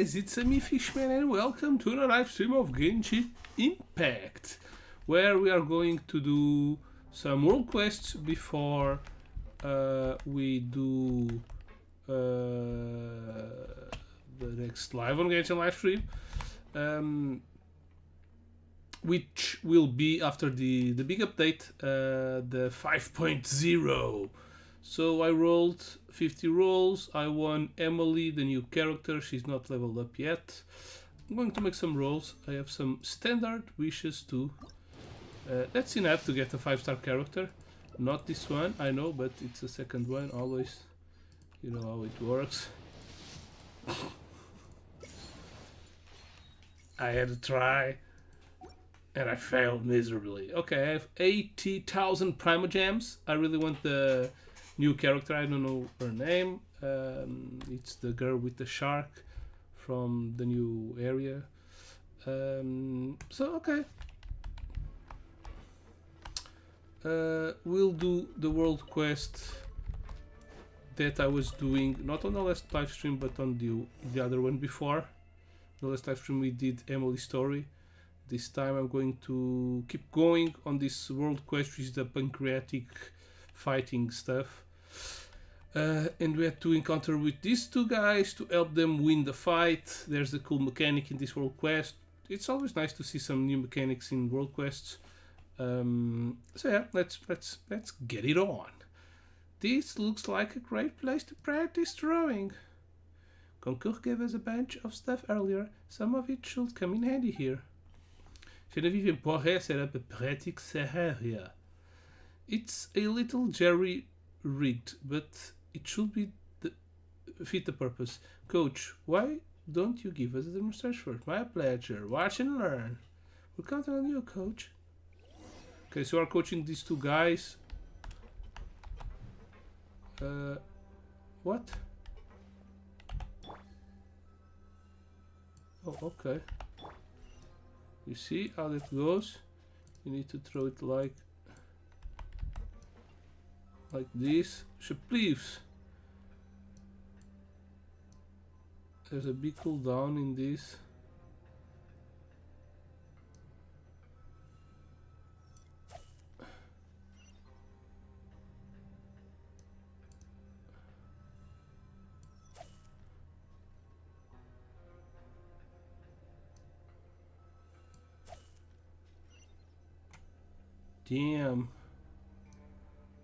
guys, it's me Fishman and welcome to the live stream of Genshin Impact, where we are going to do some world quests before we do the next live on Genshin live stream, which will be after the big update, the 5.0. So I rolled 50 rolls. I won Emily, the new character. She's not leveled up yet. I'm going to make some rolls. I have some standard wishes too. That's enough to get a 5-star character. Not this one, I know, but it's the second one. Always, you know how it works. I had to try and I failed miserably. Okay, I have 80,000 Primogems. I really want the new character. I don't know her name. It's the girl with the shark from the new area. So okay, we'll do the world quest that I was doing not on the last live stream but on the other one before. The last live stream we did Emily's story. This time I'm going to keep going on this world quest, which is the pancreatic fighting stuff. And we had to encounter with these two guys to help them win the fight. There's a cool mechanic in this world quest. It's always nice to see some new mechanics in world quests. So yeah, let's get it on. This looks like a great place to practice drawing. Concours gave us a bunch of stuff earlier. Some of it should come in handy here. Genevieve and Poirot set up a pratique area. It's a little jerry-rigged, but it should be fit the purpose. Coach, why don't you give us a demonstration first? My pleasure. Watch and learn. We're counting on you, Coach. Okay, so we're coaching these two guys. What? Oh, okay. You see how that goes? You need to throw it like this. Please. There's a big cooldown in this. Damn.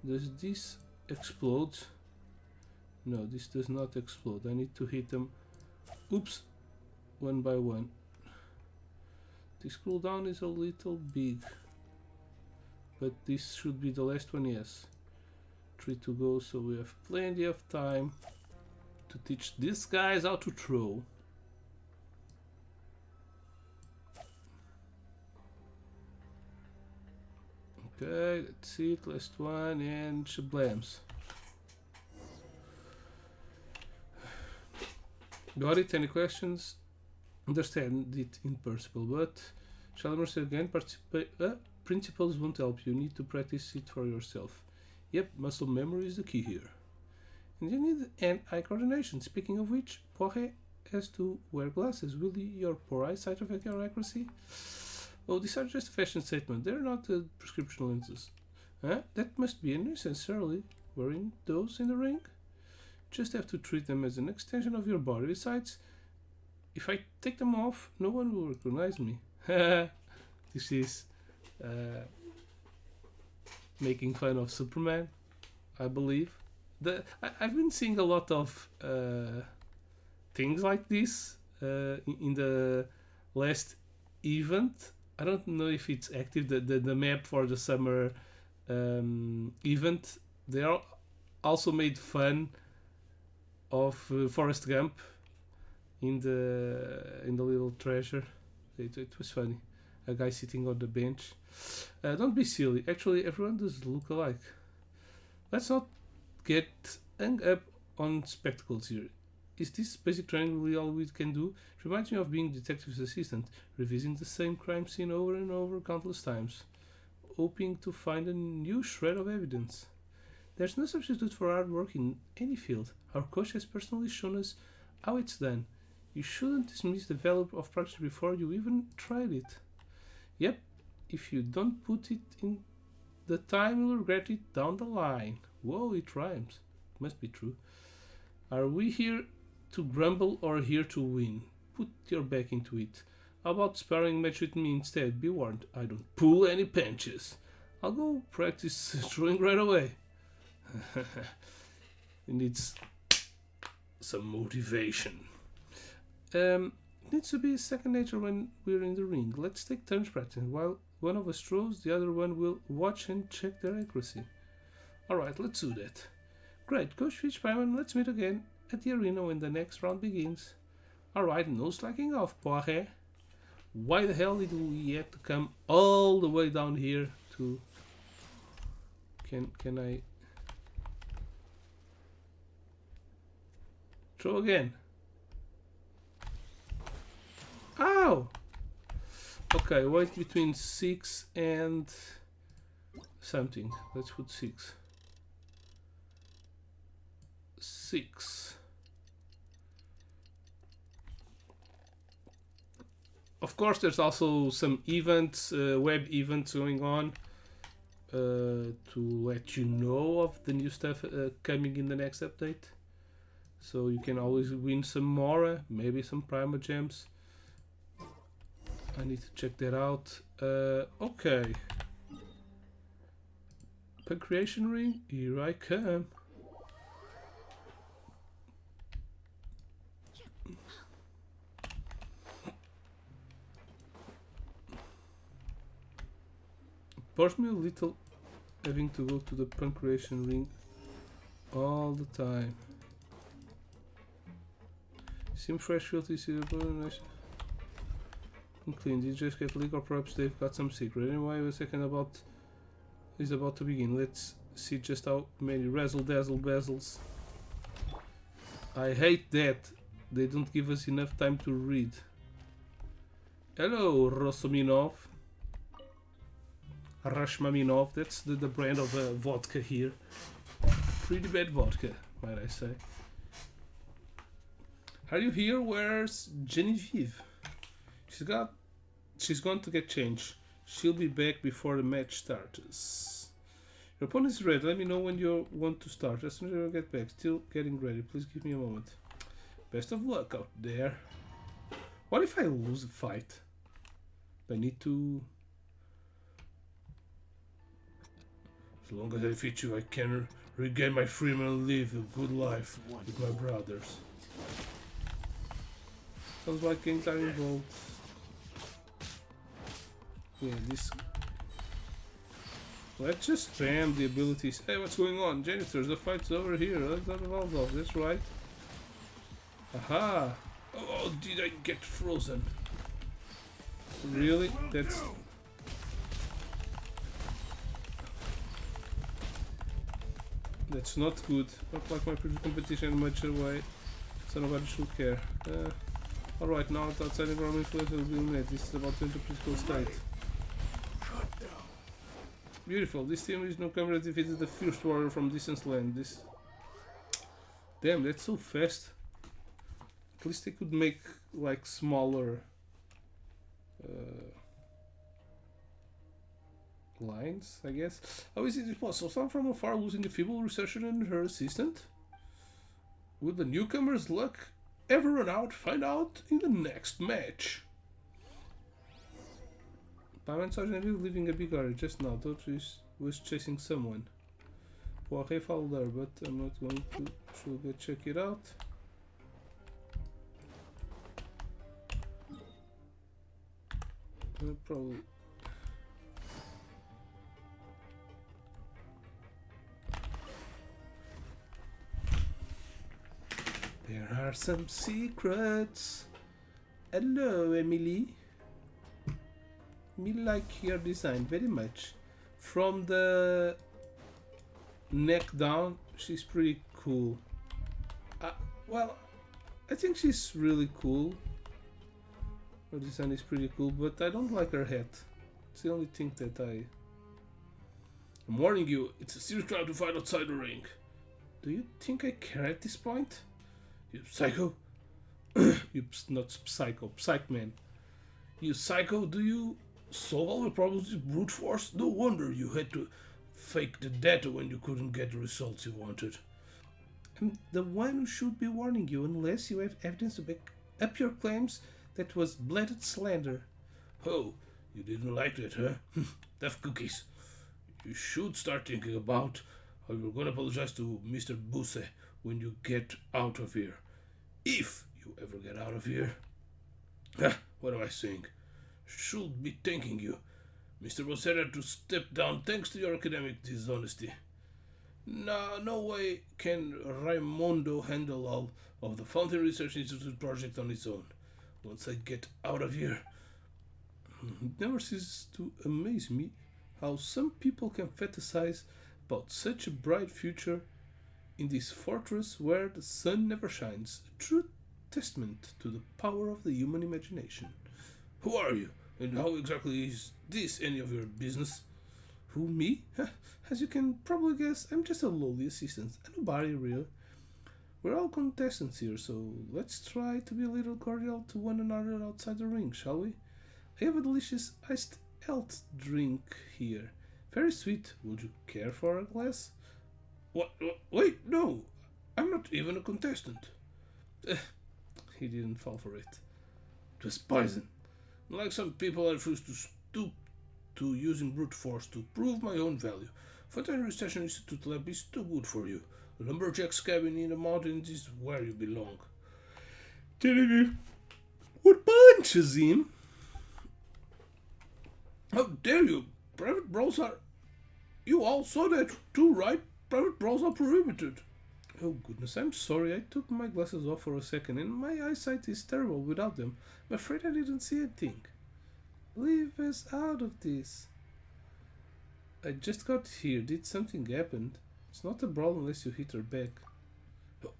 Does this explode? No, this does not explode. I need to hit them. Oops. One by one. This cooldown is a little big. But this should be the last one, yes. 3 to go, so we have plenty of time to teach these guys how to throw. Okay, that's it, last one, and shablams. Got it? Any questions? Understand it in principle, but shall I say again? Principles won't help you. Need to practice it for yourself. Yep, muscle memory is the key here. And you need hand-eye coordination. Speaking of which, Poirot has to wear glasses. Will your poor eyesight affect your accuracy? Oh, these are just a fashion statement. They're not prescription lenses. Huh? That must be unnecessarily wearing those in the ring. Just have to treat them as an extension of your body. Besides, if I take them off, no one will recognize me. This is making fun of Superman, I believe. I've been seeing a lot of things like this in the last event. I don't know if it's active, the map for the summer event. They are also made fun of Forrest Gump in the little treasure. It was funny. A guy sitting on the bench. Don't be silly. Actually, everyone does look alike. Let's not get hung up on spectacles here. Is this basic training really all we can do? It reminds me of being detective's assistant, revising the same crime scene over and over countless times, hoping to find a new shred of evidence. There's no substitute for hard work in any field. Our coach has personally shown us how it's done. You shouldn't dismiss the value of practice before you even tried it. Yep, if you don't put it in the time, you'll regret it down the line. Whoa, it rhymes. Must be true. Are we here to grumble or here to win? Put your back into it. How about sparring match with me instead? Be warned, I don't pull any punches. I'll go practice throwing right away. It needs some motivation. It needs to be second nature when we're in the ring. Let's take turns practicing. While one of us throws, the other one will watch and check their accuracy. Alright, let's do that. Great, Coach Fitzpatrick, let's meet again at the arena when the next round begins. Alright, no slacking off, Poirot. Why the hell did we have to come all the way down here to... Can I... Throw again. Ow! Okay, wait between 6 and... something. Let's put 6. 6. Of course, there's also some events, web events going on to let you know of the new stuff coming in the next update. So you can always win some more, maybe some Prima Gems. I need to check that out. Okay. Pancreation ring, here I come. Bores me a little having to go to the pancreation ring all the time. Seem fresh, filthy, nice and clean. Did you just get leak, or perhaps they've got some secret? Anyway, a second is about to begin. Let's see just how many razzle dazzle bezels. I hate that they don't give us enough time to read. Hello, Rosominov. Rashmaninov, that's the brand of vodka here. Pretty bad vodka, might I say. Are you here? Where's Genevieve? She's gone to get changed. She'll be back before the match starts. Your opponent is ready. Let me know when you want to start. As soon as I get back. Still getting ready. Please give me a moment. Best of luck out there. What if I lose the fight? I need to... As long as I defeat you, I can regain my freedom and live a good life with my brothers. Sounds like kings are involved. Yeah, this... Let's just spam the abilities. Hey, what's going on? Janitors, the fight's over here. Let's not evolve off. That's right. Aha! Oh, did I get frozen? Really? That's... That's not good. Not like my previous competition much away, so nobody should care. Alright, now it's outside environment will be eliminated. This is about to enter critical state. Beautiful. This team is newcomer that defeated the fierce warrior from distant land. This... Damn, that's so fast. At least they could make like smaller lines, I guess. How is it possible? Someone from afar losing a feeble researcher and her assistant? Will the newcomer's luck ever run out? Find out in the next match. Paman Sergeant is leaving a big area just now. Thought he was chasing someone. Poirot followed her, but I'm not going to. Should go check it out. Probably. There are some secrets. Hello, Emily. Me like your design very much. From the neck down, she's pretty cool. Well, I think she's really cool. Her design is pretty cool, but I don't like her hat. It's the only thing that I'm warning you, it's a serious crime to fight outside the ring. Do you think I care at this point? You psycho! You not psych man. You psycho, do you solve all the problems with brute force? No wonder you had to fake the data when you couldn't get the results you wanted. I'm the one who should be warning you unless you have evidence to back up your claims. That was blatant slander. Oh, you didn't like that, huh? Tough cookies. You should start thinking about how you're gonna apologize to Mr. Busse when you get out of here. If you ever get out of here. What am I saying? Should be thanking you. Mr. Busse had to step down thanks to your academic dishonesty. No way can Raimondo handle all of the Fountain Research Institute project on its own. Once I get out of here. It never ceases to amaze me how some people can fantasize about such a bright future in this fortress where the sun never shines. A true testament to the power of the human imagination. Who are you? And how exactly is this any of your business? Who, me? As you can probably guess, I'm just a lowly assistant, and nobody real. We're all contestants here, so let's try to be a little cordial to one another outside the ring, shall we? I have a delicious iced health drink here. Very sweet. Would you care for a glass? What? Wait, no. I'm not even a contestant. He didn't fall for it. It was poison. Like some people, I refuse to stoop to using brute force to prove my own value. Fountain Research Institute lab is too good for you. A lumberjack's cabin in the mountains is where you belong. Telling you what punches him? How dare you? Private brawls are... You all saw that too, right? Private brawls are prohibited. Oh goodness, I'm sorry. I took my glasses off for a second and my eyesight is terrible without them. I'm afraid I didn't see a thing. Leave us out of this. I just got here. Did something happen? It's not a brawl unless you hit her back.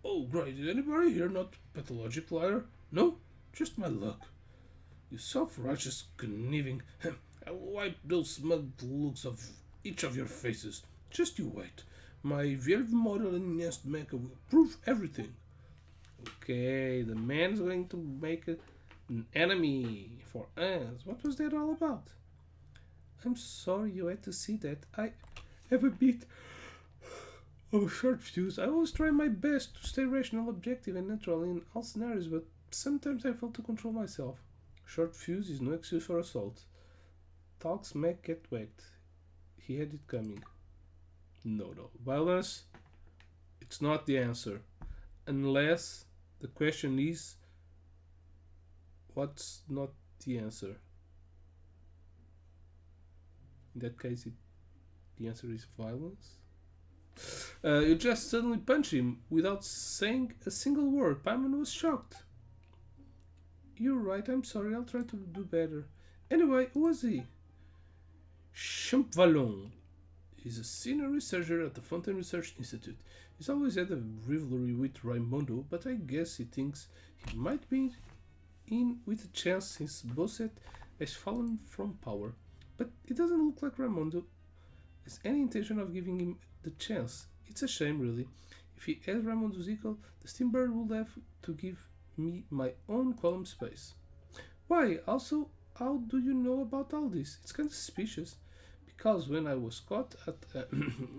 Oh, great. Is anybody here not pathologic liar? No? Just my luck. You self-righteous conniving... I'll wipe those smug looks of each of your faces. Just you wait. My Velvet model enhanced makeup will prove everything. Okay, the man's going to make an enemy for us. What was that all about? I'm sorry you had to see that. I have a bit of a short fuse. I always try my best to stay rational, objective, and natural in all scenarios, but sometimes I fail to control myself. Short fuse is no excuse for assault. Talk smack, get whacked. He had it coming. No. Violence, it's not the answer. Unless the question is, what's not the answer? In that case, the answer is violence. You just suddenly punch him without saying a single word. Paimon was shocked. You're right, I'm sorry, I'll try to do better. Anyway, who was he? Champvallon is a senior researcher at the Fountain Research Institute. He's always had a rivalry with Raimondo, but I guess he thinks he might be in with a chance since Bosset has fallen from power. But it doesn't look like Raimondo has any intention of giving him the chance. It's a shame, really. If he has Raimondo's equal, the Steambird would have to give me my own column space. Why? Also, how do you know about all this? It's kind of suspicious. Because when I was caught at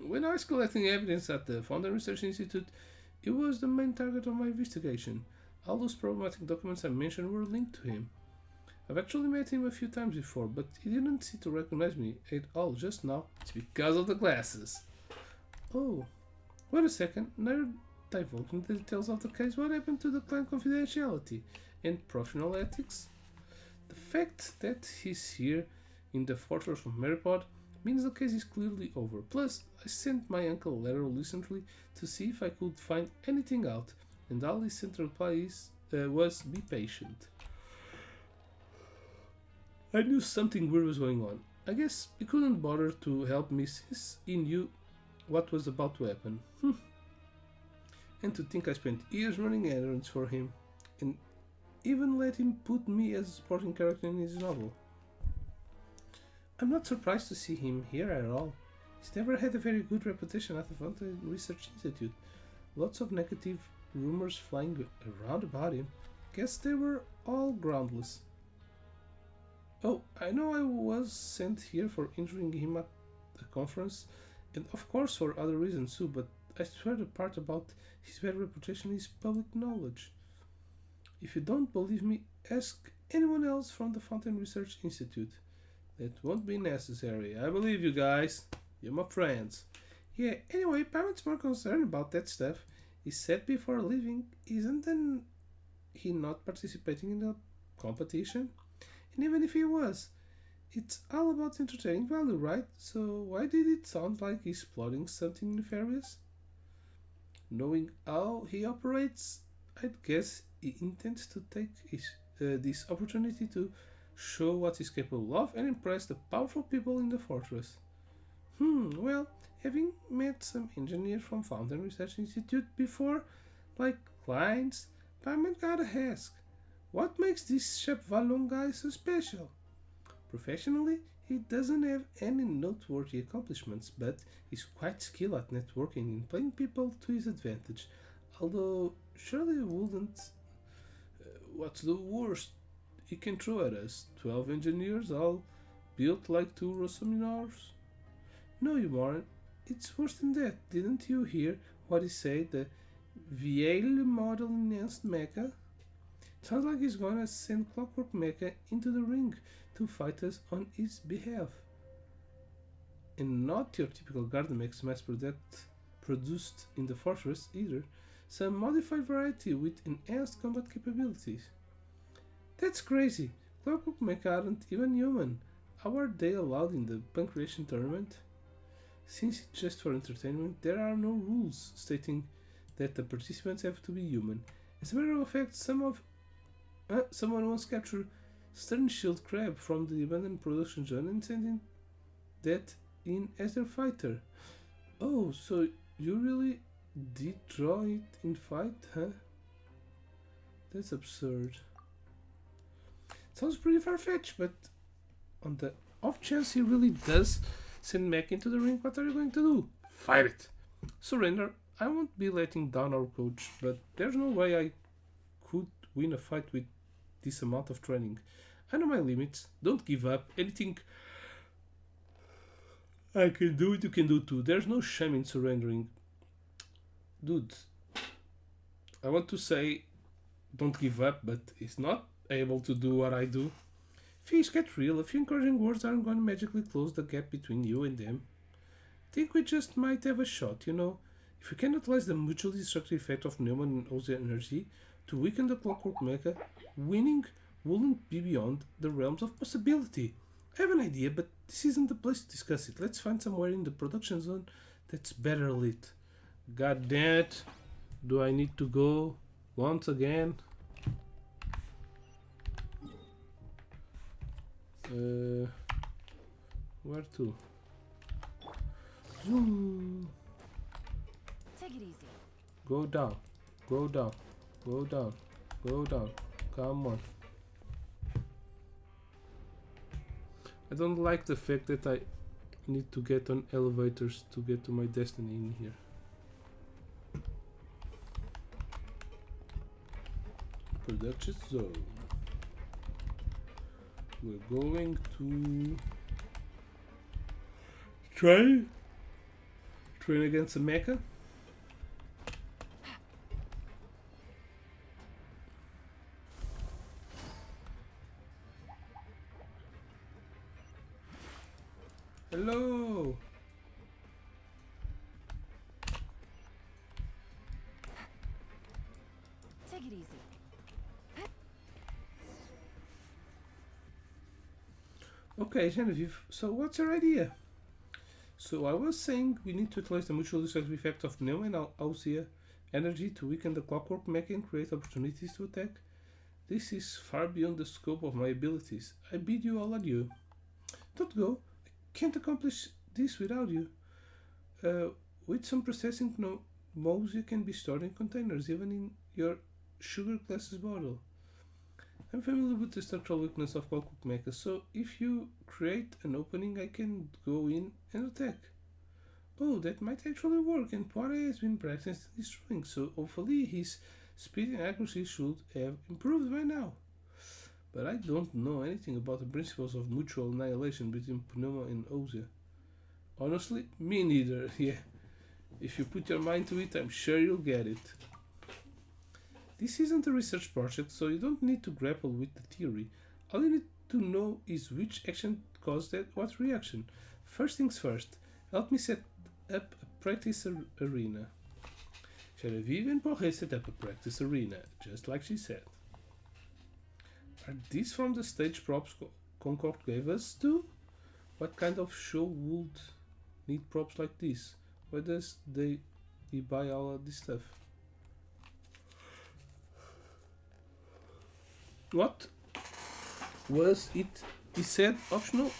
when I was collecting evidence at the Fountain Research Institute, it was the main target of my investigation. All those problematic documents I mentioned were linked to him. I've actually met him a few times before, but he didn't seem to recognize me at all just now. It's because of the glasses. Oh, wait a second. Now divulging the details of the case. What happened to the clan confidentiality and professional ethics? The fact that he's here in the fortress of Meripod means the case is clearly over. Plus, I sent my uncle a letter recently to see if I could find anything out, and all he sent reply was be patient. I knew something weird was going on. I guess he couldn't bother to help me since he knew what was about to happen. And to think I spent years running errands for him, and even let him put me as a supporting character in his novel. I'm not surprised to see him here at all. He's never had a very good reputation at the Fountain Research Institute. Lots of negative rumors flying around about him. Guess they were all groundless. Oh, I know I was sent here for injuring him at the conference, and of course for other reasons too, but I swear the part about his bad reputation is public knowledge. If you don't believe me, ask anyone else from the Fountain Research Institute. That won't be necessary. I believe you guys. You're my friends. Yeah, anyway, Paimon more concerned about that stuff. He said before leaving, isn't then he not participating in the competition? And even if he was, it's all about entertaining value, right? So why did it sound like he's plotting something nefarious? Knowing how he operates, I'd guess he intends to take this opportunity to show what he's capable of and impress the powerful people in the fortress. Well, having met some engineers from Fountain Research Institute before, like clients, Paimon gotta ask, what makes this Shep Valong guy so special? Professionally, he doesn't have any noteworthy accomplishments, but he's quite skilled at networking and playing people to his advantage. Although, surely he wouldn't. What's the worst he can throw at us? 12 engineers all built like two Rosominars? No, you aren't. It's worse than that. Didn't you hear what he said? The Vieille model enhanced mecha? Sounds like he's gonna send Clockwork Mecha into the ring to fight us on his behalf. And not your typical Gardemex mass produced in the fortress either. Some modified variety with enhanced combat capabilities. That's crazy. Clockwork Mecha aren't even human. How are they allowed in the Pancreation tournament? Since it's just for entertainment, there are no rules stating that the participants have to be human. As a matter of fact, someone once captured Stern Shield Crab from the abandoned production zone and sending that in as their fighter. Oh, so you really did draw it in fight, huh? That's absurd. Sounds pretty far-fetched, but on the off chance he really does send Mac into the ring, what are you going to do? Fight it! Surrender. I won't be letting down our coach, but there's no way I could win a fight with this amount of training. I know my limits. Don't give up. Anything I can do, you can do too. There's no shame in surrendering. Dude, I want to say don't give up, but it's not able to do what I do. Things get real. A few encouraging words aren't going to magically close the gap between you and them. Think we just might have a shot, you know? If we can utilize the mutually destructive effect of Neumann and Oza energy to weaken the Clockwork Mecha, winning wouldn't be beyond the realms of possibility. I have an idea, but this isn't the place to discuss it. Let's find somewhere in the production zone that's better lit. God damn it. Do I need to go once again? Where to? Zoom. Take it easy. Go down. Go down. Go down. Go down. Come on. I don't like the fact that I need to get on elevators to get to my destiny in here. Production zone. We're going to train against a mecha. Hello. Take it easy. Okay, Genevieve, so what's your idea? So I was saying we need to utilize the mutual destructive effect of Neo and Ausia energy to weaken the Clockwork Mecha and create opportunities to attack. This is far beyond the scope of my abilities. I bid you all adieu. Don't go. I can't accomplish this without you. With some processing modes you can be stored in containers, even in your sugar glasses bottle. I'm familiar with the structural weakness of Clockwork Mecha, so if you create an opening I can go in and attack. Oh, that might actually work, and Poirier has been practicing destroying, so hopefully he's Speed and accuracy should have improved by now. But I don't know anything about the principles of mutual annihilation between Pneuma and Ozia. Honestly, me neither, yeah. If you put your mind to it, I'm sure you'll get it. This isn't a research project, so you don't need to grapple with the theory. All you need to know is which action caused what reaction. First things first, help me set up a practice arena. Genevieve and Porre set up a practice arena, just like she said. Are these from the stage props Concord gave us too? What kind of show would need props like this? Why does he buy all of this stuff? What was it? He said optional.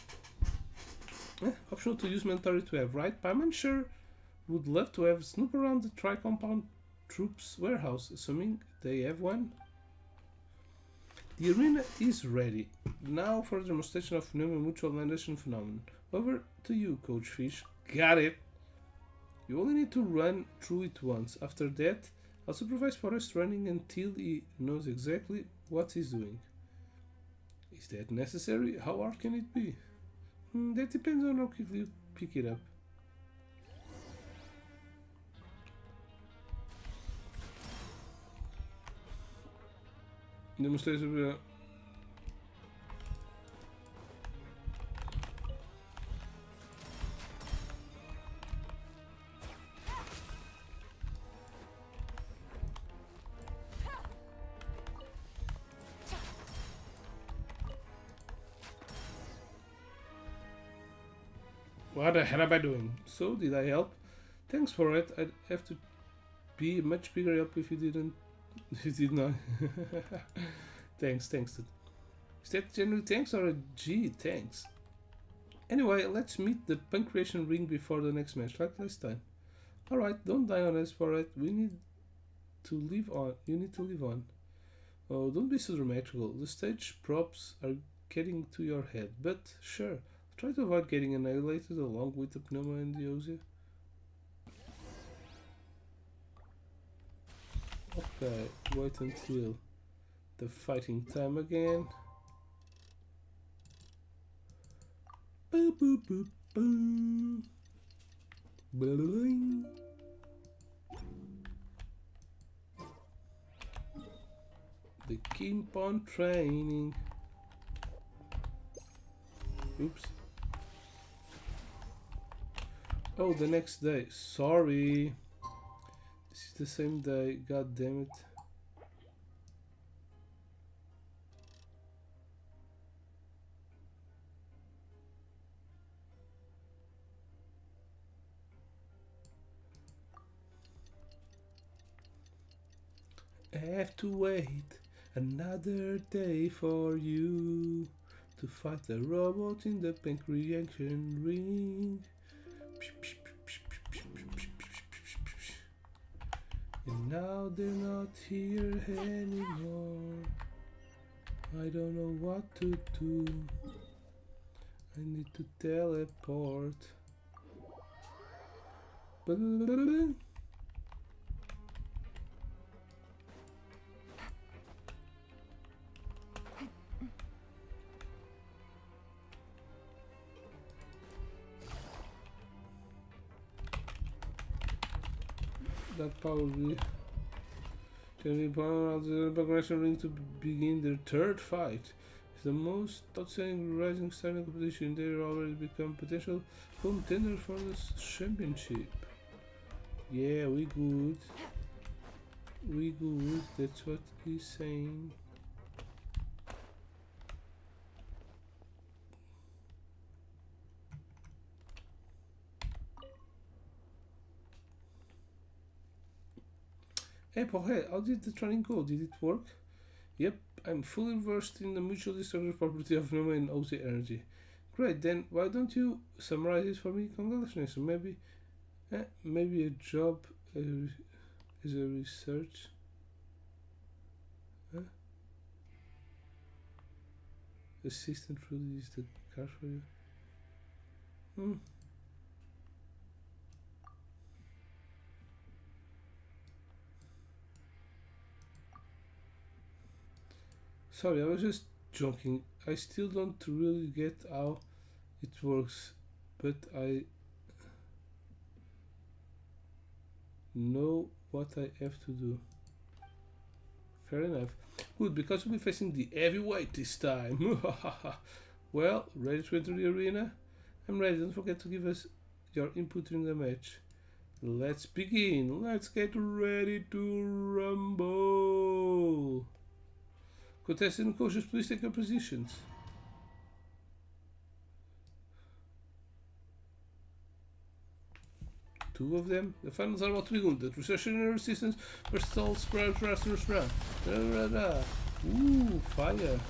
Optional to use military to have, right? Paimon sure would love to have snoop around the tri-compound troops warehouse, assuming they have one. The arena is ready. Now for the demonstration of Pneuma Mutual Annihilation phenomenon. Over to you, Coach Fish. Got it! You only need to run through it once. After that, I'll supervise Forrest running until he knows exactly what he's doing. Is that necessary? How hard can it be? That depends on how quickly you pick it up. Demonstration. What the hell am I doing? So, did I help? Thanks for it. I'd have to be a much bigger help if you didn't. You did not. Thanks. Is that genuinely thanks or a G thanks? Anyway, let's meet the punctuation ring before the next match, like last time. Alright, don't die on us for it. We need to live on. You need to live on. Oh, don't be so dramatical. The stage props are getting to your head, but sure. Try to avoid getting annihilated along with the Pneuma and the Ozia. Okay, wait until the fighting time again. Boop boop boop boom. Bling. They keep on training. Oops. Oh, the next day. Sorry. This is the same day. God damn it. I have to wait another day for you to fight the robot in the pink reaction ring. And now they're not here anymore. I don't know what to do. I need to teleport. That probably can be part of the progression ring to begin their third fight. It's the most outstanding rising star in the competition. They already become potential contenders for this championship. Yeah, we good. We good. That's what he's saying. Hey, Paul, how did the training go? Did it work? Yep, I'm fully versed in the mutual destructive property of pneuma and OC energy. Great, then why don't you summarize it for me? Congratulations. Maybe a job as a research. Assistant really is the car for you. Sorry, I was just joking. I still don't really get how it works, but I know what I have to do. Fair enough. Good, because we'll be facing the heavyweight this time. Well, ready to enter the arena? I'm ready. Don't forget to give us your input during the match. Let's begin. Let's get ready to rumble. Contestants and coaches, please take your positions. Two of them. The finals are about to begin. The recessionary resistance versus all sprout raster sprout. Ooh, fire.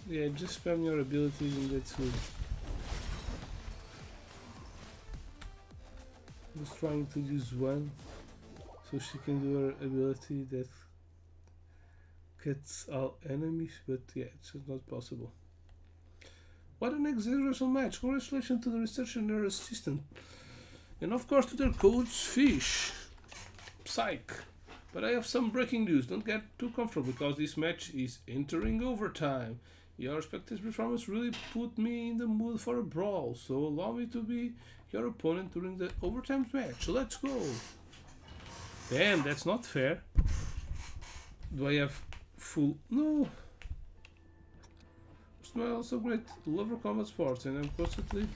Yeah, just spam your abilities and that's good. Just trying to use one so she can do her ability that cuts all enemies, but yeah, it's just not possible. What an exceptional match! Congratulations to the researcher and her assistant. And of course to their coach Fish. Psych! But I have some breaking news. Don't get too comfortable because this match is entering overtime. Your spectator's performance really put me in the mood for a brawl, so allow me to be your opponent during the overtime match. Let's go! Damn, that's not fair. Do I have full... No! Smile also great. Lover combat sports and I'm constantly...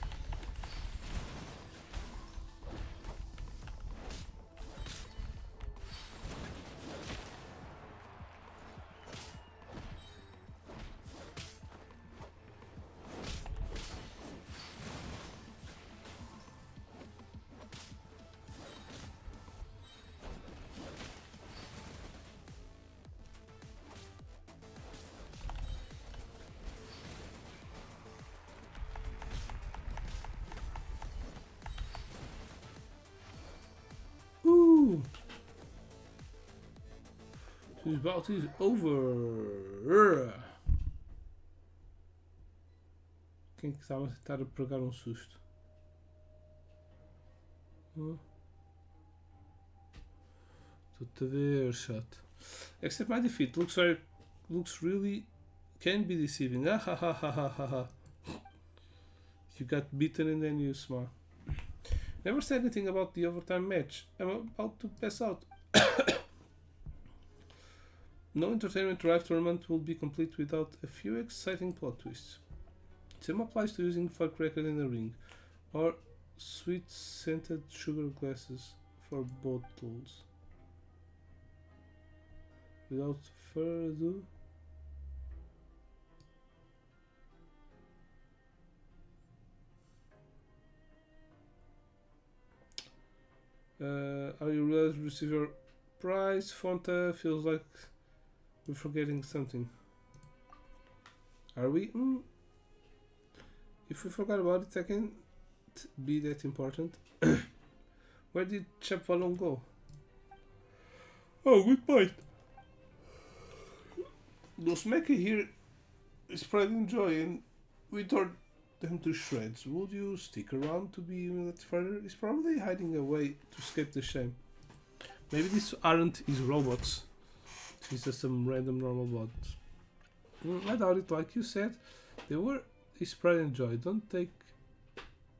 Ooh! This bout is over. Quem que estava a tentar pregar um susto? Estou-te a ver, chato. Except my defeat looks really can be deceiving. Ah ha ha ha ha ha ha. You got beaten and then you smile. Never said anything about the overtime match. I'm about to pass out. No Entertainment Drive tournament will be complete without a few exciting plot twists. Same applies to using firecrackers in the ring, or sweet scented sugar glasses for bottles. Without further ado, are you ready to receive your prize? Fonta feels like we're forgetting something. Are we? If we forgot about it, I can't be that important. Where did Chap Valon go? Oh, good point. Those mecha here is pride and joy, and we tore them to shreds. Would you stick around to be even that further? He's probably hiding away to escape the shame. Maybe these aren't his robots. It's just some random normal bots. I doubt it. Like you said, they were his pride and joy. Don't take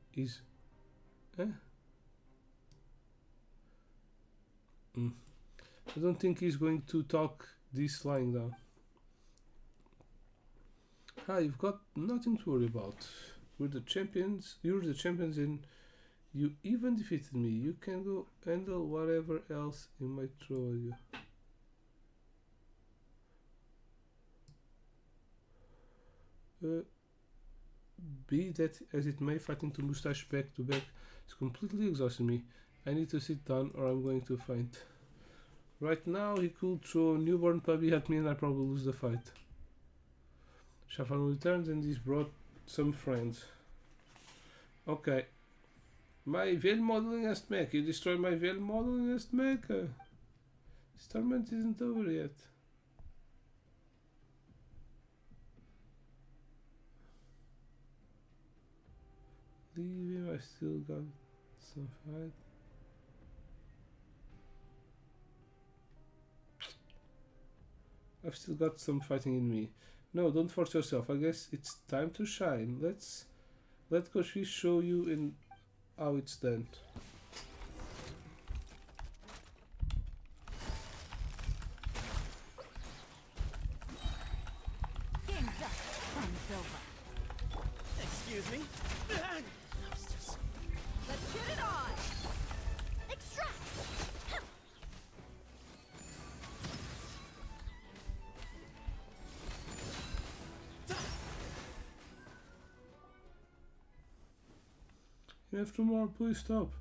his... I don't think he's going to talk this lying down. You've got nothing to worry about. We're the champions. You're the champions and you even defeated me. You can go handle whatever else he might throw at you. Be that as it may, fighting to mustache back to back is completely exhausting me. I need to sit down or I'm going to faint. Right now he could throw a newborn puppy at me and I probably lose the fight. Shafan returns and he's brought some friends. Okay. My veil modeling nest mech. You destroyed my veil modeling nest mech. This tournament isn't over yet. Leave him. I still got some fight. I've still got some fighting in me. No, don't force yourself. I guess it's time to shine. Let Coach Fish show you in how it's done. Game's up. Fun's over. Excuse me. Let's get it on. Extract. You have 2 more, please stop.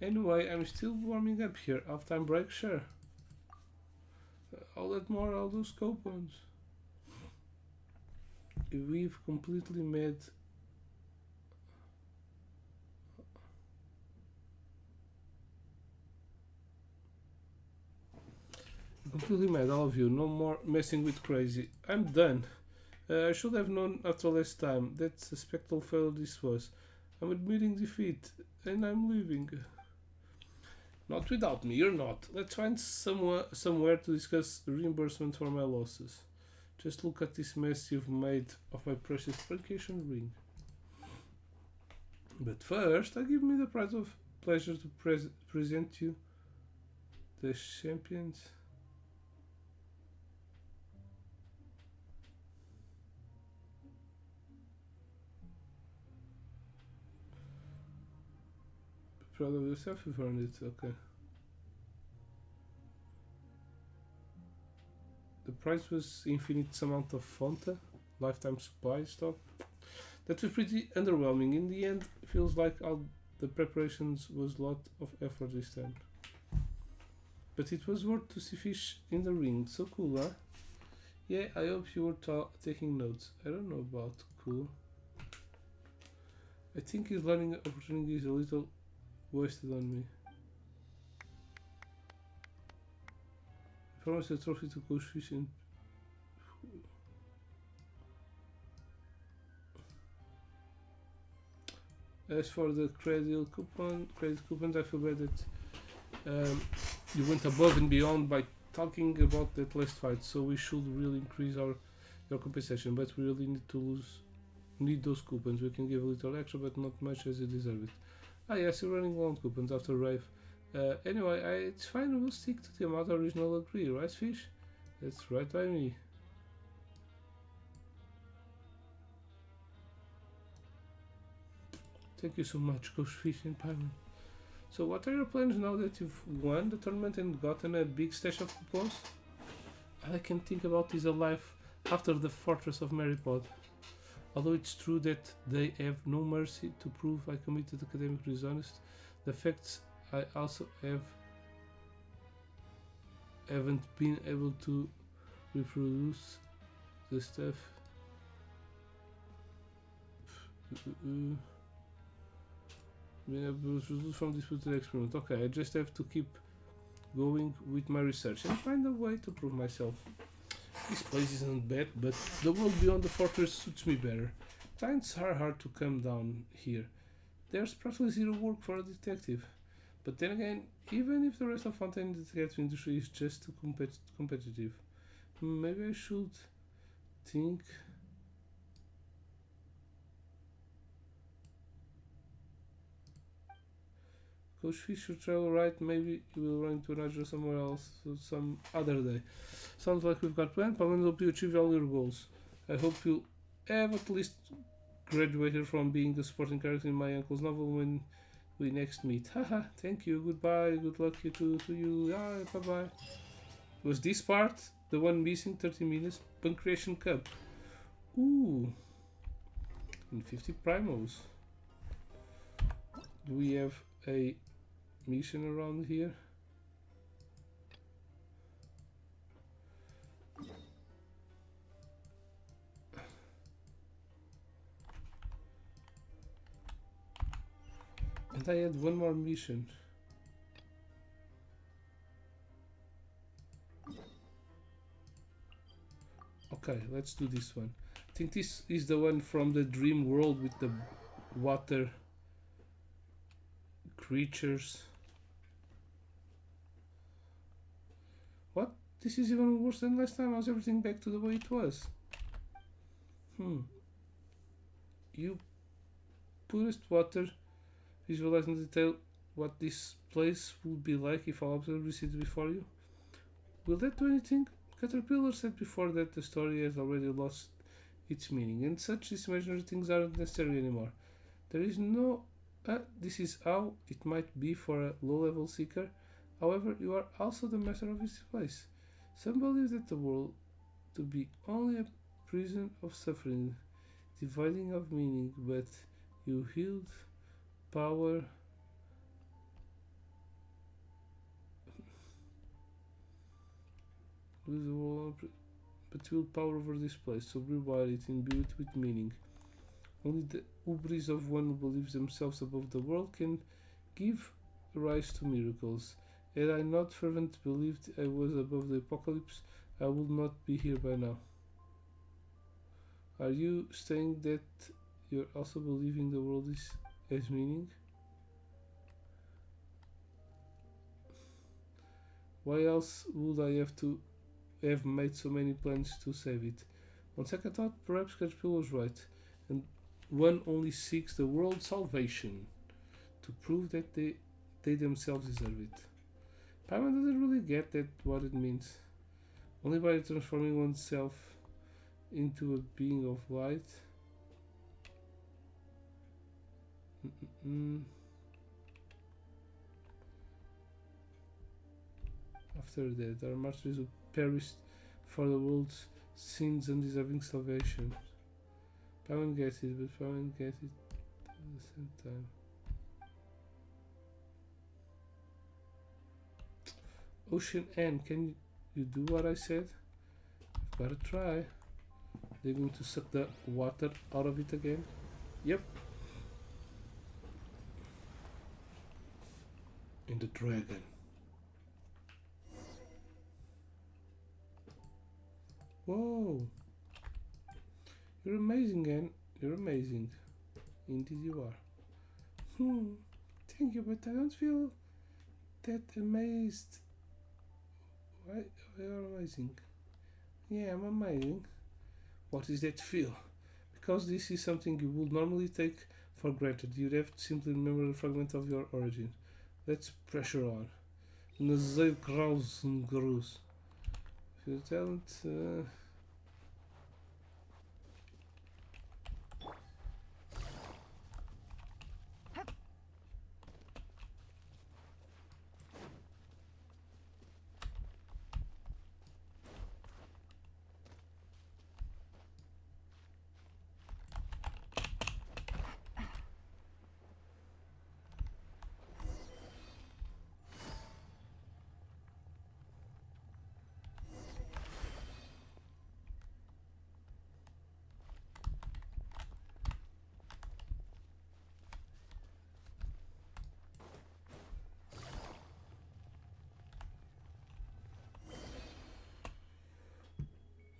Anyway, I'm still warming up here. Half-time break, sure. I'll let more all those coupons. We've completely made... Completely mad, all of you. No more messing with crazy. I'm done. I should have known after last time. That's a spectral failure this was. I'm admitting defeat, and I'm leaving. Not without me, you're not. Let's find somewhere to discuss reimbursement for my losses. Just look at this mess you've made of my precious vacation ring. But first, give me the pride of pleasure to present you the champions. Proud of yourself, you've earned it. Okay. The price was infinite amount of Fonta, lifetime supply stock. That was pretty underwhelming. In the end, it feels like all the preparations was a lot of effort this time. But it was worth to see fish in the ring. So cool, huh? Yeah, I hope you were taking notes. I don't know about cool. I think his learning opportunity is a little wasted on me. I promised a trophy to Coach Fish and as for the credit coupons, I feel bad that you went above and beyond by talking about that last fight. So we should really increase your compensation, but we really need those coupons. We can give a little extra, but not much as you deserve it. Ah yes, you're running low on coupons after Rave. Anyway, it's fine. We'll stick to the amount original agree, right, Fish? That's right by me. Thank you so much, Coach Fish and Pyron. So what are your plans now that you've won the tournament and gotten a big stash of coupons? All I can think about is a life after the Fortress of Merrypod. Although it's true that they have no mercy to prove I committed academic dishonest, the facts I also haven't been able to reproduce the stuff. From this particular experiment. Okay, I just have to keep going with my research and find a way to prove myself. This place isn't bad, but the world beyond the fortress suits me better. Times are hard to come down here. There's practically zero work for a detective. But then again, even if the rest of Fontaine detective industry is just too competitive, maybe I should think. Coach Fish should travel right, maybe he will run to Niger somewhere else some other day. Sounds like we've got planned. Paladin, hope you achieve all your goals. I hope you'll have at least graduated from being a supporting character in my uncle's novel when we next meet. Haha, thank you, goodbye, good luck to you, bye bye. Was this part the one missing 30 minutes? Pancreation Cup. Ooh. And 50 primos. Do we have a mission around here? And I had one more mission. Okay, let's do this one. I think this is the one from the dream world with the water creatures. What? This is even worse than last time. How's everything back to the way it was? You purest water. Visualize in detail what this place would be like if all observers see it before you. Will that do anything? Caterpillar said before that the story has already lost its meaning, and such these imaginary things aren't necessary anymore. There is no this is how it might be for a low-level seeker. However, you are also the master of this place. Some believe that the world to be only a prison of suffering, dividing of meaning, but you wield power lose the world, but wield power over this place, so rewire it, imbue it with meaning. Only the hubris of one who believes themselves above the world can give rise to miracles. Had I not fervently believed I was above the apocalypse, I would not be here by now. Are you saying that you're also believing the world has meaning? Why else would I have made so many plans to save it? On second thought, perhaps Caterpillar was right, and one only seeks the world's salvation to prove that they themselves deserve it. Paimon doesn't really get that what it means. Only by transforming oneself into a being of light. After that, there are martyrs who perished for the world's sins and deserving salvation. Paimon gets it, but Paimon gets it at the same time. Ocean N, can you do what I said? I've gotta try. They're going to suck the water out of it again? Yep. And the dragon. Whoa. You're amazing, Anne. You're amazing. Indeed you are. Thank you, but I don't feel that amazed. Why you're amazing? Yeah, I'm amazing. What is that feel? Because this is something you would normally take for granted. You'd have to simply remember a fragment of your origin. Let's pressure on. Nazel Kraus and Gruz. If you talent.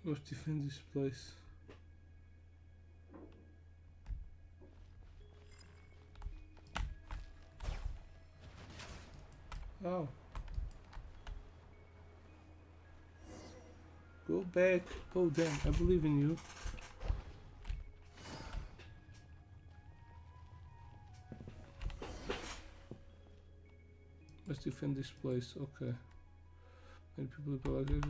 Must defend this place. Oh. Go back. Oh damn, I believe in you. Let's defend this place. Okay. Many people go like it.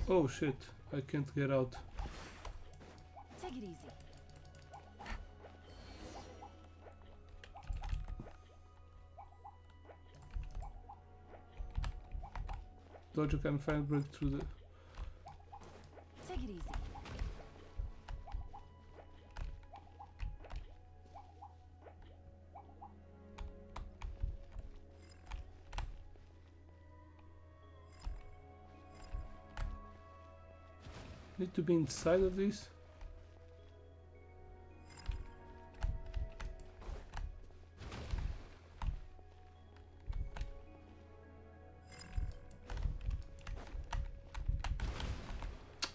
Oh shit, I can't get out. Take it easy. Dodger can find break through the... Take it easy. Need to be inside of this.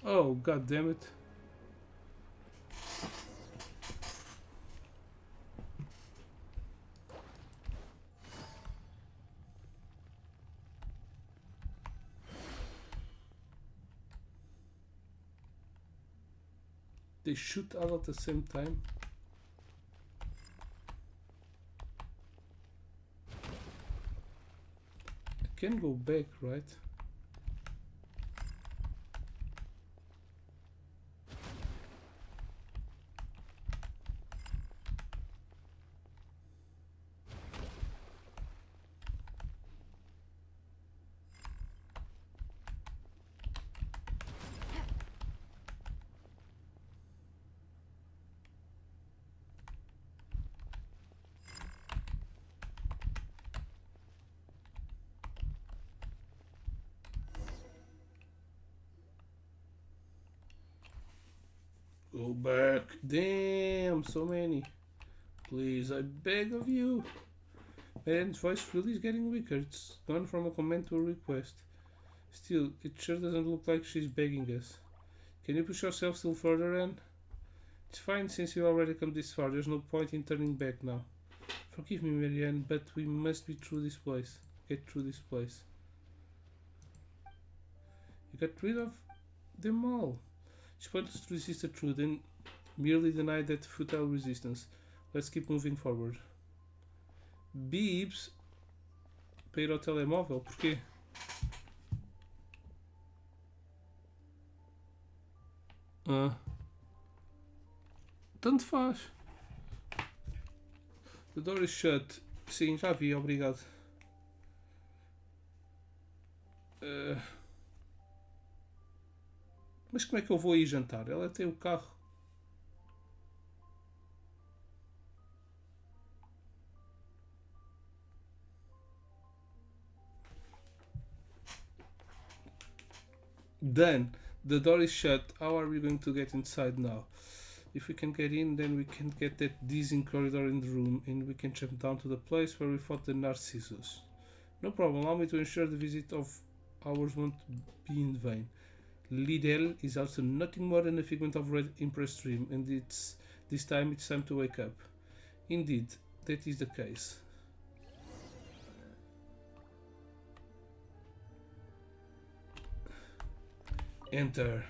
Oh, god damn it. They shoot all at the same time. I can go back, right? Go back. Damn, so many. Please, I beg of you. Man's voice really is getting weaker. It's gone from a command to a request. Still, it sure doesn't look like she's begging us. Can you push yourself still further, Anne? It's fine since you already come this far. There's no point in turning back now. Forgive me, Marianne, but we must be through this place. Get through this place. You got rid of them all. She pointed to resist the truth and merely denied that futile resistance. Let's keep moving forward. Beeps para ir ao telemóvel. Porquê? Tanto faz. The door is shut. Sim, já vi, obrigado. Mas como é que eu vou ir jantar? Ela tem o carro. Done. The door is shut. How are we going to get inside now? If we can get in, then we can get that dizzying corridor in the room and we can jump down to the place where we fought the Narcissus. No problem. Allow me to ensure the visit of ours won't be in vain. Lidl is also nothing more than a figment of Red Empress' dream, and this time it's time to wake up. Indeed, that is the case. Enter.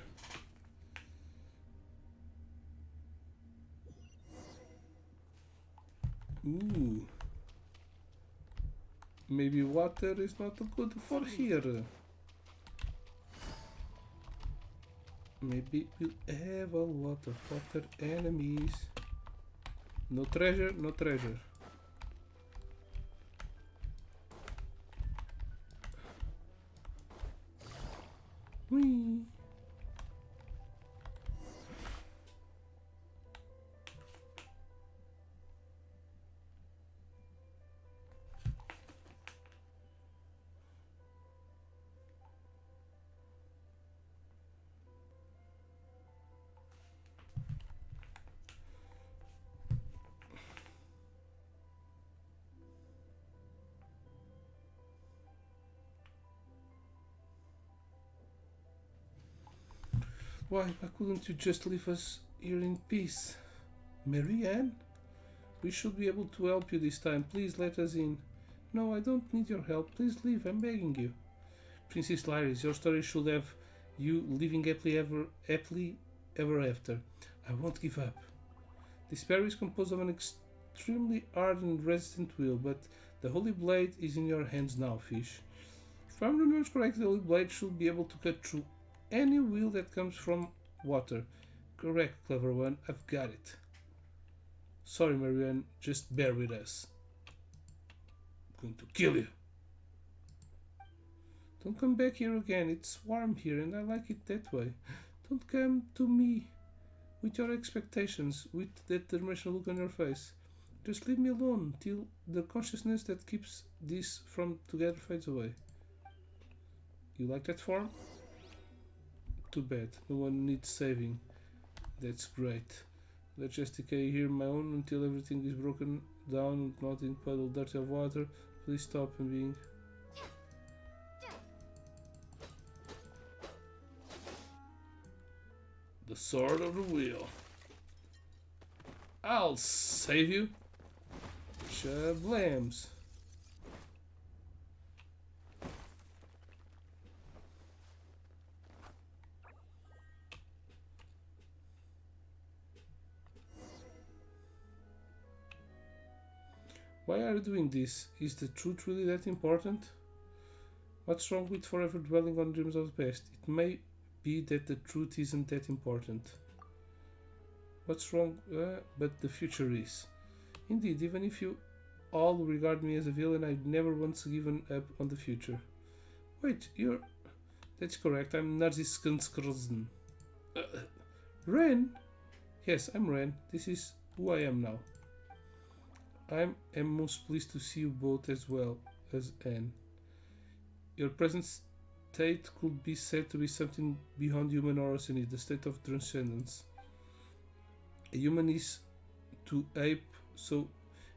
Ooh. Maybe water is not good for here. Maybe we'll have a lot of water enemies. No treasure, no treasure. Whee! Why couldn't you just leave us here in peace? Marianne? We should be able to help you this time. Please let us in. No, I don't need your help. Please leave. I'm begging you. Princess Lyris, your story should have you living happily ever after. I won't give up. Despair is composed of an extremely hard and resistant will, but the Holy Blade is in your hands now, Fish. If I remember correctly, the Holy Blade should be able to cut through any will that comes from water. Correct, clever one. I've got it. Sorry, Marianne. Just bear with us. I'm going to kill you. Don't come back here again. It's warm here and I like it that way. Don't come to me with your expectations, with that determination look on your face. Just leave me alone till the consciousness that keeps this from together fades away. You like that form? Too bad. No one needs saving. That's great. Let's just decay here my own until everything is broken down, not in puddle dirty of water. Please stop and being. The sword of the wheel. I'll save you. Shablams. Why are you doing this? Is the truth really that important? What's wrong with forever dwelling on dreams of the past? It may be that the truth isn't that important. What's wrong? But the future is. Indeed, even if you all regard me as a villain, I've never once given up on the future. Wait, you're... That's correct, I'm Narcissus. Ren? Yes, I'm Ren. This is who I am now. I am most pleased to see you both as well as Anne. Your present state could be said to be something beyond human origin, the state of transcendence. A human is to ape, so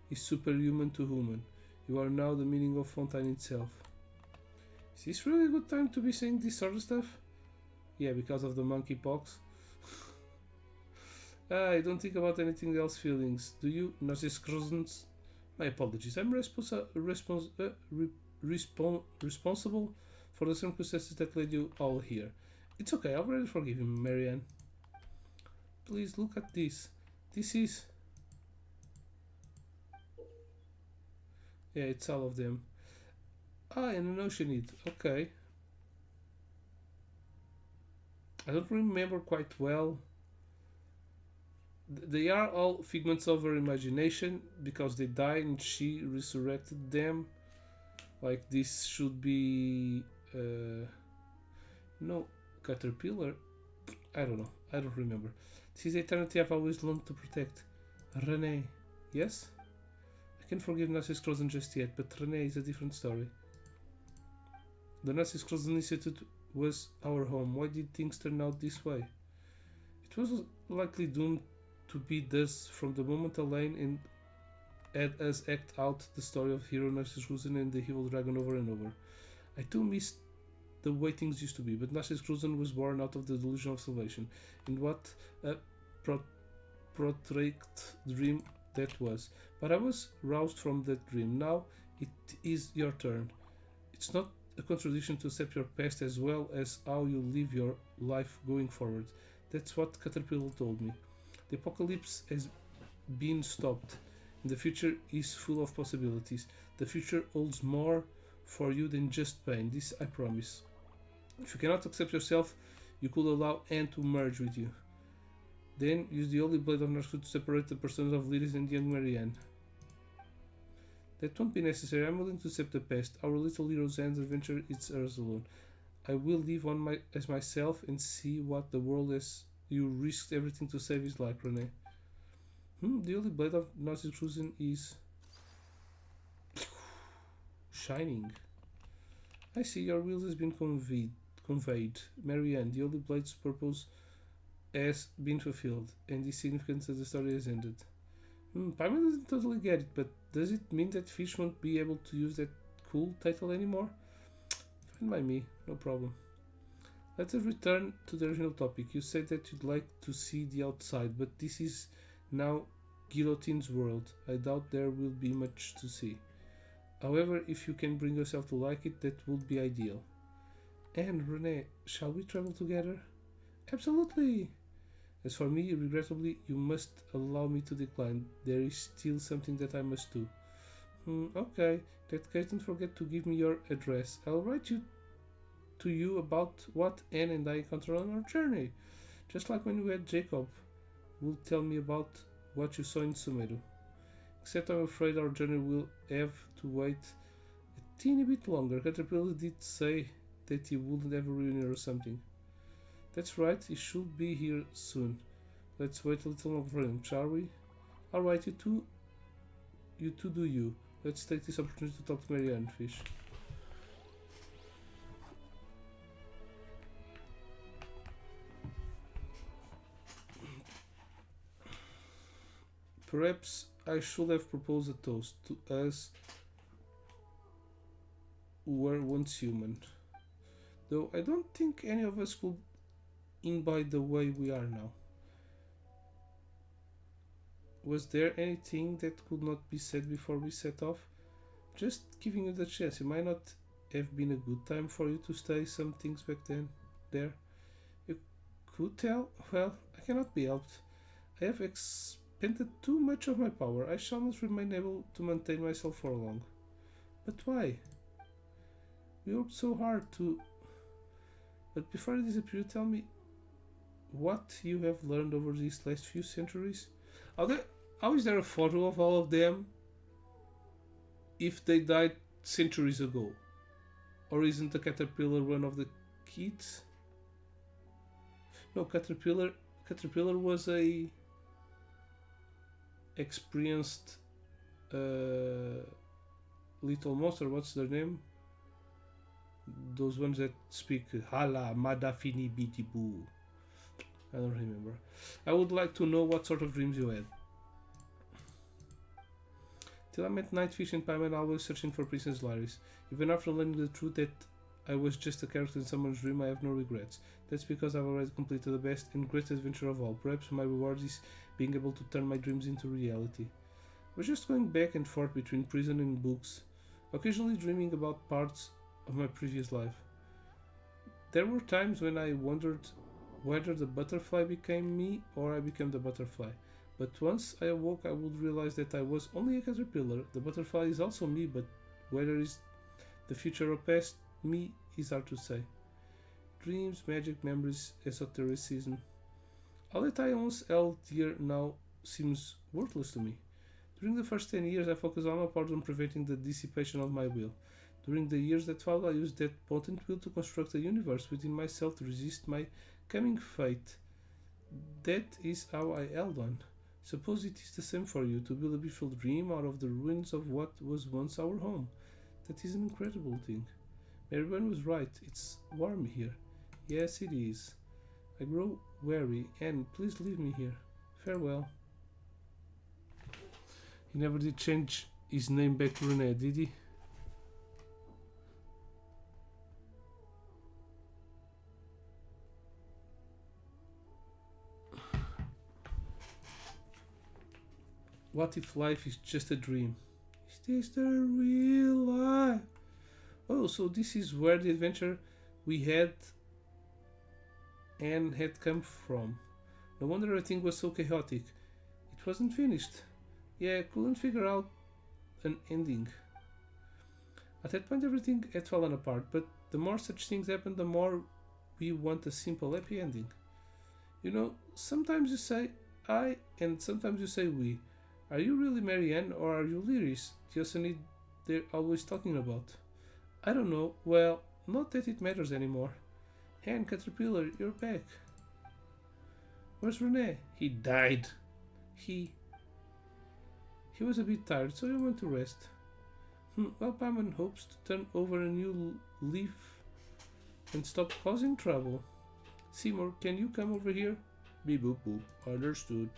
is superhuman to human. You are now the meaning of Fontaine itself. Is this really a good time to be saying this sort of stuff? Yeah, because of the monkeypox. I don't think about anything else feelings. Do you, Narcissus? My apologies. I'm responsible for the circumstances that led you all here. It's okay. I've already forgiven Marianne. Please look at this. This is... Yeah, it's all of them. Ah, and an oceanid. Okay. I don't remember quite well. They are all figments of her imagination because they died and she resurrected them. Like this should be... no, caterpillar. I don't know. I don't remember. This is the eternity I've always longed to protect. Renee. Yes? I can't forgive Narcissus just yet, but Renee is a different story. The Narcissus Institute was our home. Why did things turn out this way? It was likely doomed to be thus from the moment Elaine and had us act out the story of hero Narcissus and the evil dragon over and over. I too missed the way things used to be, but Narcissus was born out of the delusion of salvation, and what a protracted dream that was. But I was roused from that dream. Now it is your turn. It's not a contradiction to accept your past as well as how you live your life going forward. That's what Caterpillar told me. The apocalypse has been stopped, and the future is full of possibilities. The future holds more for you than just pain. This I promise. If you cannot accept yourself, you could allow Anne to merge with you. Then use the holy blade of Narcissus to separate the persons of Lyris and young Marianne. That won't be necessary. I'm willing to accept the past. Our little hero's Anne's adventure is hers alone. I will live on as myself and see what the world has. You risked everything to save his life, Renee. The holy blade of Narcissus is shining. I see your will has been conveyed. Marianne, the holy blade's purpose has been fulfilled, and the significance of the story has ended. Paimon doesn't totally get it, but does it mean that Fish won't be able to use that cool title anymore? Fine by me, no problem. Let us return to the original topic. You said that you'd like to see the outside, but this is now Guillotine's world. I doubt there will be much to see. However, if you can bring yourself to like it, that would be ideal. And Renee, shall we travel together? Absolutely! As for me, regrettably, you must allow me to decline. There is still something that I must do. Okay. In that case, don't forget to give me your address. I'll write to you about what Anne and I encountered on our journey. Just like when we had Jacob will tell me about what you saw in Sumeru. Except I'm afraid our journey will have to wait a teeny bit longer. Caterpillar did say that he wouldn't have a reunion or something. That's right, he should be here soon. Let's wait a little longer for him, shall we? Alright, you two do you. Let's take this opportunity to talk to Marianne, Fish. Perhaps I should have proposed a toast to us who were once human. Though I don't think any of us could imbibe the way we are now. Was there anything that could not be said before we set off? Just giving you the chance. It might not have been a good time for you to say some things back then. There. You could tell? Well, I cannot be helped. I have expended too much of my power. I shall not remain able to maintain myself for long. But why? We worked so hard to... But before I disappear, tell me what you have learned over these last few centuries. How is there a photo of all of them if they died centuries ago? Or isn't the caterpillar one of the kids? No, caterpillar was a experienced little monster. What's their name? Those ones that speak Hala Madafini Biti Boo. I don't remember. I would like to know what sort of dreams you had. Till I met Nightfish and Paiman, always searching for Princess Laris. Even after learning the truth that I was just a character in someone's dream, I have no regrets. That's because I've already completed the best and greatest adventure of all. Perhaps my reward is being able to turn my dreams into reality. I was just going back and forth between prison and books, occasionally dreaming about parts of my previous life. There were times when I wondered whether the butterfly became me or I became the butterfly. But once I awoke, I would realize that I was only a caterpillar. The butterfly is also me, but whether it's the future or past me is hard to say. Dreams, magic, memories, esotericism. All that I once held dear now seems worthless to me. During the first 10 years, I focused all my powers on preventing the dissipation of my will. During the years that followed, I used that potent will to construct a universe within myself to resist my coming fate. That is how I held on. Suppose it is the same for you, to build a beautiful dream out of the ruins of what was once our home. That is an incredible thing. Everyone was right. It's warm here. Yes, it is. I grow weary, and please leave me here. Farewell. He never did change his name back to Renee, did he? What if life is just a dream? Is this the real life? Oh, so this is where the adventure we had and had come from. No wonder everything was so chaotic. It wasn't finished. Yeah, I couldn't figure out an ending. At that point everything had fallen apart, but the more such things happen, the more we want a simple happy ending. You know, sometimes you say I and sometimes you say we. Are you really Marianne or are you Lyris, the Yosemite they're always talking about? I don't know. Well, not that it matters anymore. Hen, Caterpillar, you're back. Where's Renee? He died. He was a bit tired, so he went to rest. Well, Paimon hopes to turn over a new leaf and stop causing trouble. Seymour, can you come over here? Beep boop boop. Understood.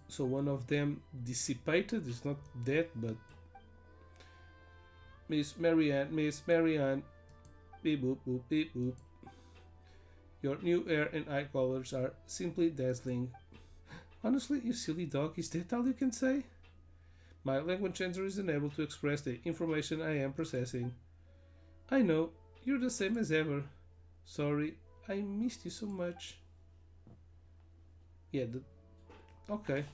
So one of them dissipated. It's not dead, but Miss Marianne, beep boop boop, beep boop. Your new hair and eye colors are simply dazzling. Honestly, you silly dog, is that all you can say? My language sensor is unable to express the information I am processing. I know, you're the same as ever. Sorry, I missed you so much. Yeah, okay.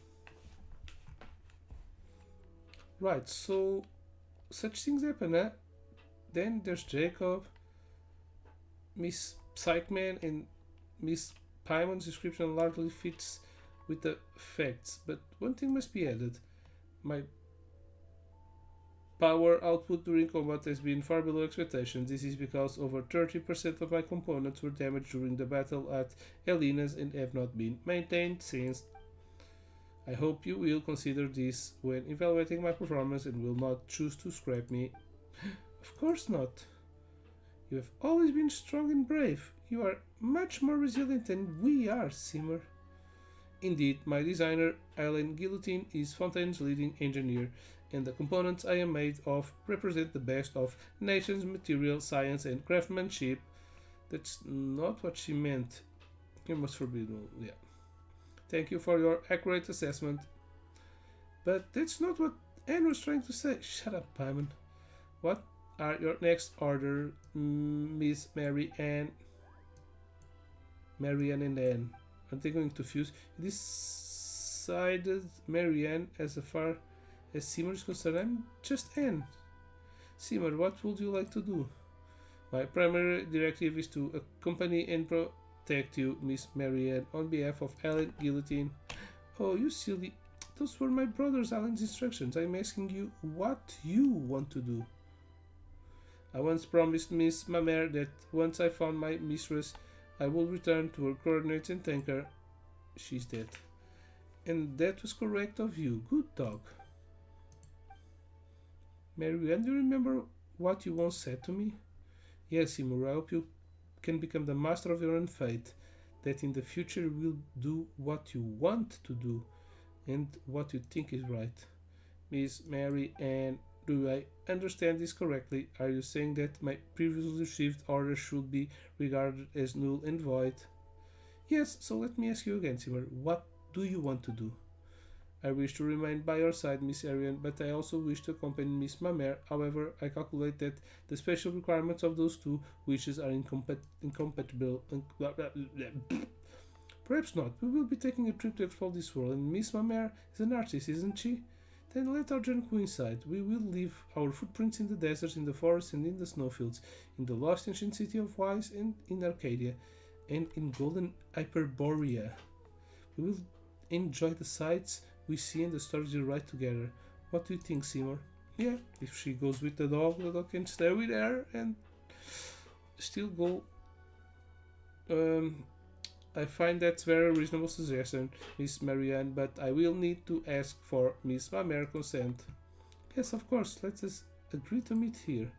Right, so such things happen, huh? Then there's Jacob, Miss Psychman, and Miss Paimon's description largely fits with the facts, but one thing must be added. My power output during combat has been far below expectations. This is because over 30% of my components were damaged during the battle at Elena's and have not been maintained since. I hope you will consider this when evaluating my performance and will not choose to scrap me. Of course not. You have always been strong and brave. You are much more resilient than we are, Simmer. Indeed, my designer, Alan Guillotine, is Fontaine's leading engineer, and the components I am made of represent the best of nations, material science, and craftsmanship. That's not what she meant. You must forbid. Yeah. Thank you for your accurate assessment. But that's not what Anne was trying to say. Shut up, Paimon. What are your next order, Miss Mary Ann? Marianne and Anne. Aren't they going to fuse? Decided Marianne as far as Simmer is concerned. I'm just Anne. Simmer, what would you like to do? My primary directive is to accompany and protect you, Miss Marianne, on behalf of Alan Guillotine. Oh, you silly. Those were my brother's Alan's instructions. I'm asking you what you want to do. I once promised Miss Mamere that once I found my mistress, I will return to her coordinates and thank her. She's dead. And that was correct of you. Good dog. Marianne, do you remember what you once said to me? Yes, Seymour, I hope you can become the master of your own fate, that in the future you will do what you want to do and what you think is right. Miss Mary Ann, do I understand this correctly? Are you saying that my previously received orders should be regarded as null and void? Yes, so let me ask you again, Simmer, what do you want to do? I wish to remain by your side, Miss Arian, but I also wish to accompany Miss Mamere. However, I calculate that the special requirements of those two wishes are incompatible. Perhaps not. We will be taking a trip to explore this world, and Miss Mamere is an artist, isn't she? Then let our journey coincide. We will leave our footprints in the deserts, in the forests, and in the snowfields, in the lost ancient city of Wise, and in Arcadia, and in golden Hyperborea. We will enjoy the sights we see and the stories we write together. What do you think, Seymour? Yeah, if she goes with the dog can stay with her and still go. I find that's very reasonable suggestion, Miss Marianne, but I will need to ask for Miss Mamere consent. Yes, of course, let us agree to meet here.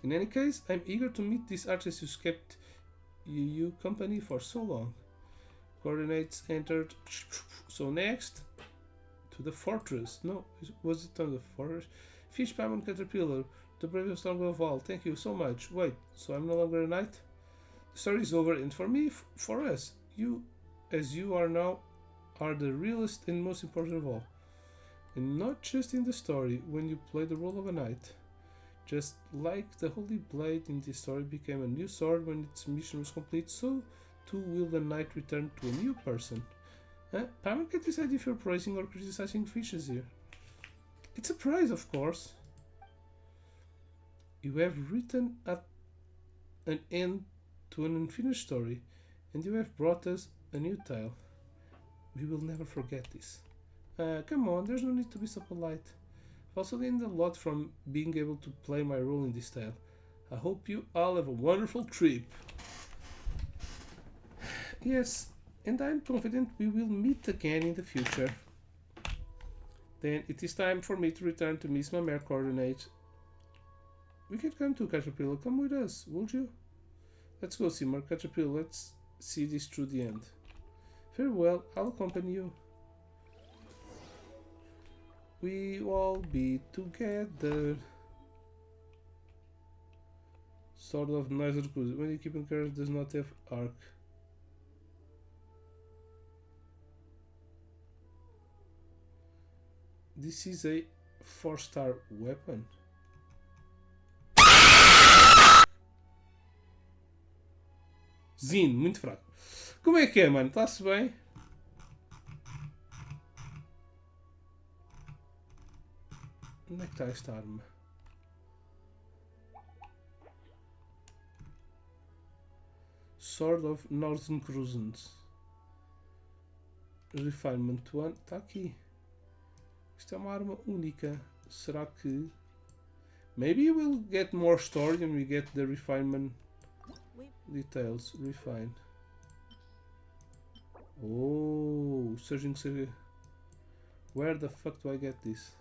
In any case, I'm eager to meet this artist who's kept you company for so long. Coordinates entered. So next, to the fortress. No, was it on the fortress? Fish Paimon Caterpillar, the bravest dog of all. Thank you so much. Wait, so I'm no longer a knight? The story is over, and for me, for us, you, as you are now, are the realest and most important of all. And not just in the story, when you play the role of a knight. Just like the Holy Blade in this story became a new sword when its mission was complete, so too will the knight return to a new person. Paimon can't decide if you're praising or criticizing fishes here. It's a prize, of course. You have written at an end to an unfinished story, and you have brought us a new tale. We will never forget this. Come on, there's no need to be so polite. I've also gained a lot from being able to play my role in this tale. I hope you all have a wonderful trip. Yes, and I'm confident we will meet again in the future. Then it is time for me to return to Miss Mamere coordinates. We can come to Caterpillar. Come with us, would you? Let's go, Simmer. Caterpillar, let's see this through the end. Very well, I'll accompany you. We all be together. Sort of nicer cruise. When you keep in carriage does not have arc. This is a 4-star weapon. Zin, muito fraco. Como é que é, mano? Está-se bem? Onde é que está esta arma? Sword of Northern Cruisers. Refinement 1. Está aqui. Isto é uma arma única. Será que... Maybe we'll get more story and we get the refinement details. Refine. Oh, surging surgery. Where the fuck do I get this?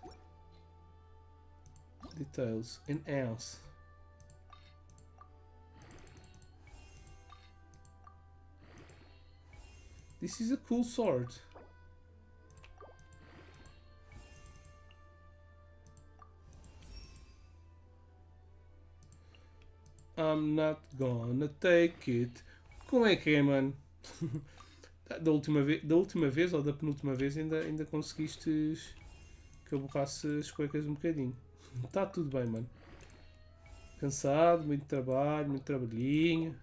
Details. Enhance. This is a cool sword. I'm not gonna take it. Como é que é, mano? Da última vez ou da penúltima vez ainda conseguiste que eu borrasse as cuecas um bocadinho. Tá tudo bem, mano. Cansado, muito trabalho, muito trabalhinho.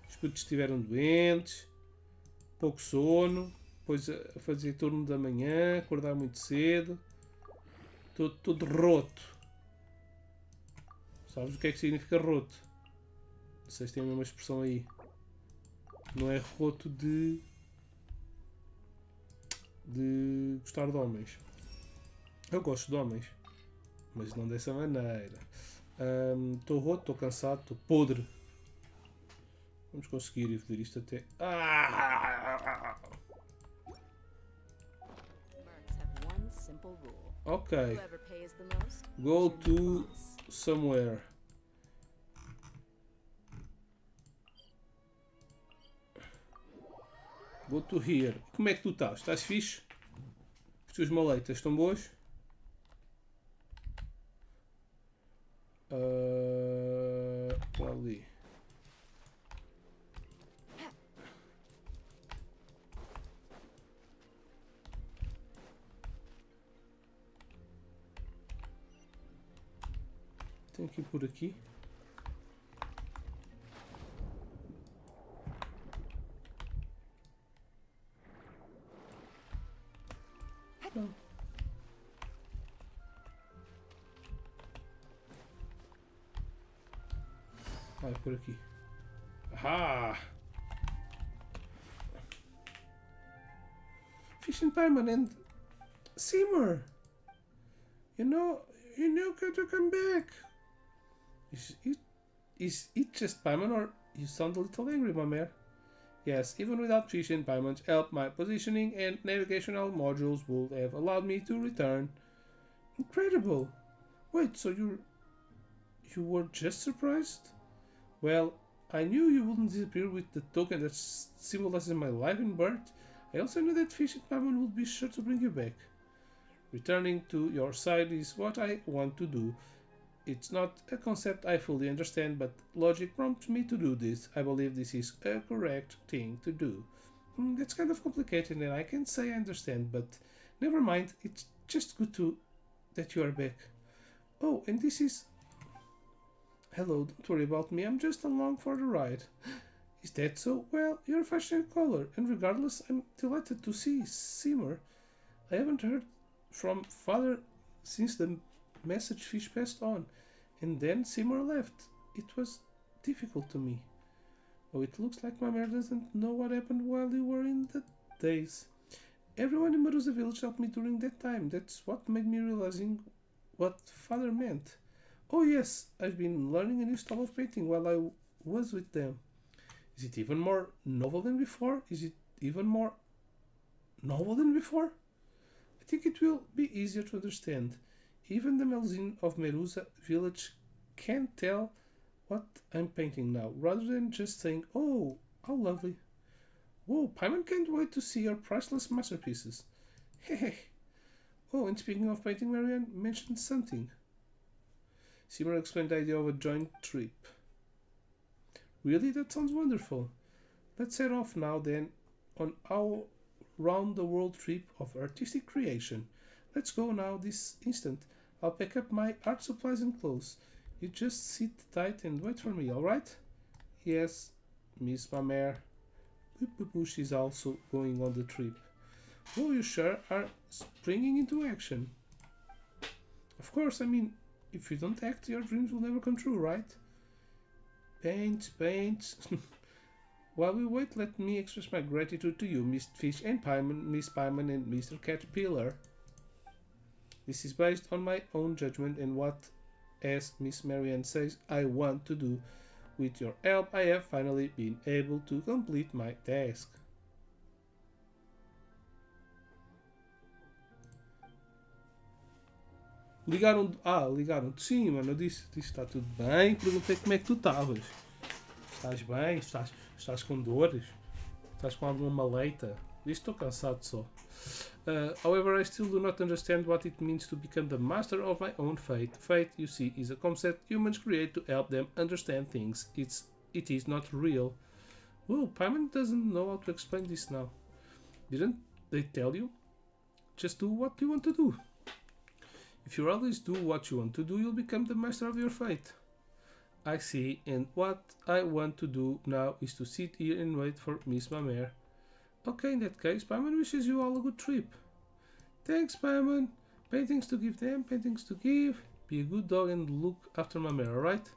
Os putos estiveram doentes, pouco sono, depois a fazer turno da manhã, acordar muito cedo. Todo roto. Sabes o que é que significa roto? Não sei se tem a mesma expressão aí. Não é roto de gostar de homens. Eu gosto de homens, mas não dessa maneira. Estou roto, estou cansado, estou podre. Vamos conseguir ir fazer isto até. Ok. Go to somewhere. Go to here. Como é que tu estás? Estás fixe? As tuas maleitas estão boas? Ali. Tenho que ir por aqui. Não. É por aqui. Ah! Fish and Paimon and Seymour! You know, got to come back! Is it just Paimon, or you sound a little angry, my mare? Yes, even without Fish and Paimon's help, my positioning and navigational modules would have allowed me to return. Incredible! Wait, so you were just surprised? Well, I knew you wouldn't disappear with the token that symbolizes my life and birth. I also knew that Fish and Paimon would be sure to bring you back. Returning to your side is what I want to do. It's not a concept I fully understand, but logic prompts me to do this. I believe this is a correct thing to do. That's kind of complicated, and I can't say I understand, but never mind. It's just good that you are back. Oh, and this is... Hello, don't worry about me. I'm just along for the ride. Is that so? Well, you're a fashion caller, and regardless, I'm delighted to see Seymour. I haven't heard from Father since the message Fish passed on, and then Seymour left. It was difficult to me. Oh, it looks like my mare doesn't know what happened while you were in the days. Everyone in Marusa village helped me during that time. That's what made me realizing what Father meant. Oh yes, I've been learning a new style of painting while I was with them. Is it even more novel than before? I think it will be easier to understand. Even the Melzin of Merusa village can tell what I'm painting now, rather than just saying, oh, how lovely. Whoa, Paimon can't wait to see your priceless masterpieces. Hey. Oh, and speaking of painting, Marianne mentioned something. Seymour explained the idea of a joint trip. Really? That sounds wonderful. Let's head off now then on our round-the-world trip of artistic creation. Let's go now this instant. I'll pack up my art supplies and clothes. You just sit tight and wait for me, alright? Yes, Miss Mamere. She's is also going on the trip. Oh, you sure are springing into action. Of course, I mean, if you don't act, your dreams will never come true, right? Paint. While we wait, let me express my gratitude to you, Miss Fish and Paimon, Miss Paimon and Mr. Caterpillar. This is based on my own judgment and what, as Miss Marianne says, I want to do. With your help, I have finally been able to complete my task. Ligaram-te. Sim, mano, eu disse está tudo bem. Perguntei como é que tu estavas. Estás bem? Estás com dores? Estás com alguma maleita? Disse estou cansado só. However, I still do not understand what it means to become the master of my own fate. Fate, you see, is a concept humans create to help them understand things. It is not real. Well, Paimon doesn't know how to explain this now. Didn't they tell you? Just do what you want to do. If you always do what you want to do, you'll become the master of your fate. I see, and what I want to do now is to sit here and wait for Miss Mamere. Okay, in that case, Paimon wishes you all a good trip. Thanks, Paimon. Paintings to give them, paintings to give. Be a good dog and look after Mamere, alright?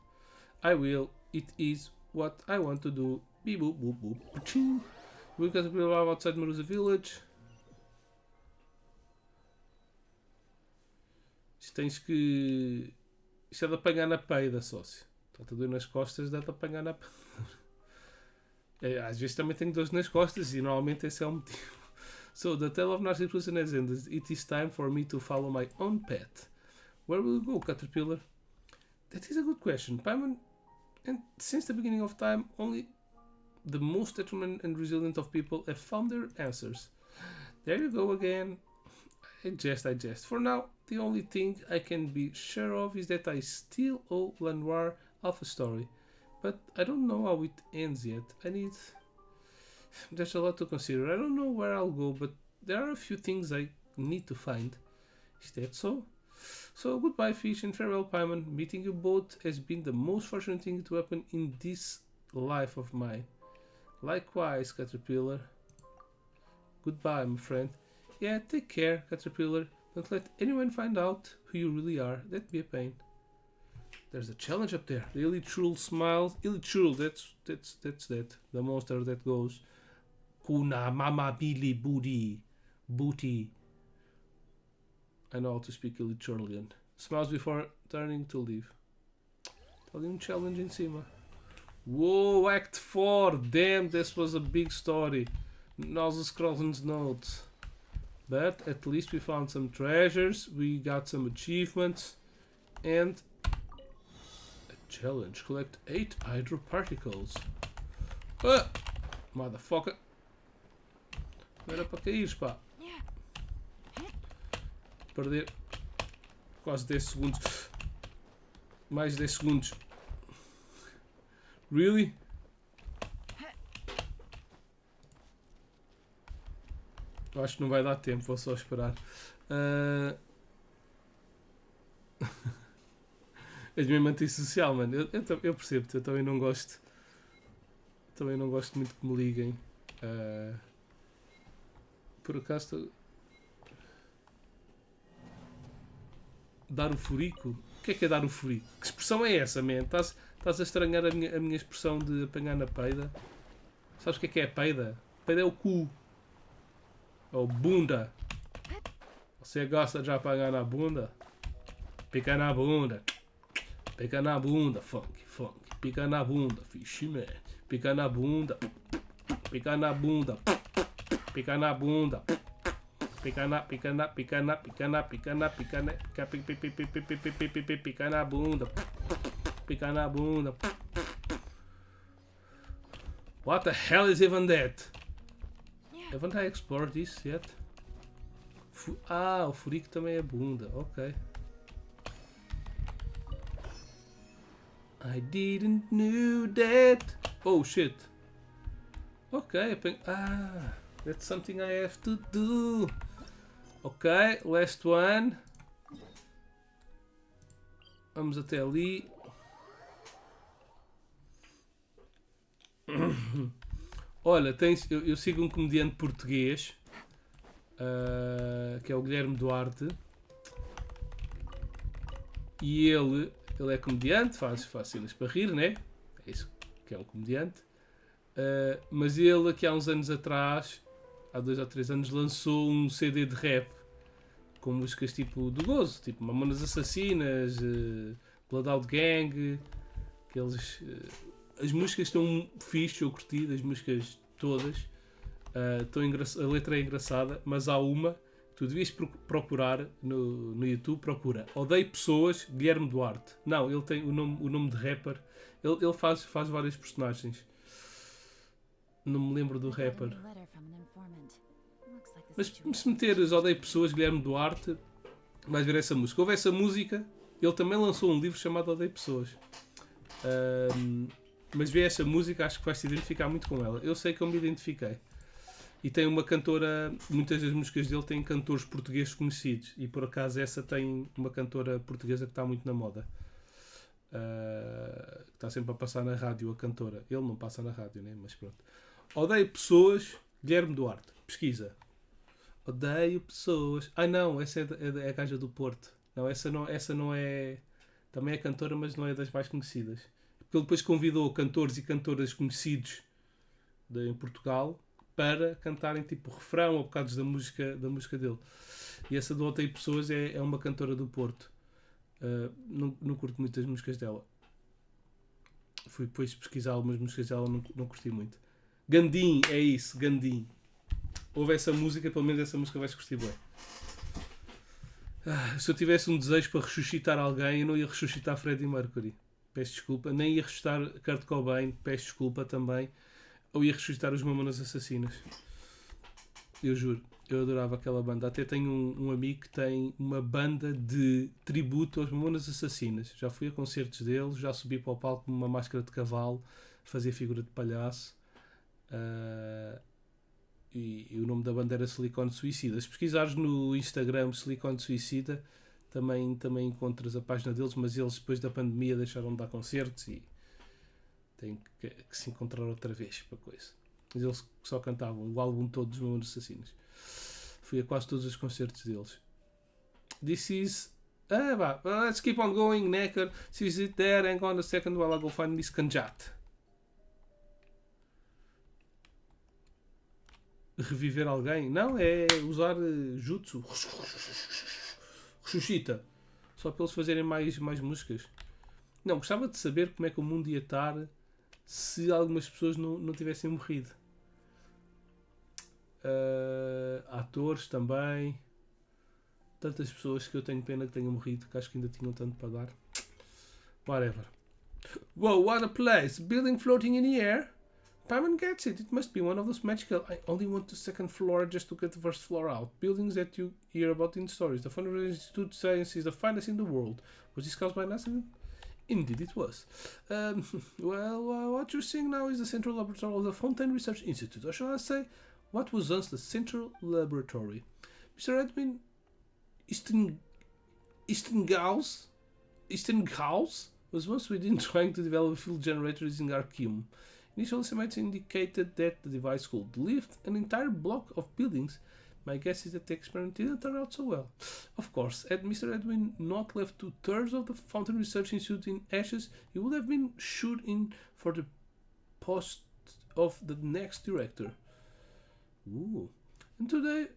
I will. It is what I want to do. Beep boop boop boop. Paching. We got to be outside Marusa village. Isto tens que... Isto é de apanhar na peida, sócio. Está-te a doer nas costas, dá-te a apanhar na peida. Às vezes também tenho dores nas costas e normalmente esse é o motivo. So, the tale of Narcissus Person has ended. It is time for me to follow my own path. Where will you go, Caterpillar? That is a good question, Paimon. And since the beginning of time, only the most determined and resilient of people have found their answers. There you go again. I jest. For now, the only thing I can be sure of is that I still owe Lanoir half a story. But I don't know how it ends yet. There's a lot to consider. I don't know where I'll go, but there are a few things I need to find. Is that so? So goodbye, fish, and farewell, Paimon. Meeting you both has been the most fortunate thing to happen in this life of mine. Likewise, Caterpillar. Goodbye, my friend. Yeah, take care, Caterpillar. Don't let anyone find out who you really are. That'd be a pain. There's a challenge up there. The Illichurl smiles. Illichurl, that's that. The monster that goes Kuna Mama Billy Booty. I know how to speak Illichurlian. Smiles before turning to leave. Tá ali um challenge em cima. Whoa, Act 4! Damn, this was a big story. Nós scrolling notes. But at least we found some treasures, we got some achievements, and a challenge. Collect 8 hydro particles. Motherfucker. Não era para cair, pá. Perder quase 10 segundos. Mais 10 segundos. Really? Acho que não vai dar tempo, vou só esperar. És mesmo antissocial, mano. Eu percebo-te, eu também não gosto. Também não gosto muito que me liguem. Por acaso. Dar o furico? O que é dar o furico? Que expressão é essa, man? Estás a estranhar a minha expressão de apanhar na peida? Sabes o que é a peida? Peida é o cu. Ou bunda. Você gosta de apanhar na bunda? Pica na bunda. Pica na bunda, funk. Pica na bunda, fish man. Pica na bunda. Pica na bunda. Pica na bunda. Pica na bunda. Pica na bunda. What the hell is even that? Haven't I explored this yet? O furico também é bunda, ok. I didn't know that. Oh shit. Ok, that's something I have to do. Ok, last one. Vamos até ali. Olha, eu sigo um comediante português que é o Guilherme Duarte e ele é comediante, faz cenas para rir, né? É isso que é um comediante. Mas ele aqui há uns anos atrás, há 2 ou 3 anos, lançou um CD de rap com músicas tipo do gozo, tipo Mamonas Assassinas, Blood Out Gang, aqueles... As músicas estão fixe, eu curti, as músicas todas. A letra é engraçada, mas há uma que Tu devias procurar no YouTube, procura Odeio Pessoas, Guilherme Duarte. Não, ele tem o nome de rapper. Ele faz várias personagens. Não me lembro do I got a rapper. new letter from an informant. Looks like the Mas situation se meteres Odeio Pessoas, Guilherme Duarte, vais ver essa música. Houve essa música, ele também lançou um livro chamado Odeio Pessoas. Mas vê essa música, acho que vais se identificar muito com ela. Eu sei que eu me identifiquei. E tem uma cantora, muitas das músicas dele têm cantores portugueses conhecidos. E por acaso essa tem uma cantora portuguesa que está muito na moda. Está sempre a passar na rádio a cantora. Ele não passa na rádio, né? Mas pronto. Odeio Pessoas, Guilherme Duarte. Pesquisa. Odeio Pessoas. Ai não, essa é a gaja do Porto. Não, essa não é... Também é cantora, mas não é das mais conhecidas. Porque ele depois convidou cantores e cantoras conhecidos em Portugal para cantarem tipo refrão ou bocados da música dele. E essa do Odeio Pessoas é uma cantora do Porto. Não curto muito as músicas dela. Fui depois pesquisar algumas músicas dela, não curti muito. Gandim, é isso, Gandim. Ouve essa música, pelo menos essa música vais curtir bem. Se eu tivesse um desejo para ressuscitar alguém, eu não ia ressuscitar Freddie Mercury. Peço desculpa. Nem ia ressuscitar Kurt Cobain. Peço desculpa também. Ou ia ressuscitar os Mamonas Assassinas. Eu juro. Eu adorava aquela banda. Até tenho um amigo que tem uma banda de tributo aos Mamonas Assassinas. Já fui a concertos deles. Já subi para o palco com uma máscara de cavalo. Fazia figura de palhaço. E o nome da banda era Silicone Suicida. Se pesquisares no Instagram Silicone Suicida, também encontras a página deles, mas eles depois da pandemia deixaram de dar concertos e têm que se encontrar outra vez para coisa. Mas eles só cantavam o álbum todo dos Mamonas Assassinos. Fui a quase todos os concertos deles. This is... let's keep on going, Necker. See it there, hang on a second while I go find this canjat. Reviver alguém? Não, é usar jutsu. Ressuscita. Só para eles fazerem mais músicas. Não, gostava de saber como é que o mundo ia estar se algumas pessoas não tivessem morrido. Atores também. Tantas pessoas que eu tenho pena que tenham morrido, que acho que ainda tinham tanto para dar. Whatever. Whoa, what a place! Building floating in the air? Paimon gets it. It must be one of those magical... I only want the second floor just to get the first floor out. Buildings that you hear about in stories. The Fundamental Institute Science is the finest in the world. Was this caused by an accident? Indeed it was. What you're seeing now is the central laboratory of the Fontaine Research Institute. Or shall I say, what was once the central laboratory. Mr. Edwin Eastengauss was once within trying to develop a field generator using Archeum. Initial estimates indicated that the device could lift an entire block of buildings. My guess is that the experiment didn't turn out so well. Of course, had Mr. Edwin not left 2/3 of the Fountain Research Institute in ashes, he would have been shooed in for the post of the next director. Ooh. And today,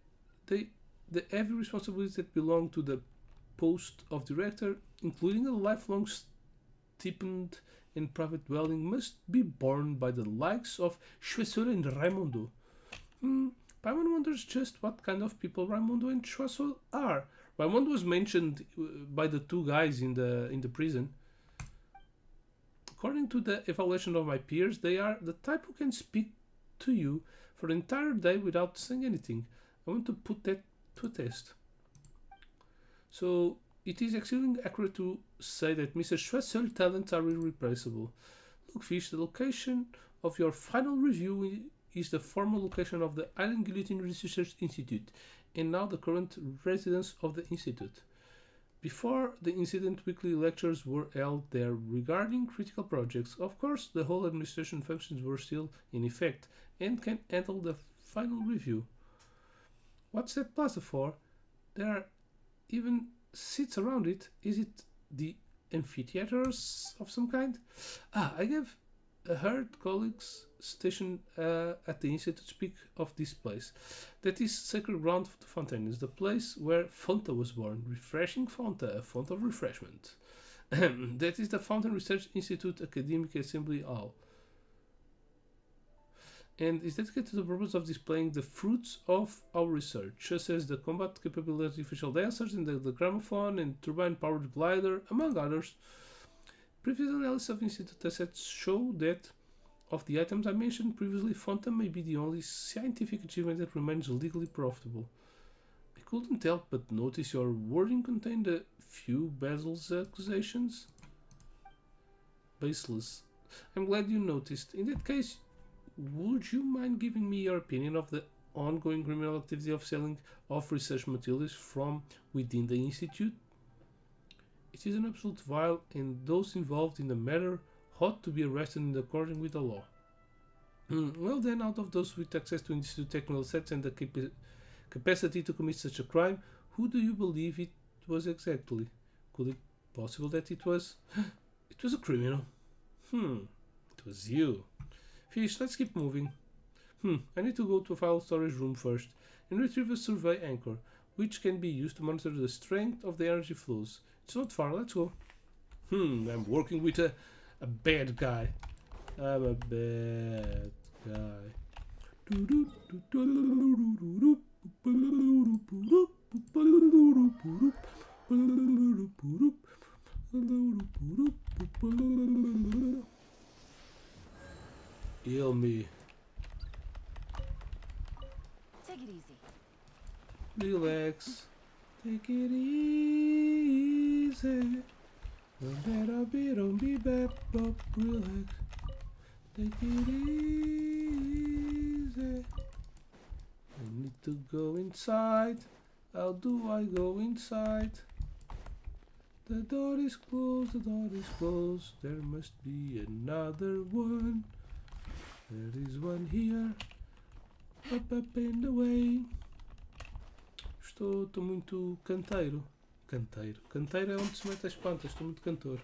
the heavy responsibilities that belong to the post of director, including a lifelong stipend and private dwelling, must be borne by the likes of Choiseul and Raimondo. Paimon wonders just what kind of people Raimondo and Choiseul are. Raimondo was mentioned by the two guys in the prison. According to the evaluation of my peers, they are the type who can speak to you for an entire day without saying anything. I want to put that to a test. So, it is exceedingly accurate to say that Mr. Choiseul's talents are irreplaceable. Look, Fish, the location of your final review is the former location of the Iron Guillotine Research Institute, and now the current residence of the Institute. Before the incident, weekly lectures were held there regarding critical projects. Of course, the whole administration functions were still in effect and can handle the final review. What's that plaza for? There are even seats around it. Is it the amphitheaters of some kind? I have heard colleagues stationed at the institute speak of this place. That is sacred ground for the Fontaines, the place where Fonta was born. Refreshing Fonta, a font of refreshment. That is the Fountain Research Institute Academic Assembly Hall. and is dedicated to the purpose of displaying the fruits of our research, such as the combat capability of artificial dancers and the gramophone and turbine-powered glider, among others. Previous analysis of Institute assets show that of the items I mentioned previously, Fontaine may be the only scientific achievement that remains legally profitable. I couldn't help but notice your wording contained a few baseless accusations. Baseless. I'm glad you noticed. In that case, would you mind giving me your opinion of the ongoing criminal activity of selling of research materials from within the Institute? It is an absolute vile, and those involved in the matter ought to be arrested in accordance with the law. Well then, out of those with access to Institute technical assets and the capacity to commit such a crime, who do you believe it was exactly? Could it be possible that it was... it was a criminal? It was you. Fish, let's keep moving. I need to go to a file storage room first and retrieve a survey anchor, which can be used to monitor the strength of the energy flows. It's not far, let's go. I'm working with a bad guy. I'm a bad guy. Heal me. Take it easy. Relax. Take it easy. Don't be bad, but relax. Take it easy. I need to go inside. How do I go inside? The door is closed, the door is closed. There must be another one. There is one here. Up in the way. Estou muito canteiro. Canteiro é onde se mete as plantas. Estou muito cantor.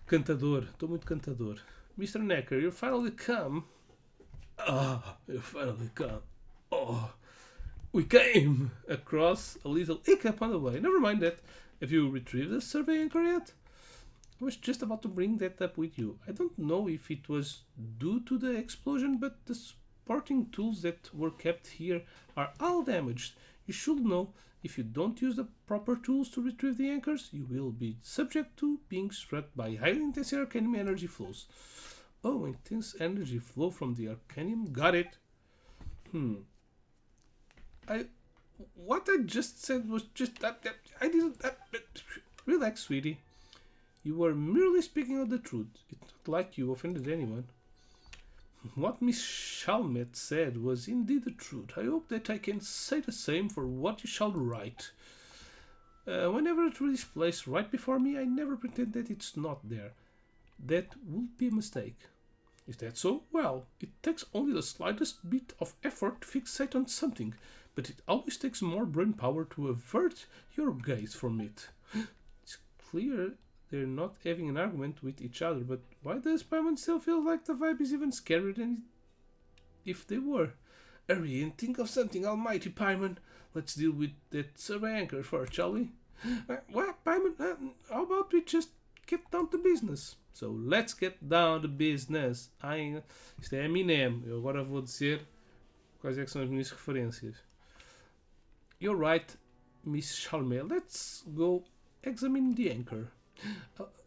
Cantador. Estou muito cantador. Mr. Necker, you finally come. You finally come. We came across a little hiccup on the way. Never mind that. Have you retrieved the survey anchor yet? I was just about to bring that up with you. I don't know if it was due to the explosion, but the supporting tools that were kept here are all damaged. You should know, if you don't use the proper tools to retrieve the anchors, you will be subject to being struck by highly intense arcanium energy flows. Oh, intense energy flow from the arcanium? Got it. What I just said was just that I didn't... Relax, sweetie. You were merely speaking of the truth. It's not like you offended anyone. What Miss Chalmette said was indeed the truth. I hope that I can say the same for what you shall write. Whenever a truth is placed right before me, I never pretend that it's not there. That would be a mistake. Is that so? Well, it takes only the slightest bit of effort to fixate on something, but it always takes more brain power to avert your gaze from it. It's clear they're not having an argument with each other, but why does Paimon still feel like the vibe is even scarier than if they were? Hurry and think of something, almighty Paimon. Let's deal with that survey anchor first, shall we? What, Paimon? How about we just get down to business? So let's get down to business. Isto é Eminem. Eu agora vou dizer quais é que são as minhas referências. You're right, Miss Chalmette. Let's go examine the anchor.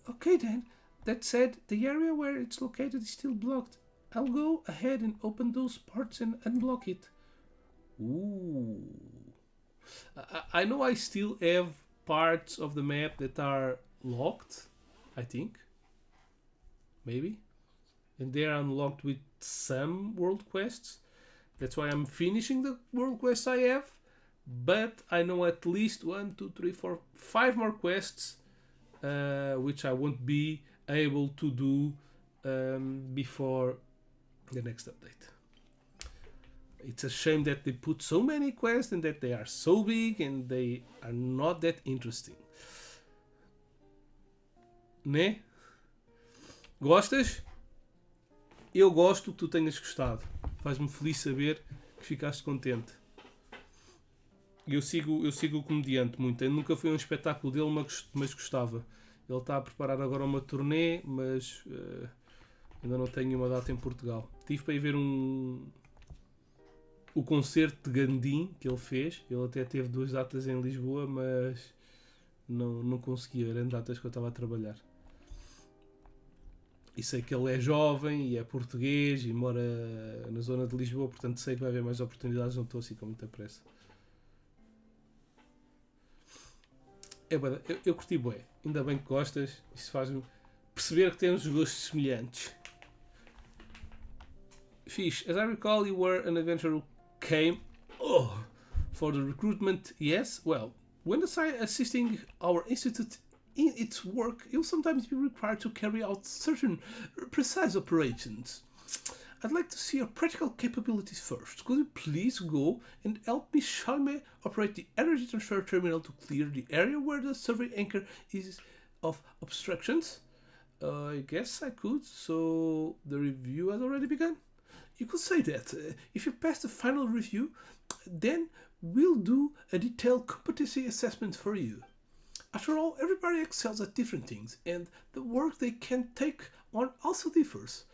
Okay then. That said, the area where it's located is still blocked. I'll go ahead and open those parts and unblock it. Ooh. I know I still have parts of the map that are locked, I think. Maybe. And they are unlocked with some world quests. That's why I'm finishing the world quests I have. But I know at least 1, 2, 3, 4, 5 more quests which I won't be able to do before the next update. It's a shame that they put so many quests and that they are so big and they are not that interesting. Né? Gostas? Eu gosto que tu tenhas gostado. Faz-me feliz saber que ficaste contente. Eu sigo o comediante muito. Eu nunca fui a um espetáculo dele, mas gostava. Ele está a preparar agora uma turnê, mas ainda não tenho uma data em Portugal. tive para ir ver o concerto de Gandim que ele fez. Ele até teve 2 datas em Lisboa, mas não conseguia ver em datas que eu estava a trabalhar. E sei que ele é jovem e é português e mora na zona de Lisboa, portanto sei que vai haver mais oportunidades, não estou assim com muita pressa. Eu curti bué, ainda bem que gostas, isso faz-me perceber que temos gostos semelhantes. Fish, as I recall, you were an adventurer who came for the recruitment. Yes, well, when assisting our institute in its work, you'll sometimes be required to carry out certain precise operations. I'd like to see your practical capabilities first. Could you please go and help Miss Chalme operate the energy transfer terminal to clear the area where the survey anchor is of obstructions? I guess I could. So the review has already begun? You could say that. If you pass the final review, then we'll do a detailed competency assessment for you. After all, everybody excels at different things, and the work they can take on also differs.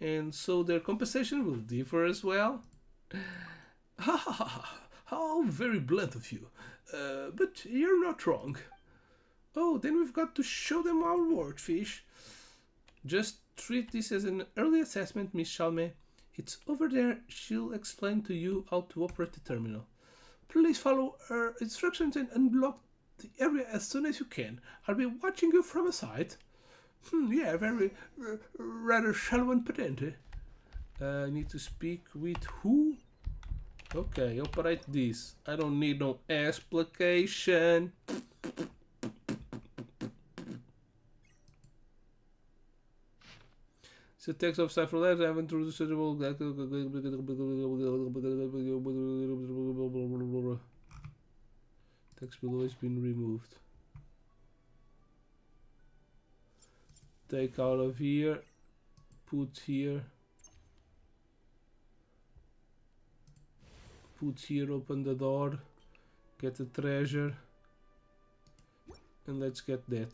And so their compensation will differ as well. Ha ha ha! How very blunt of you. But you're not wrong. Oh, then we've got to show them our work, Fish. Just treat this as an early assessment, Miss Chalme. It's over there. She'll explain to you how to operate the terminal. Please follow her instructions and unblock the area as soon as you can. I'll be watching you from a side. Yeah, very rather shallow and pedant. I need to speak with who? Okay, operate this. I don't need no explication. The text of cipher letters I have introduced text below has been removed. Take out of here, put here, open the door, get the treasure, and let's get that.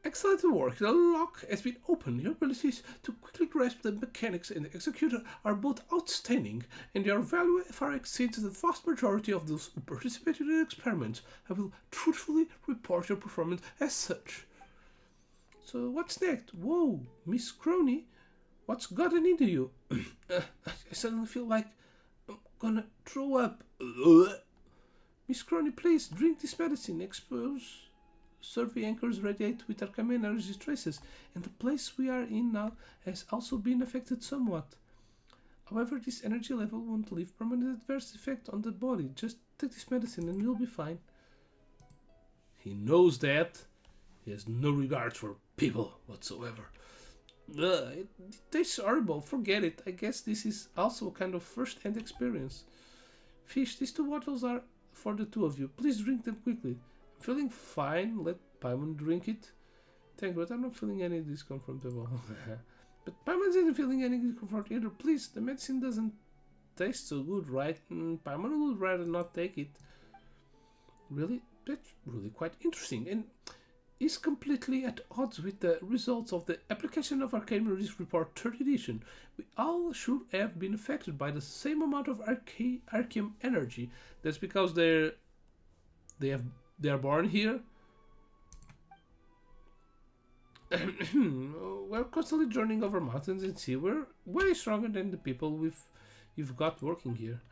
Excellent work, the lock has been opened. Your abilities to quickly grasp the mechanics and execute are both outstanding, and your value far exceeds the vast majority of those who participated in the experiment. I will truthfully report your performance as such. So what's next? Whoa, Miss Crony, what's gotten into you? I suddenly feel like I'm gonna throw up. Miss Crony, please drink this medicine. Expose survey anchors radiate with Arcane energy traces, and the place we are in now has also been affected somewhat. However, this energy level won't leave permanent adverse effect on the body. Just take this medicine and you'll be fine. He knows that. He has no regard for people whatsoever. It tastes horrible. Forget it. I guess this is also a kind of first-hand experience. Fish, these 2 bottles are for the 2 of you. Please drink them quickly. I'm feeling fine. Let Paimon drink it. Thank you, but I'm not feeling any discomfort at all. But Paimon isn't feeling any discomfort either. Please, the medicine doesn't taste so good, right? Paimon would rather not take it. Really? That's really quite interesting. And is completely at odds with the results of the application of Arcane Release Report 3rd edition. We all should have been affected by the same amount of Arceum energy. That's because they are born here. We're constantly journeying over mountains and sea. We're way stronger than the people you've got working here.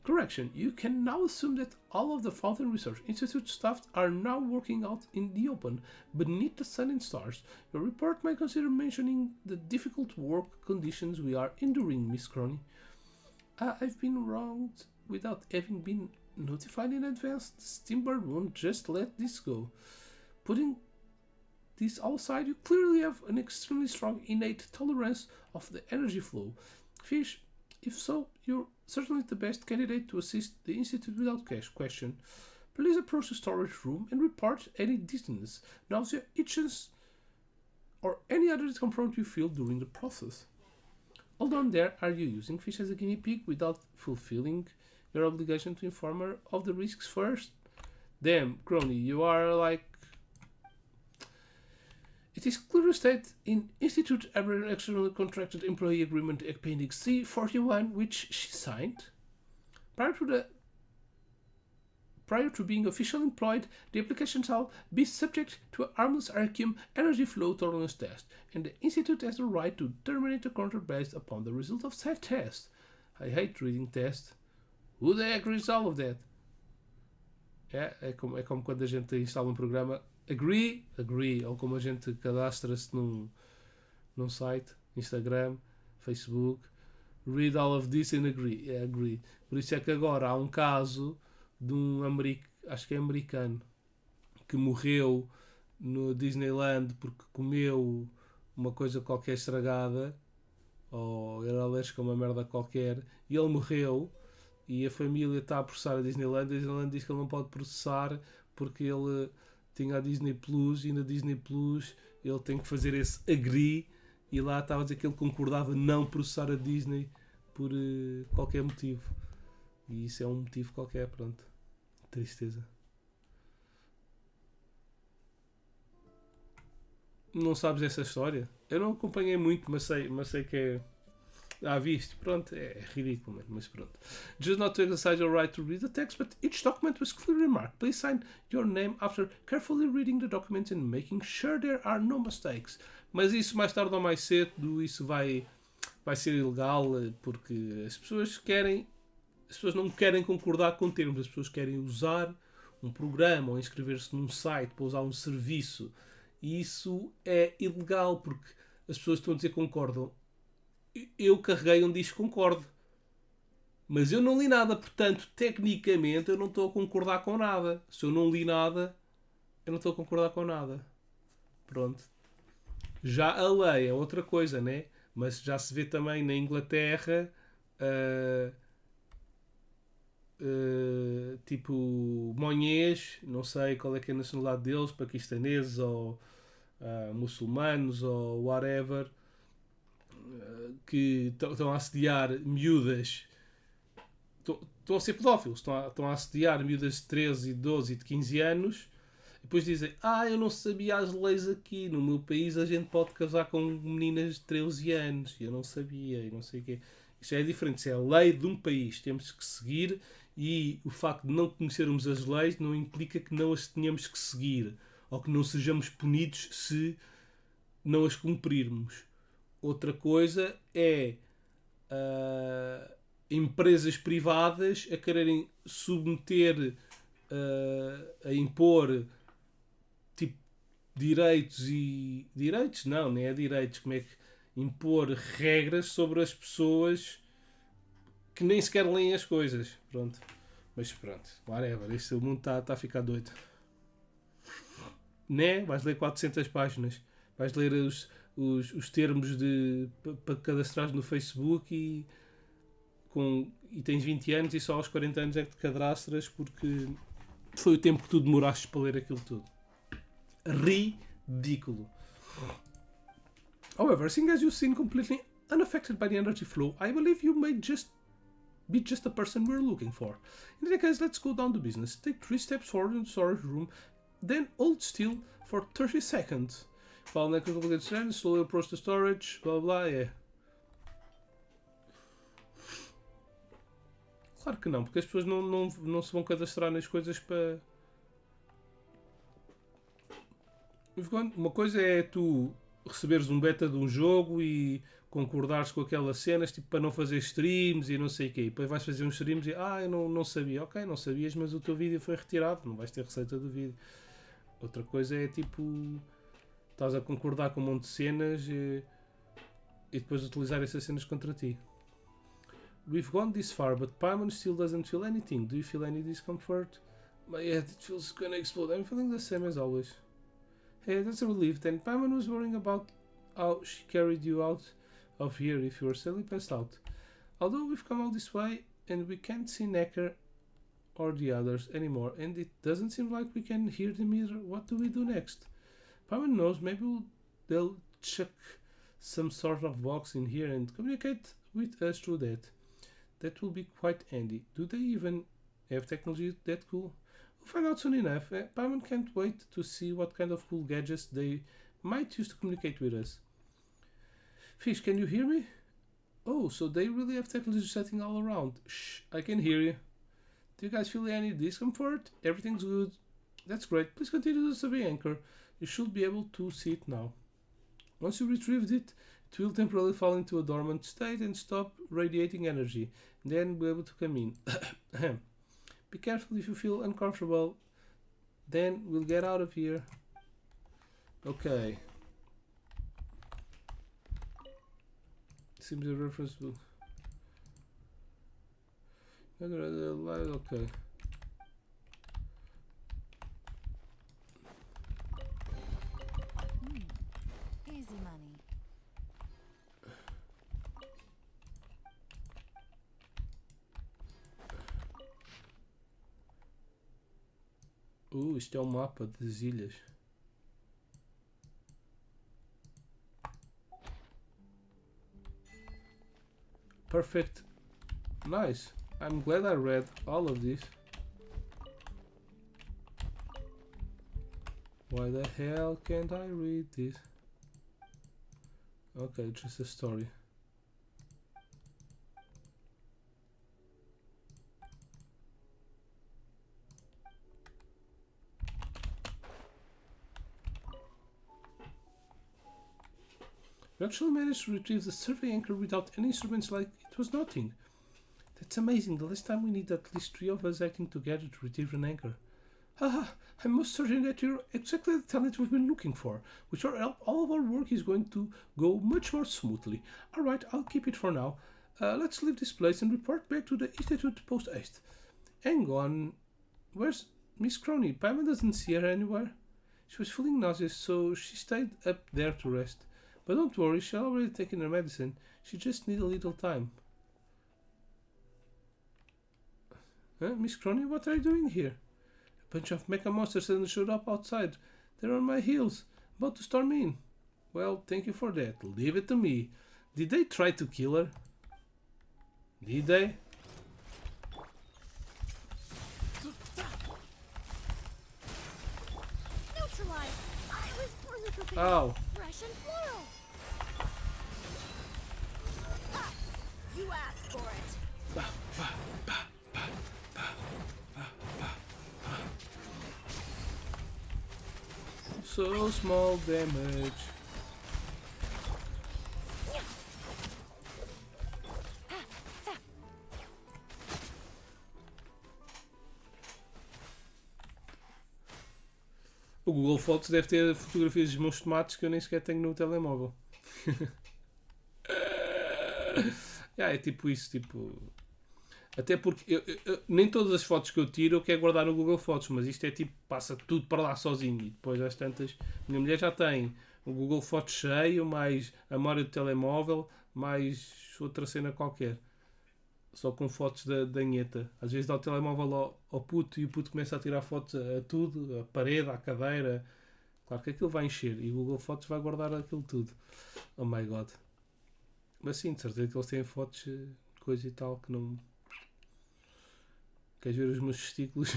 Correction, you can now assume that all of the Fountain Research Institute staff are now working out in the open, beneath the sun and stars. Your report might consider mentioning the difficult work conditions we are enduring, Miss Crony. I've been wronged without having been notified in advance. The Steambird won't just let this go. Putting this all aside, you clearly have an extremely strong innate tolerance of the energy flow. Fish, if so, you're certainly the best candidate to assist the Institute without question. Please approach the storage room and report any dizziness, nausea, itches, or any other discomfort you feel during the process. Hold on there, are you using Fish as a guinea pig without fulfilling your obligation to inform her of the risks first? Damn, Crony, you are like... It is clearly stated in Institute Aberdeen External Contracted Employee Agreement Appendix C41, which she signed. Prior to being officially employed, the application shall be subject to a harmless vacuum energy flow tolerance test, and the Institute has the right to terminate the contract based upon the result of said test. I hate reading tests. Who the heck reads all of that? É como quando a gente instala um programa. Agree. Ou como a gente cadastra-se num site, Instagram, Facebook. Read all of this and agree. Agree. Por isso é que agora há um caso de um acho que é americano, que morreu no Disneyland porque comeu uma coisa qualquer estragada, ou era alérgico a uma merda qualquer, e ele morreu, e a família está a processar a Disneyland. A Disneyland diz que ele não pode processar porque ele tinha a Disney Plus, e na Disney Plus ele tem que fazer esse agree, e lá estava a dizer que ele concordava não processar a Disney por qualquer motivo. E isso é um motivo qualquer, pronto. Tristeza. Não sabes essa história? Eu não acompanhei muito, mas sei que é... viste? Pronto, é ridículo, mas pronto. Just not to exercise your right to read the text, but each document was clearly marked. Please sign your name after carefully reading the documents and making sure there are no mistakes. Mas isso mais tarde ou mais cedo, isso vai ser ilegal, porque as pessoas não querem concordar com termos, as pessoas querem usar um programa ou inscrever-se num site para usar um serviço, e isso é ilegal porque as pessoas estão a dizer concordam. Eu carreguei onde diz concordo, mas eu não li nada, portanto, tecnicamente eu não estou a concordar com nada. Se eu não li nada, eu não estou a concordar com nada. Pronto. Já a lei é outra coisa, né? Mas já se vê também na Inglaterra, tipo monhês, não sei qual é que é a nacionalidade deles, paquistaneses ou muçulmanos ou whatever, que estão a assediar miúdas, estão a ser pedófilos, estão a assediar miúdas de 13, 12 e de 15 anos, e depois dizem, eu não sabia as leis aqui, no meu país a gente pode casar com meninas de 13 anos, e eu não sabia, e não sei o quê. Isto é diferente, isso é a lei de um país, temos que seguir, e o facto de não conhecermos as leis não implica que não as tenhamos que seguir, ou que não sejamos punidos se não as cumprirmos. Outra coisa é empresas privadas a quererem submeter, a impor tipo direitos e... Direitos? Não é direitos. Como é que... Impor regras sobre as pessoas que nem sequer leem as coisas. Pronto. Mas pronto. Whatever. O mundo está a ficar doido. Né? Vais ler 400 páginas. Vais ler os termos para cadastrar no Facebook e tens 20 anos e só aos 40 anos é que te cadastras porque foi o tempo que tu demoraste para ler aquilo tudo. Ridículo. However, seeing as you seem completely unaffected by the energy flow, I believe you may be just the person we're looking for. In that case, let's go down to business. Take 3 steps forward in the storage room, then hold still for 30 seconds. While making complicated strands, slowly approach the storage, blá blá, Claro que não, porque as pessoas não se vão cadastrar nas coisas para... Uma coisa é tu receberes um beta de um jogo e concordares com aquelas cenas, tipo, para não fazer streams e não sei o quê. E depois vais fazer uns streams e eu não sabia. Ok, não sabias, mas o teu vídeo foi retirado, não vais ter receita do vídeo. Outra coisa é tipo... Estás a concordar com um monte de cenas e depois utilizar essas cenas contra ti. We've gone this far, but Paimon still doesn't feel anything. Do you feel any discomfort? My head, it feels gonna explode. I'm feeling the same as always. Hey, that's a relief. Then Paimon was worrying about how she carried you out of here if you were suddenly passed out. Although we've come all this way and we can't see Necker or the others anymore, and it doesn't seem like we can hear them either. What do we do next? Paimon knows. Maybe they'll chuck some sort of box in here and communicate with us through that. That will be quite handy. Do they even have technology that cool? We'll find out soon enough. Paimon can't wait to see what kind of cool gadgets they might use to communicate with us. Fish, can you hear me? Oh, so they really have technology setting all around. Shh, I can hear you. Do you guys feel any discomfort? Everything's good. That's great. Please continue the survey anchor. You should be able to see it now. Once you retrieved it, it will temporarily fall into a dormant state and stop radiating energy. Then be able to come in. Be careful if you feel uncomfortable. Then we'll get out of here. Okay. Seems a reference book. Okay. Easy money. Isto é o mapa das ilhas. Perfect. Nice. I'm glad I read all of this. Why the hell can't I read this? Okay, just a story. We actually managed to retrieve the survey anchor without any instruments, like it was nothing. That's amazing. The last time we need at least 3 of us acting together to retrieve an anchor. Haha, I'm most certain that you're exactly the talent we've been looking for. With your help, all of our work is going to go much more smoothly. Alright, I'll keep it for now. Let's leave this place and report back to the Institute post-haste. Hang on. Where's Miss Crony? Paimon doesn't see her anywhere. She was feeling nauseous, so she stayed up there to rest. But don't worry, she's already taken her medicine. She just needs a little time. Miss Crony, what are you doing here? A bunch of mecha monsters suddenly showed up outside. They're on my heels, about to storm in. Well, thank you for that. Leave it to me. Did they try to kill her? Did they? Neutralize! I was poorly prepared. Ow. Fresh and floral. You asked for it. So small damage. O Google Fotos deve ter fotografias dos meus tomates que eu nem sequer tenho no telemóvel. É tipo isso, tipo... Até porque nem todas as fotos que eu tiro eu quero guardar no Google Fotos, mas isto é tipo, passa tudo para lá sozinho. E depois às tantas, minha mulher já tem o Google Fotos cheio, mais a memória do telemóvel, mais outra cena qualquer. Só com fotos da nheta. Às vezes dá o telemóvel ao puto e o puto começa a tirar fotos a tudo, a parede, à cadeira. Claro que aquilo vai encher e o Google Fotos vai guardar aquilo tudo. Oh my god. Mas sim, de certeza que eles têm fotos, coisa e tal, que não... Queres ver os meus testículos?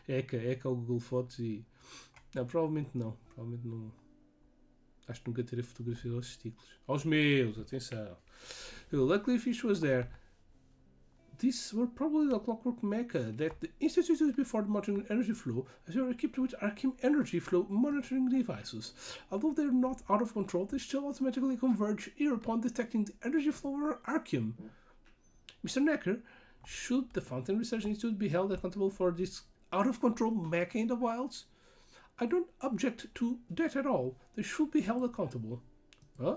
é o Google Fotos e... Não, provavelmente não. Provavelmente não. Acho que nunca terei fotografia aos testículos. Aos meus, atenção. Luckily Fish was there. These were probably the clockwork mecha that the Institute used before monitoring energy flow, as they are equipped with Arcane energy flow monitoring devices. Although they are not out of control, they still automatically converge here upon detecting the energy flow or Arcane. Mr. Necker, should the Fountain Research Institute be held accountable for this out-of-control mecha in the wilds? I don't object to that at all. They should be held accountable. Huh?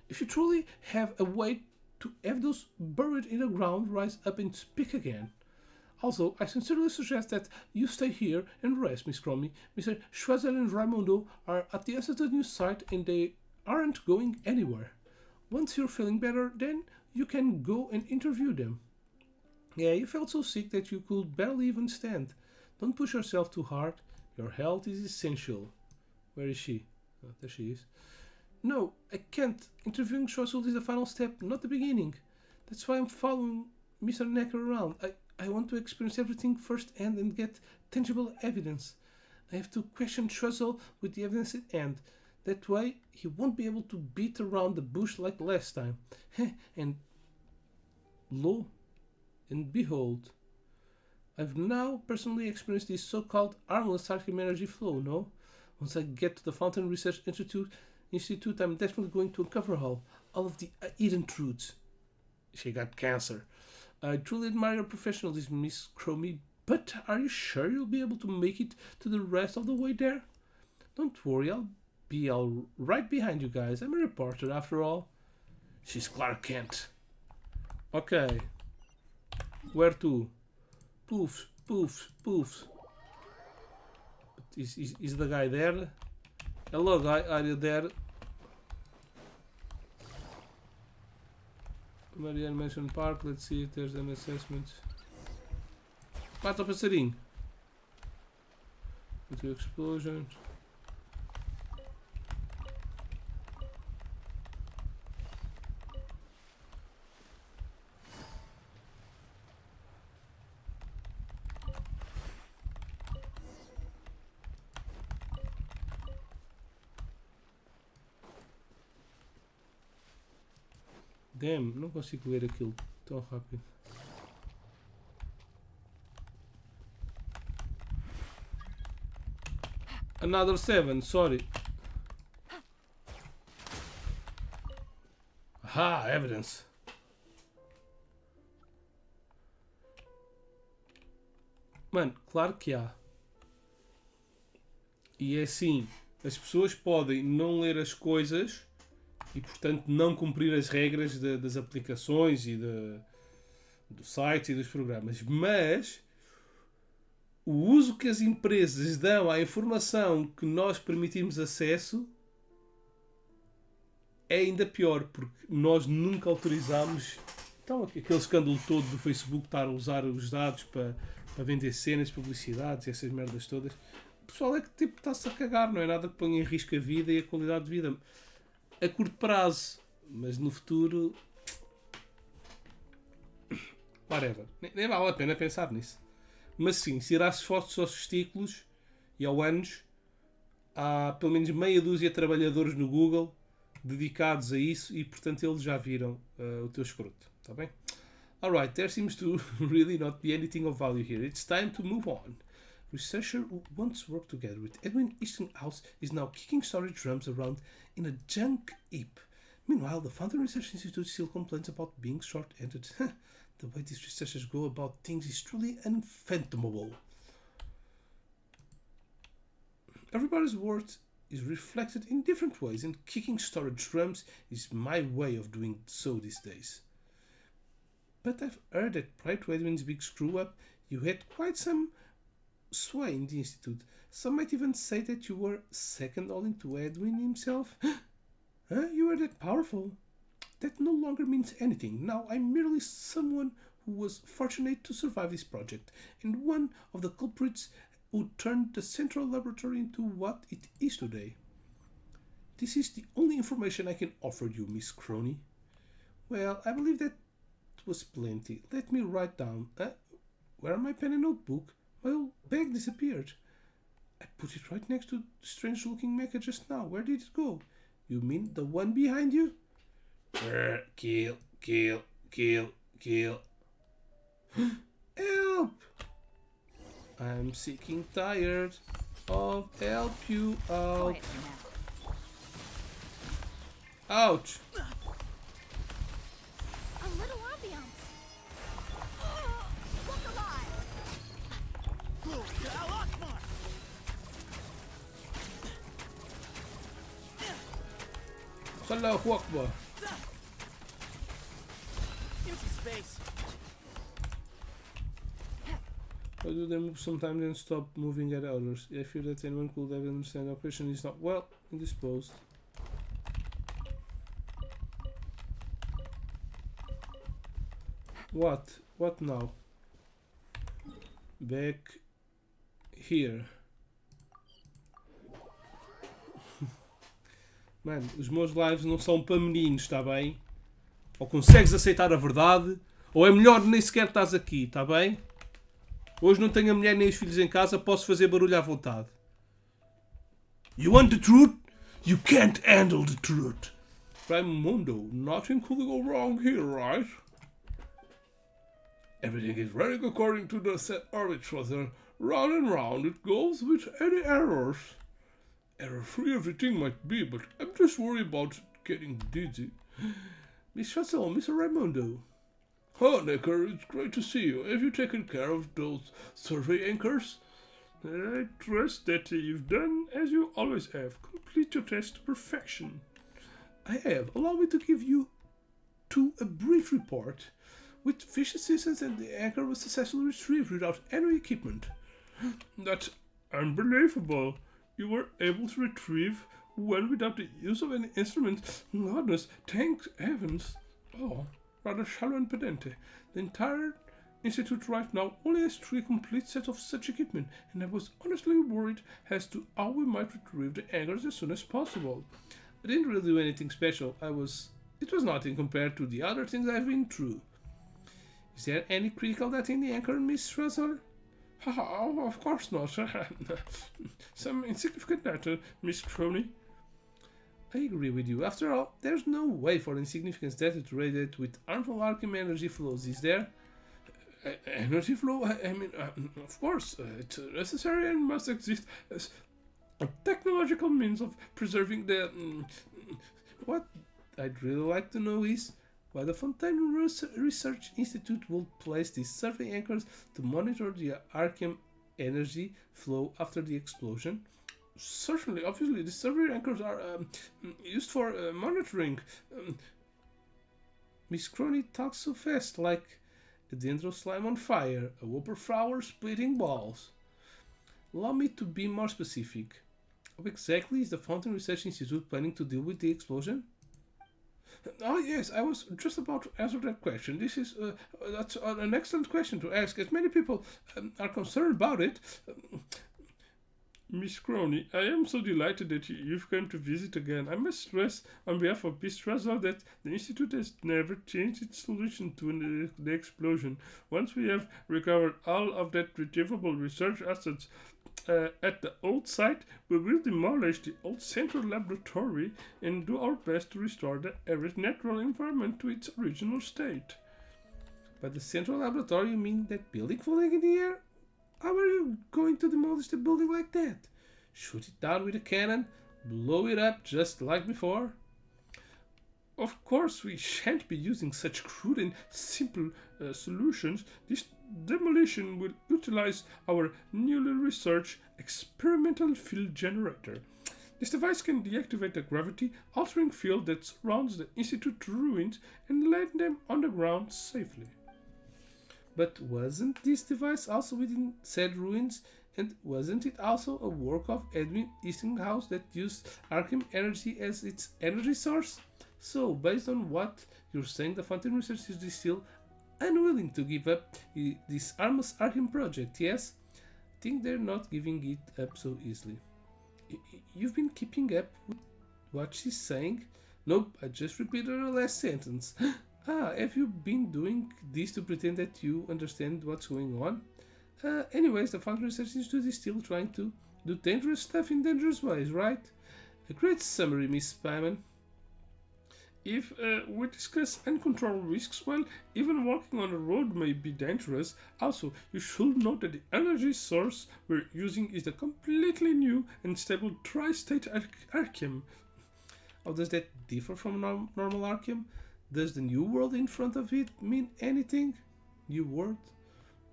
If you truly have a way to have those buried in the ground rise up and speak again. Also, I sincerely suggest that you stay here and rest, Miss Cromie. Mr. Schwezel and Raimondo are at the Institute new site and they aren't going anywhere. Once you're feeling better, then you can go and interview them. Yeah, you felt so sick that you could barely even stand. Don't push yourself too hard. Your health is essential. Where is she? Oh, there she is. No, I can't. Interviewing Schwezel is the final step, not the beginning. That's why I'm following Mr. Necker around. I want to experience everything firsthand and get tangible evidence. I have to question Schwezel with the evidence at hand. That way, he won't be able to beat around the bush like last time. And lo and behold, I've now personally experienced this so-called harmless Arkham energy flow, no? Once I get to the Fountain Research Institute, I'm definitely going to uncover all of the hidden truths. She got cancer. I truly admire your professionalism, Miss Cromie, but are you sure you'll be able to make it to the rest of the way there? Don't worry, I'll be all right behind you guys. I'm a reporter after all. She's Clark Kent. Okay. Where to? Poofs, poofs, poofs. Is the guy there? Hello, guy, are you there? Marianne Mansion Park, let's see if there's an assessment. Mata o passarinho. Into explosion. Damn, não consigo ler aquilo tão rápido. Another 7, sorry. Aha, evidence. Mano, claro que há. E é assim, as pessoas podem não ler as coisas e, portanto, não cumprir as regras das aplicações e do site e dos programas. Mas o uso que as empresas dão à informação que nós permitimos acesso é ainda pior, porque nós nunca autorizámos. Então, aquele escândalo todo do Facebook estar a usar os dados para vender cenas, publicidades e essas merdas todas. O pessoal é que tipo está-se a cagar, não é nada que ponha em risco a vida e a qualidade de vida. A curto prazo, mas no futuro, whatever, nem vale a pena pensar nisso. Mas sim, se irás fotos aos testículos e ao ânus, há pelo menos meia dúzia de trabalhadores no Google dedicados a isso e, portanto, eles já viram o teu escroto, está bem? Alright, there seems to really not be anything of value here. It's time to move on. Researcher who once worked together with Edwin Eastonhouse is now kicking storage drums around in a junk heap. Meanwhile, the Fountain Research Institute still complains about being short-handed. The way these researchers go about things is truly unfathomable. Everybody's worth is reflected in different ways, and kicking storage drums is my way of doing so these days. But I've heard that prior to Edwin's big screw-up, you had quite some sway in the Institute. Some might even say that you were second only to Edwin himself. Huh? You were that powerful? That no longer means anything. Now I'm merely someone who was fortunate to survive this project, and one of the culprits who turned the central laboratory into what it is today. This is the only information I can offer you, Miss Crony. Well, I believe that was plenty. Let me write down. Where are my pen and notebook? My old bag disappeared. I put it right next to the strange-looking mecha just now. Where did it go? You mean the one behind you? Kill, kill, kill, kill. Help! I'm sick and tired of help you out. Ouch! A little ambiance. Look alive. Allahu Akbar. Empty space. Why do they move sometimes and stop moving at others? I fear that anyone could ever understand the operation is not well indisposed. What? What now? Back here. Mano, os meus lives não são para meninos, está bem? Ou consegues aceitar a verdade, ou é melhor nem sequer estás aqui, está bem? Hoje não tenho a mulher nem os filhos em casa, posso fazer barulho à vontade. You want the truth? You can't handle the truth. Raimundo, nothing could go wrong here, right? Everything is running according to the set orbit, Trother. Round and round it goes with any errors. Error-free everything might be, but I'm just worried about getting dizzy. Miss Russell, Mr. Raimundo. Oh, Necker, it's great to see you. Have you taken care of those survey anchors? I trust that you've done as you always have. Complete your test to perfection. I have. Allow me to give you a brief report. With fish assistance and the anchor was successfully retrieved without any equipment. That's unbelievable. You were able to retrieve one without the use of any instrument. Goodness, thank heavens. Oh, rather shallow and pedante. The entire institute right now only has 3 complete sets of such equipment, and I was honestly worried as to how we might retrieve the anchors as soon as possible. I didn't really do anything special. It was nothing compared to the other things I've been through. Is there any critical data in the anchor, Miss Russell? Oh, of course not. Some insignificant data, Miss Crony. I agree with you. After all, there's no way for insignificant data to radiate with harmful Arkham energy flows, is there? Energy flow? I mean, of course, it's necessary and must exist as a technological means of preserving the... What I'd really like to know is why the Fontaine Research Institute will place these survey anchors to monitor the Arkham energy flow after the explosion. Certainly, obviously, the survey anchors are used for monitoring. Miss Crony talks so fast, like a dendro slime on fire, a whooper flower splitting balls. Allow me to be more specific. How exactly is the Fountain Research Institute planning to deal with the explosion? Oh yes, I was just about to answer that question. That's an excellent question to ask, as many people are concerned about it. Miss Crony, I am so delighted that you've come to visit again. I must stress on behalf of Miss Russell that the Institute has never changed its solution to the explosion. Once we have recovered all of that retrievable research assets at the old site, we will demolish the old central laboratory and do our best to restore the arid natural environment to its original state. By the central laboratory, you mean that building falling in the air? How are you going to demolish the building like that? Shoot it down with a cannon? Blow it up just like before? Of course, we shan't be using such crude and simple solutions. This demolition will utilize our newly researched experimental field generator. This device can deactivate the gravity-altering field that surrounds the Institute ruins and land them on the ground safely. But wasn't this device also within said ruins? And wasn't it also a work of Edwin Eastinghouse that used Arkham energy as its energy source? So, based on what you're saying, the Fountain Research is still unwilling to give up this Armus Arkham project, yes? I think they're not giving it up so easily. You've been keeping up with what she's saying? Nope, I just repeated her last sentence. Have you been doing this to pretend that you understand what's going on? Anyways, the Fountain Research Institute is still trying to do dangerous stuff in dangerous ways, right? A great summary, Miss Spyman. If we discuss uncontrolled risks, well, even walking on a road may be dangerous. Also, you should note that the energy source we're using is the completely new and stable tri-state Arkham. How does that differ from normal Arkham? Does the new world in front of it mean anything? New world?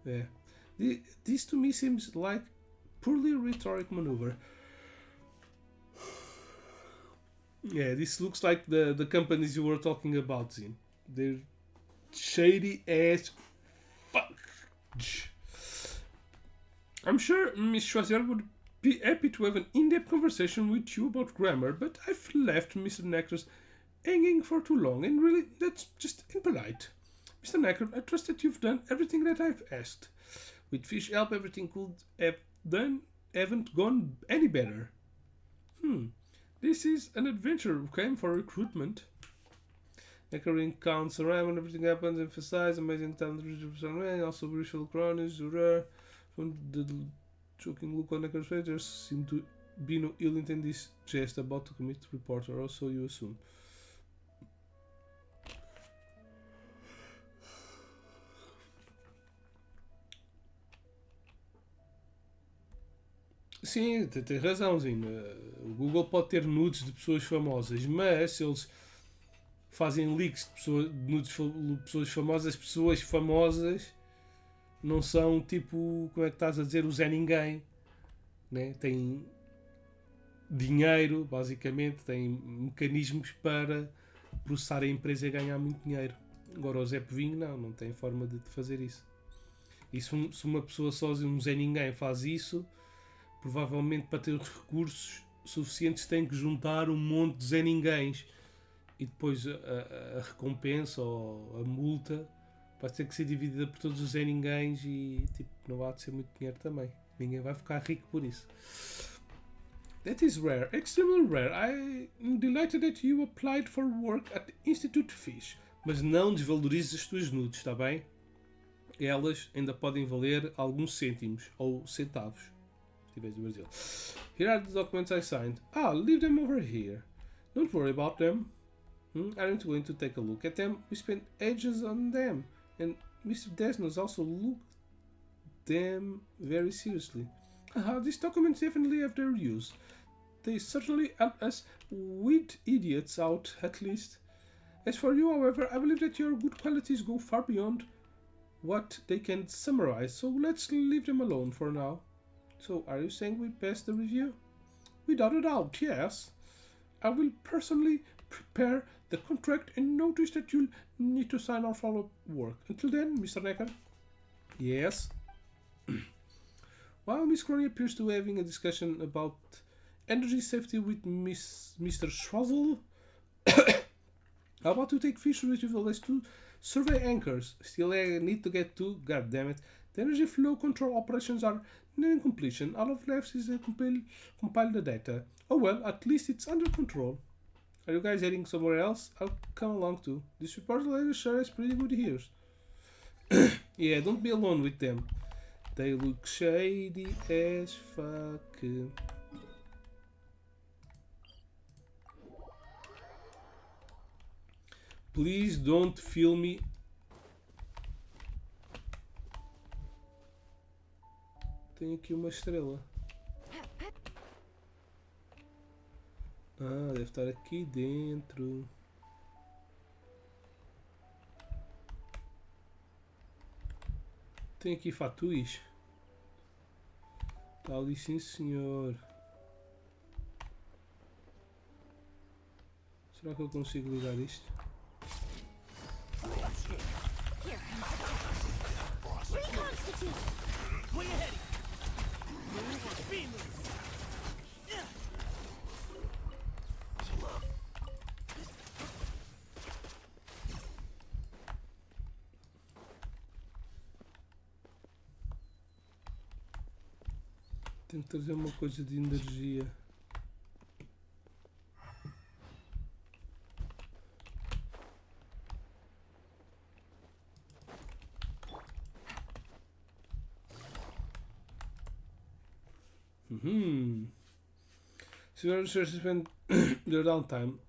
Yeah. This to me seems like poorly rhetoric maneuver. Yeah, this looks like the companies you were talking about, Zin. They're shady ass fudge. I'm sure Miss Schwarzer would be happy to have an in-depth conversation with you about grammar, but I've left Mr. Nectar's hanging for too long, and really, that's just impolite. Mr. Necker, I trust that you've done everything that I've asked. With Fish help, everything haven't gone any better. This is an adventure came for recruitment. Neckering counts around when everything happens, emphasize amazing talent, also visual cronies, from the choking look on Necker's face, there seemed to be no ill intent this jest about to commit reporter, or so you assume. Sim, tem razão, Zino. O Google pode ter nudes de pessoas famosas, mas se eles fazem leaks de nudes de pessoas famosas não são tipo, como é que estás a dizer, o Zé Ninguém, né? Têm dinheiro, basicamente, têm mecanismos para processar a empresa e ganhar muito dinheiro. Agora o Zé Povinho não tem forma de fazer isso. E se uma pessoa sozinha, um Zé Ninguém, faz isso, provavelmente para ter os recursos suficientes tem que juntar um monte de Zé Ninguéns e depois a recompensa ou a multa vai ter que ser dividida por todos os Zé Ninguéns e tipo, não há de ser muito dinheiro também. Ninguém vai ficar rico por isso. That is rare, extremely rare. I'm delighted that you applied for work at Institute Fish. Mas não desvalorizes as tuas nudes, está bem? Elas ainda podem valer alguns cêntimos ou centavos. Do Brasil. Here are the documents I signed. Leave them over here. Don't worry about them. Aren't going to take a look at them? We spent ages on them, and Mr. Desnos also looked them very seriously. These documents definitely have their use. They certainly help us weed idiots out, at least. As for you, however, I believe that your good qualities go far beyond what they can summarize, so let's leave them alone for now. So, are you saying we passed the review? Without a doubt, yes. I will personally prepare the contract and notice that you'll need to sign our follow-up work. Until then, Mr. Necker. Yes. While Miss Crony appears to be having a discussion about energy safety with Mr. Schwazzle, how about to take fish retrieval as to survey anchors? Still need to get to, god damn it. The energy flow control operations are nearing completion. All of left is to compile the data. Oh well, at least it's under control. Are you guys heading somewhere else? I'll come along too. This report later sure has pretty good ears. Yeah, don't be alone with them. They look shady as fuck. Please don't fill me. Tem aqui uma estrela. Deve estar aqui dentro. Tem aqui fatuis. Está ali, sim senhor. Será que eu consigo ligar isto? Reconstitute. Way ahead. Move or be moved. Tenho que trazer uma coisa de energia. So your research spend their downtime.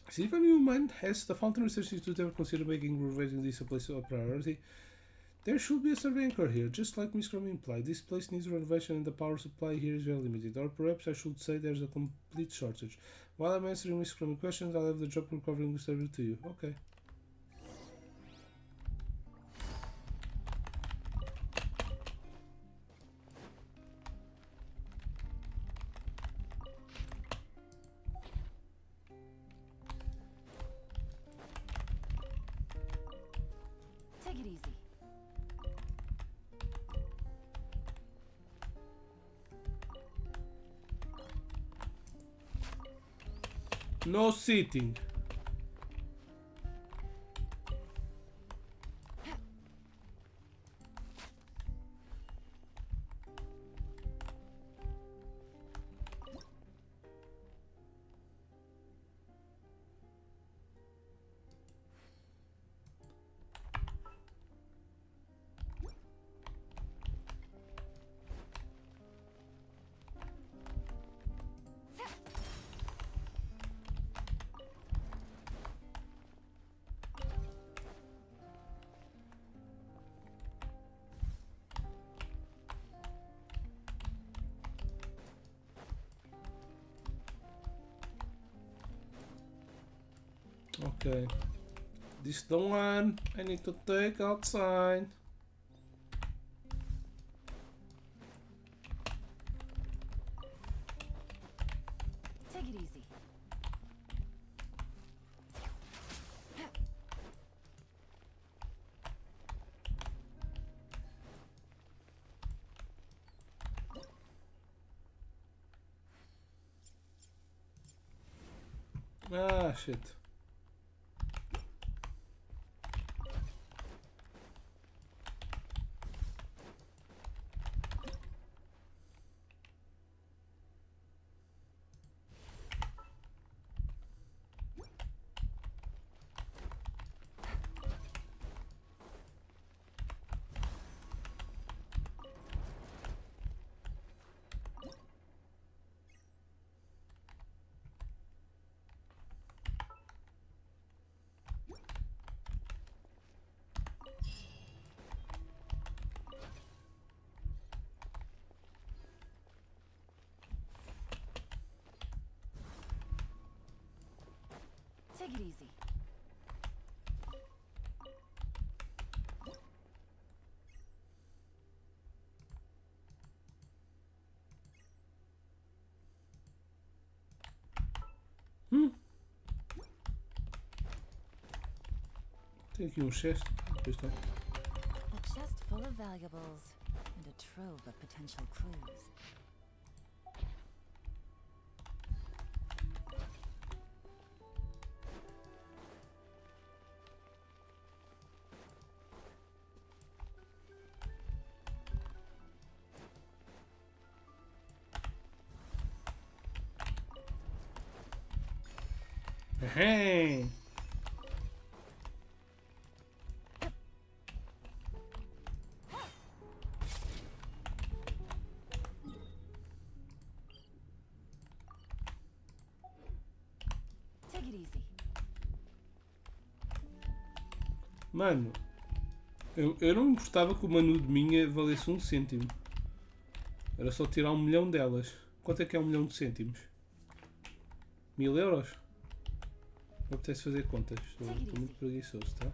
See if anyone mind has the Fountain Research Institute ever considered making renovating this a place of priority? There should be a survey anchor here, just like Miss Crummy implied. This place needs renovation and the power supply here is very limited. Or perhaps I should say there's a complete shortage. While I'm answering Miss Crummy questions, I'll have the job recovering the survey to you. Okay. Take it easy. No sitting. Okay. This is the one I need to take outside. Take it easy. Ah, shit. Take it easy. Tem aqui um cesto. Pois tem. A chest full of valuables and a trove of potential clues. Hey. Take it easy. Mano, eu não me importava que o manu de minha valesse 1 cêntimo. Era só tirar 1 milhão delas. Quanto é que é 1 milhão de cêntimos? 1000 euros? Não apetece fazer contas. Estou muito preguiçoso, tá?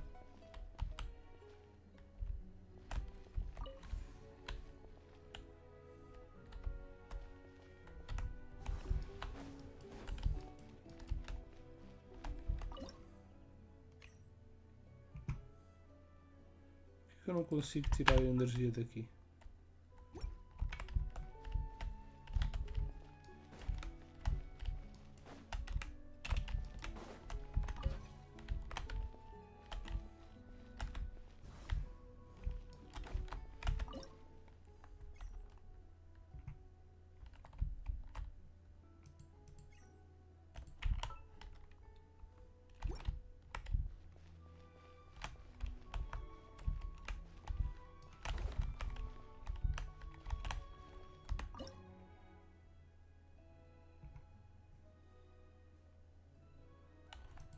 Por que eu não consigo tirar a energia daqui?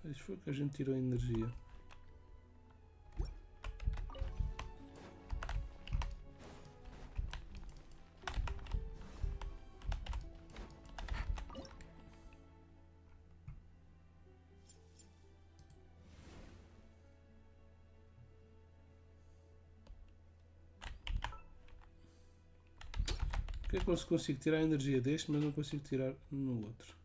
Mas foi que a gente tirou a energia. Por que é que eu consigo tirar a energia deste, mas não consigo tirar no outro?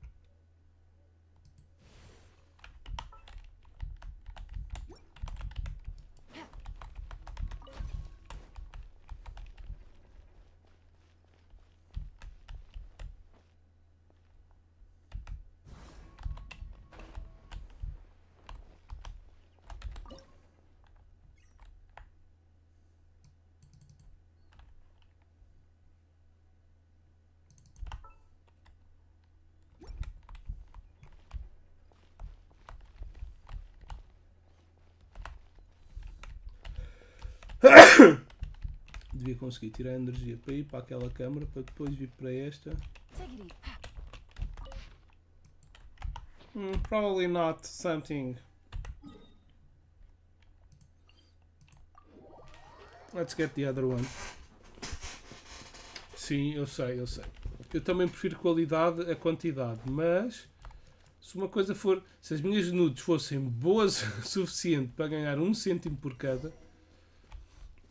Devia conseguir tirar a energia para ir para aquela câmara para depois vir para esta. Take it easy. Probably not something. Let's get the other one. Sim, eu sei. Eu também prefiro qualidade a quantidade, mas Se uma coisa for... Se as minhas nudes fossem boas o suficiente para ganhar 1 cêntimo por cada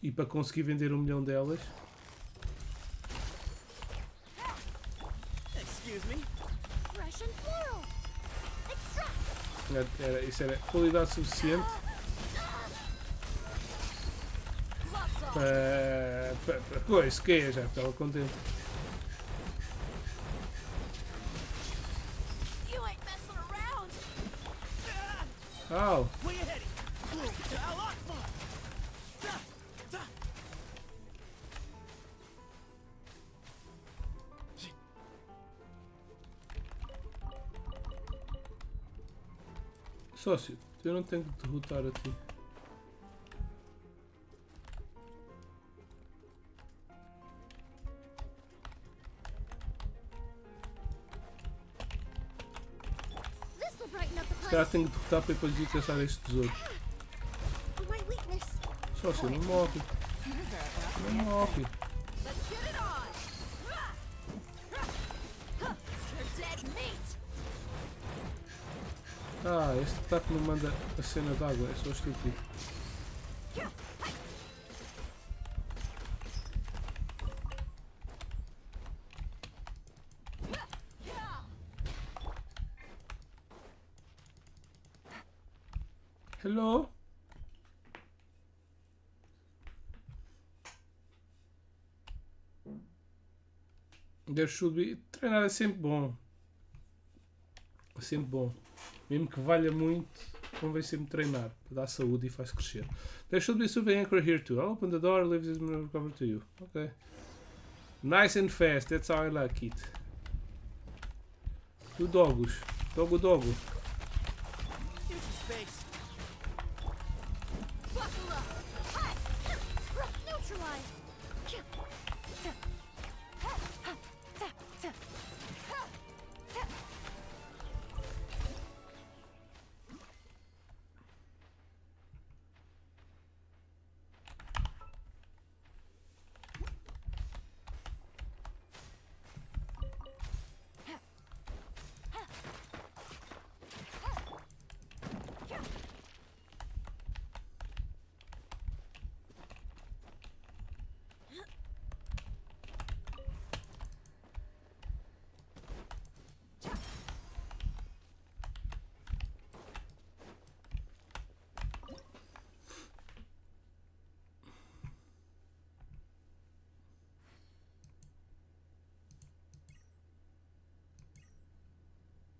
e para conseguir vender 1 milhão delas, Excuse me. Fresh and floral. Extract. isso era qualidade suficiente Lots off. para coisa, que é, já estava contente. You ain't messing around. Au! Way ahead. A lot fun. Sócio, eu não tenho que derrotar a ti. This'll brighten up the Se place. calhar tenho que derrotar para depois ir caçar este tesouro. My weakness. Sócio, não morre. These are about Não morre. Let's get it on. You're dead meat. Ah, este ataque não manda a cena d'água, é só estúpido. Hello? There should be... Treinar é sempre bom. É sempre bom. Mesmo que valha muito, convém sempre treinar. Para dar saúde e faz crescer. There should be a survey anchor here too. I'll open the door, leave this cover to you. Ok. Nice and fast, that's how I like it. Do dogos. Dogo dogo. Use some space. Buckle up. Hi. Neutralize.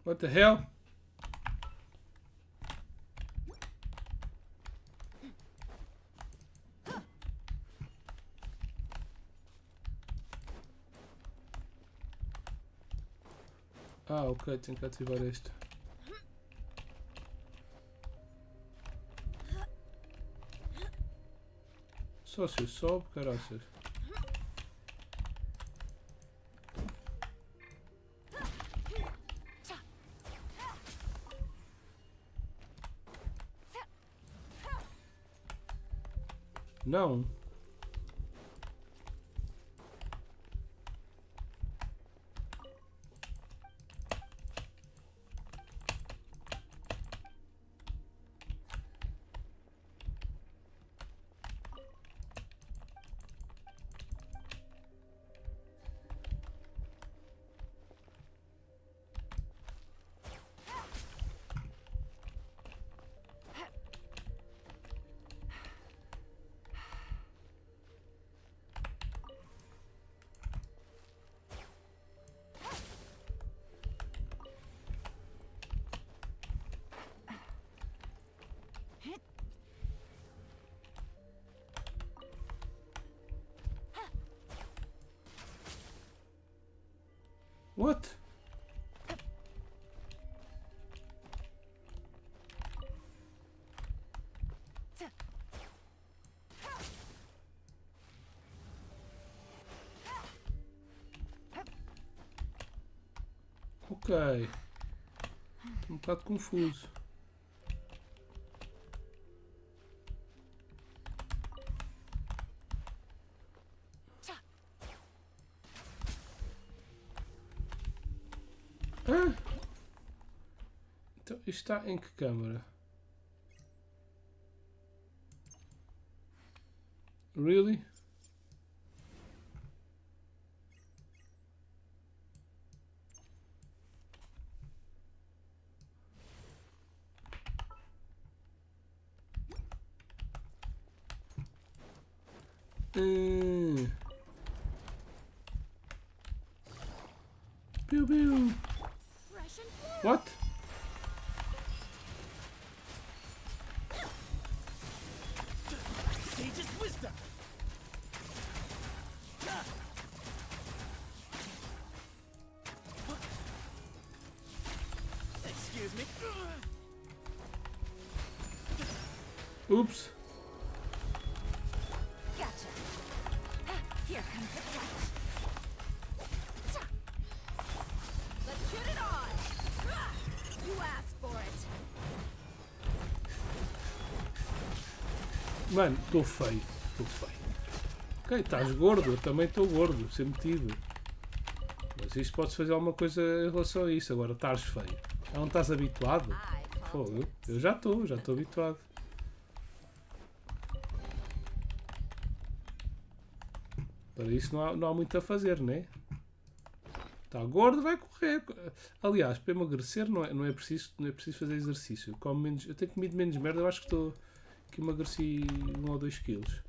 What the hell? Ah, ok, tenho que ativar este. Sócio, sobe, caraças. Não. What? Ok. Um bocado confuso. Ah! está em que câmara? Really? Pew pew. Fresh and forward. What? Sage's wisdom. Excuse me. Oops. Gotcha. Here comes the catch. Let's shoot it on. You asked for it. Mano, estou feio. Estou feio. Ok, estás gordo. Eu também estou gordo. Sempre tive. Mas isto pode fazer alguma coisa em relação a isso. Agora estás feio. Não estás habituado? I called Fogo. it. Eu já estou habituado. Para isso não há muito a fazer, né? Está gordo, vai correr. Aliás, para emagrecer não é preciso fazer exercício. Eu tenho comido menos merda, eu acho que emagreci 1 ou 2 quilos.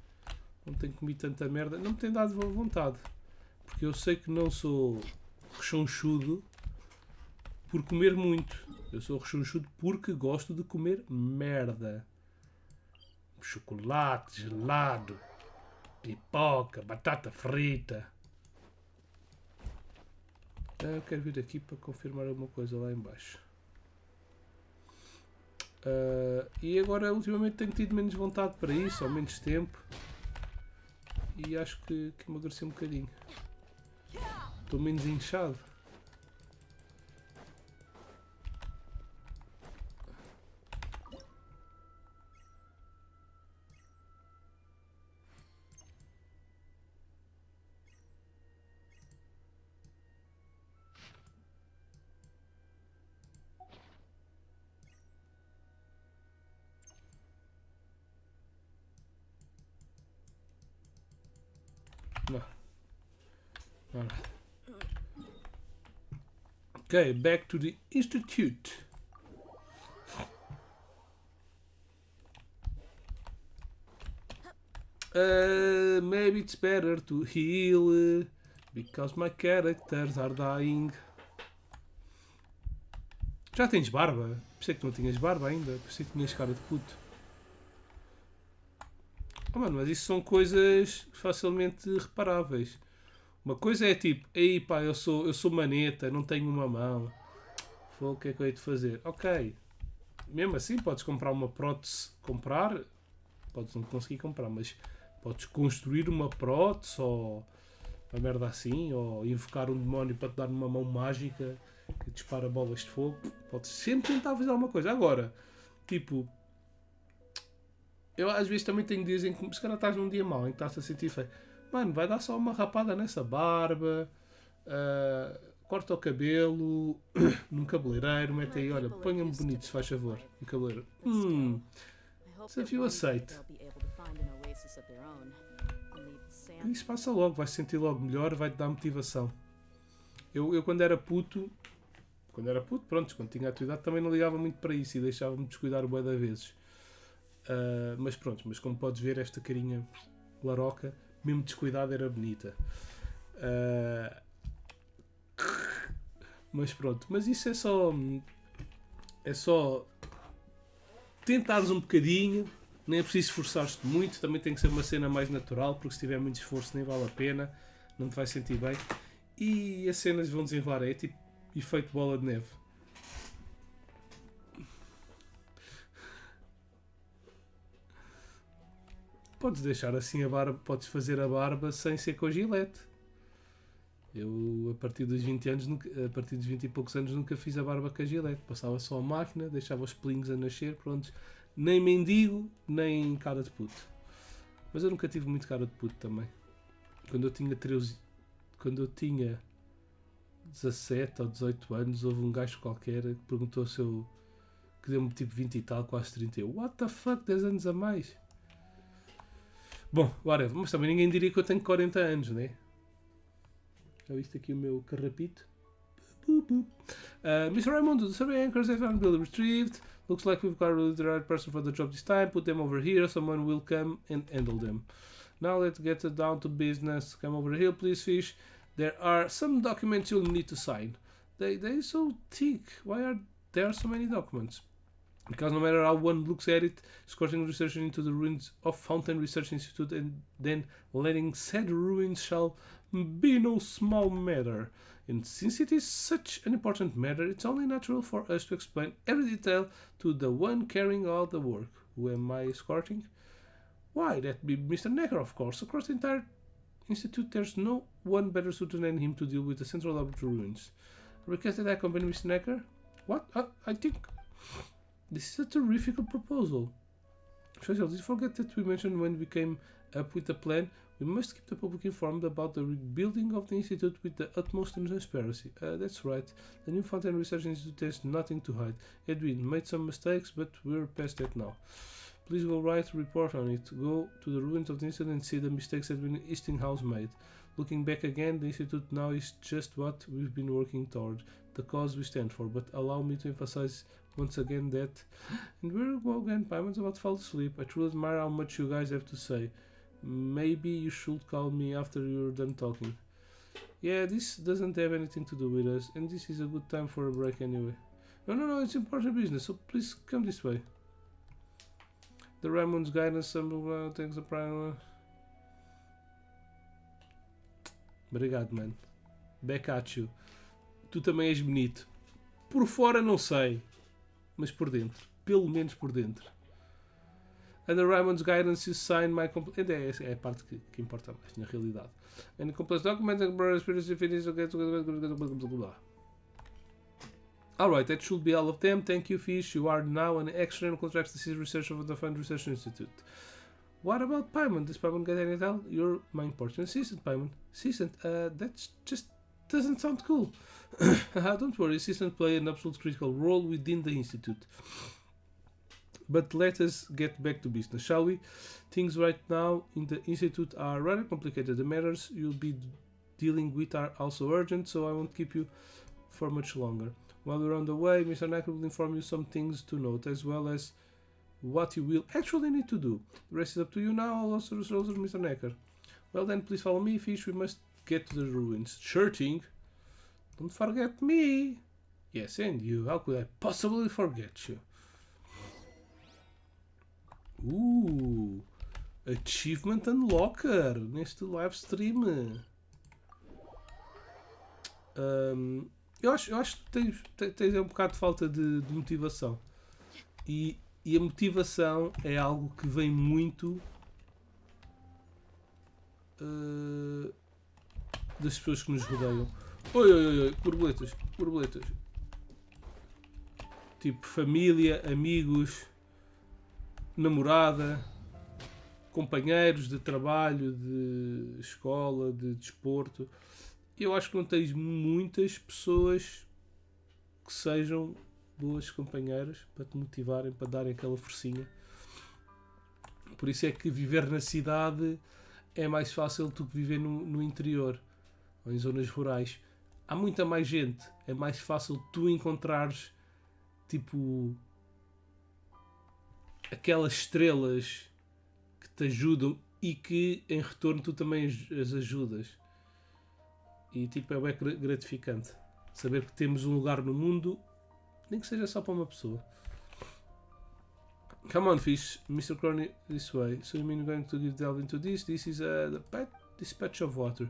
Não tenho comido tanta merda, não me tem dado vontade. Porque eu sei que não sou rechonchudo por comer muito. Eu sou rechonchudo porque gosto de comer merda. Chocolate, gelado, pipoca, batata frita. Eu quero vir aqui para confirmar alguma coisa lá em baixo. E agora ultimamente tenho tido menos vontade para isso, ou menos tempo. E acho que emagreci um bocadinho. Estou menos inchado. Não. Okay, back to the institute. Maybe it's better to heal because my characters are dying. Já tens barba? Pensei que não tinhas barba ainda. Pensei que tinhas cara de puto. Oh, mano, mas isso são coisas facilmente reparáveis. Uma coisa é tipo, ei pá, eu sou maneta, não tenho uma mão. O que é que eu hei de fazer? Ok. Mesmo assim, podes comprar uma prótese. Podes não conseguir comprar, mas podes construir uma prótese ou uma merda assim, ou invocar um demónio para te dar uma mão mágica que dispara bolas de fogo. Podes sempre tentar fazer alguma coisa. Agora, tipo, eu às vezes também tenho dias em que se calhar estás num dia mau, em que estás a sentir feio. Mano, vai dar só uma rapada nessa barba, corta o cabelo, num cabeleireiro, mete aí, olha, ponha-me bonito se faz favor, no cabeleireiro. Desafio aceito. Isso passa logo, vais sentir logo melhor, vai-te dar motivação. Eu quando era puto, pronto, quando tinha a tua idade também não ligava muito para isso e deixava-me descuidar bué de vezes. Mas pronto, mas como podes ver, esta carinha laroca, mesmo descuidada, era bonita. Mas pronto, mas isso é só tentares um bocadinho, nem é preciso esforçar-te muito, também tem que ser uma cena mais natural, porque se tiver muito esforço nem vale a pena, não te vai sentir bem. E as cenas vão desenrolar, é tipo efeito bola de neve. Podes deixar assim a barba, podes fazer a barba sem ser com gilete. Eu, a partir dos 20 e poucos anos, nunca fiz a barba com a gilete. Passava só a máquina, deixava os pelinhos a nascer, pronto. Nem mendigo, nem cara de puto. Mas eu nunca tive muito cara de puto também. Quando eu tinha 17 ou 18 anos, houve um gajo qualquer que perguntou se eu que deu-me tipo 20 e tal, quase 30. Eu, what the fuck, 10 anos a mais? Bom, whatever, mas também ninguém diria que eu tenho 40 anos, né? Já viste aqui o meu carrapito? Mr. Raimundo, the survey anchors have been retrieved. Looks like we've got really the right person for the job this time. Put them over here, someone will come and handle them. Now let's get down to business. Come over here, please, fish. There are some documents you'll need to sign. They're so thick. Why are there so many documents? Because no matter how one looks at it, escorting researchers into the ruins of Fountain Research Institute and then letting said ruins shall be no small matter. And since it is such an important matter, it's only natural for us to explain every detail to the one carrying out the work. Who am I escorting? Why, that'd be Mr. Necker, of course. Across the entire institute, there's no one better suited than him to deal with the central laboratory ruins. Request that I accompany Mr. Necker? What? I think this is a terrific proposal. Special, did you forget that we mentioned when we came up with the plan? We must keep the public informed about the rebuilding of the institute with the utmost transparency. That's right. The new Fountain Research Institute has nothing to hide. Edwin made some mistakes, but we're past that now. Please go write a report on it. Go to the ruins of the institute and see the mistakes that Eastinghouse made. Looking back again, the institute now is just what we've been working toward, the cause we stand for. But allow me to emphasize once again that, and we'll go again, Paimon's about to fall asleep. I truly admire how much you guys have to say. Maybe you should call me after you're done talking. Yeah, this doesn't have anything to do with us, and this is a good time for a break anyway. No, it's important business, so please come this way. The Ramon's guidance, some things are prime. Obrigado, mano. Back at you. Tu também és bonito. Por fora não sei, mas por dentro. Pelo menos por dentro. Under Ramon's guidance, you sign my complete. É a parte que importa mais, na realidade. And the complex document and experience finish. Alright, that should be all of them. Thank you, Fish. You are now an external contract disease researcher of the Fund Research Institute. What about Paimon? Does Paimon get any help? You're my important assistant, Paimon. Assistant? That just doesn't sound cool. Don't worry, assistants play an absolute critical role within the Institute. But let us get back to business, shall we? Things right now in the Institute are rather complicated. The matters you'll be dealing with are also urgent, so I won't keep you for much longer. While we're on the way, Mr. Necker will inform you some things to note, as well as what you will actually need to do. The rest is up to you now. I'll also resolve Mr. Necker. Well then, please follow me, Fish. We must get to the ruins. Sure thing. Don't forget me. Yes, and you. How could I possibly forget you? Achievement Unlocker neste live stream. Eu acho que tens um bocado de falta de motivação. E a motivação é algo que vem muito das pessoas que nos rodeiam. Oi, borboletas. Tipo família, amigos, namorada, companheiros de trabalho, de escola, de desporto. Eu acho que não tens muitas pessoas que sejam boas companheiras para te motivarem, para darem aquela forcinha. Por isso é que viver na cidade é mais fácil do que viver no interior ou em zonas rurais. Há muita mais gente, é mais fácil tu encontrares tipo aquelas estrelas que te ajudam e que em retorno tu também as ajudas. E tipo é bem gratificante saber que temos um lugar no mundo, nem que seja só para uma pessoa. Come on, Fish. Mr. Crony, this way. So you mean you're going to delve into this? This is this patch of water.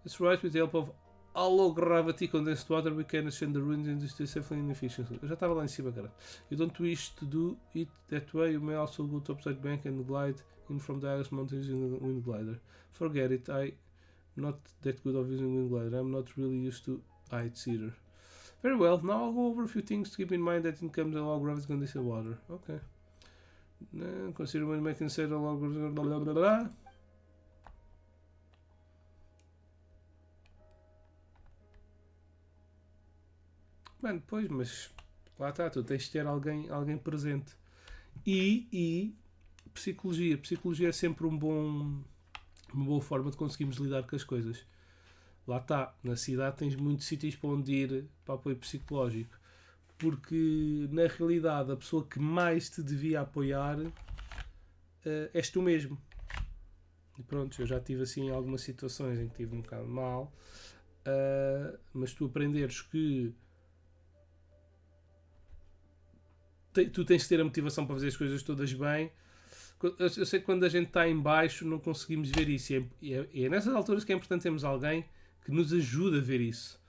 That's right, with the help of hollow gravity condensed water we can ascend the ruins and do safely and efficiently. Eu já estava lá em cima, cara. You don't wish to do it that way, you may also go to upside bank and glide in from the highest mountains using the wind glider. Forget it, I'm not that good of using wind glider. I'm not really used to heights either. Very well, now I'll go over a few things to keep in mind that it comes a low gravity condensed water. Okay. Consider when making said a low gravity blah blah blah blah. Mano, pois, mas lá está, tu tens de ter alguém presente. E psicologia. Psicologia é sempre uma boa forma de conseguirmos lidar com as coisas. Lá está, na cidade tens muitos sítios para onde ir para apoio psicológico. Porque na realidade a pessoa que mais te devia apoiar és tu mesmo. E pronto, eu já tive assim algumas situações em que tive um bocado mal, mas tu aprenderes que tu tens que ter a motivação para fazer as coisas todas bem. Eu sei que quando a gente está em baixo não conseguimos ver isso, e é nessas alturas que é importante termos alguém que nos ajude a ver isso.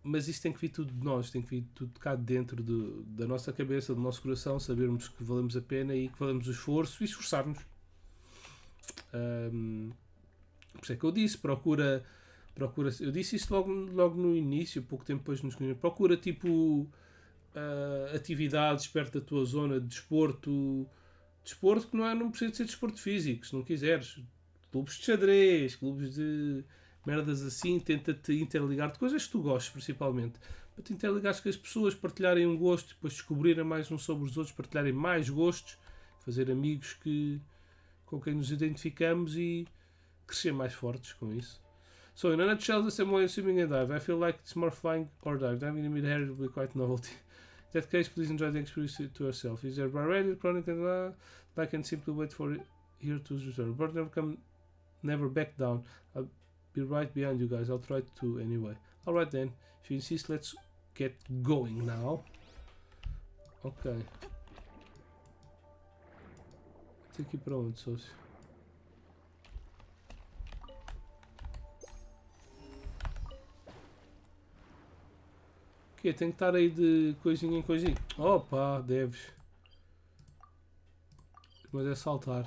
Mas isso tem que vir tudo de nós, tem que vir tudo de cá dentro da nossa cabeça, do nosso coração, sabermos que valemos a pena e que valemos o esforço e esforçar-nos. Por isso é que eu disse, procura, eu disse isso logo no início, pouco tempo depois nos conhecemos, procura tipo atividades perto da tua zona de desporto que não precisa de ser desporto físico, se não quiseres, clubes de xadrez, clubes de merdas assim, tenta-te interligar de coisas que tu gostes, principalmente, para te interligares com as pessoas, partilharem um gosto, depois descobrirem mais uns sobre os outros, partilharem mais gostos, fazer amigos com quem nos identificamos e crescer mais fortes com isso. So, in a nutshell, the same way swimming and dive, I feel like it's more flying or dive. Diving in mid-air will be quite novelty. In that case, please enjoy the experience to yourself. Is there bar ready, chronic and I can simply wait for it here to return. But never back down. I'll be right behind you guys. I'll try to anyway. Alright then, if you insist, let's get going now. Ok. Tem que ir para onde, sócio? O quê? Tem que estar aí de coisinha em coisinha? Opa, deves. Mas é saltar.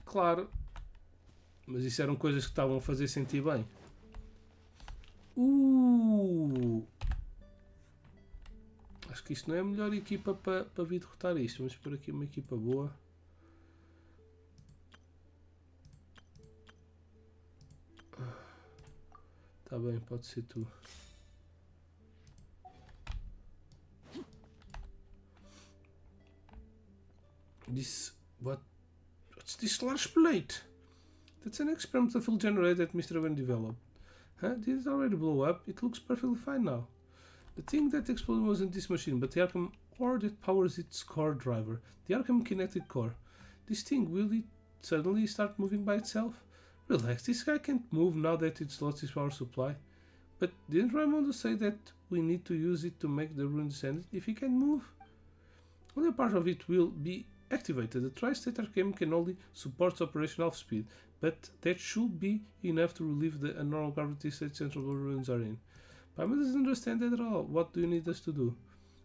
Claro. Mas isso eram coisas que estavam a fazer sentir bem. Acho que isto não é a melhor equipa para vir derrotar isto. Vamos pôr aqui uma equipa boa. Tá bem, pode ser tu. What's this large plate? That's an experimental fuel generator that Mr. Owen developed. Huh? Did it already blow up? It looks perfectly fine now. The thing that exploded wasn't this machine, but the Arkham core that powers its core driver. The Arkham Kinetic Core. This thing, will it suddenly start moving by itself? Relax, this guy can't move now that it's lost its power supply. But didn't Raimundo say that we need to use it to make the rune descend if he can move? Only a part of it will be activated. The Tri-State Arcane can only support operation half speed, but that should be enough to relieve the abnormal gravity state central ruins are in. Paimon doesn't understand that at all. What do you need us to do?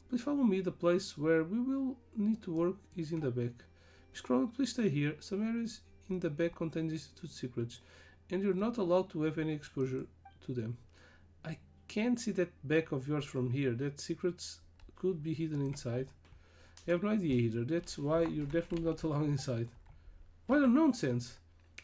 Please follow me. The place where we will need to work is in the back. Miss Cronin, please stay here. Some areas in the back contain Institute secrets, and you're not allowed to have any exposure to them. I can't see that back of yours from here. That secrets could be hidden inside. I have no idea either. That's why you're definitely not allowed inside. What a nonsense!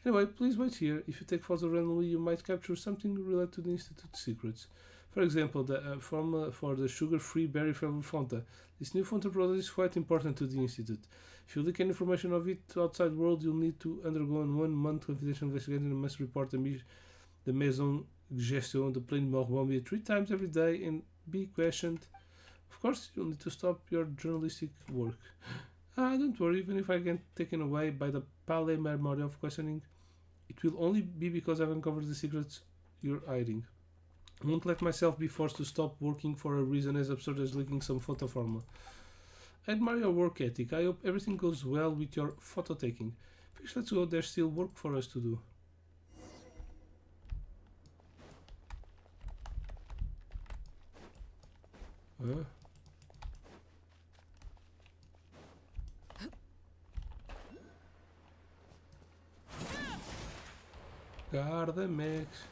Anyway, please wait here. If you take photos randomly, you might capture something related to the Institute secrets. For example, the formula for the sugar-free berry flavored Fanta. This new Fanta product is quite important to the Institute. If you leak any information of it to outside world, you'll need to undergo a 1-month confidential investigation and must report the Maison Gestion, the Plain Morbombi 3 times every day and be questioned. Of course, you'll need to stop your journalistic work. Don't worry, even if I get taken away by the Palais Memory of questioning, it will only be because I've uncovered the secrets you're hiding. I won't let myself be forced to stop working for a reason as absurd as leaking some photo formula. I admire your work ethic. I hope everything goes well with your photo taking. Fish, let's go. There's still work for us to do. Huh? Guarda, Max.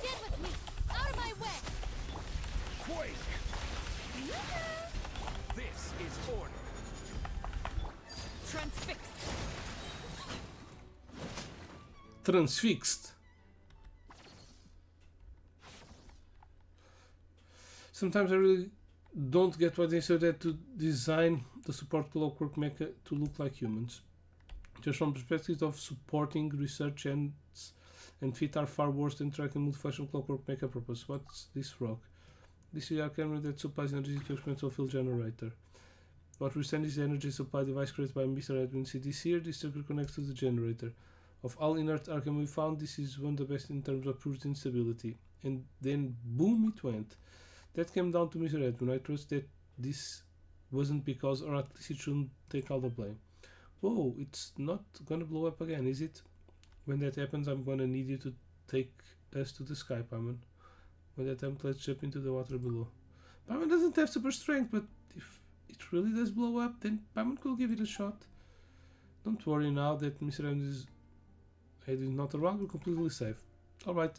Get with me! Out of my way! Quake! This is order. Transfixed! transfixed. Sometimes I really don't get why they decided to design the support clockwork mecha to look like humans. Just from perspective of supporting research and fit are far worse than tracking multifunction clockwork mecha purpose. What's this rock? This is a camera that supplies energy to experimental field generator. What we send is the energy supply device created by Mr. Edwin CDC here. This circuit connects to the generator. Of all inert Arkham we found, this is one of the best in terms of purity and stability. And then boom it went. That came down to Mr. Edwin. I trust that this wasn't because, or at least it shouldn't take all the blame. Whoa, it's not gonna blow up again, is it? When that happens, I'm gonna need you to take us to the sky, Paimon. When that happens, let's jump into the water below. Paimon doesn't have super strength, but if it really does blow up, then Paimon could give it a shot. Don't worry now that Mr. Edwin is not around, we're completely safe. Alright,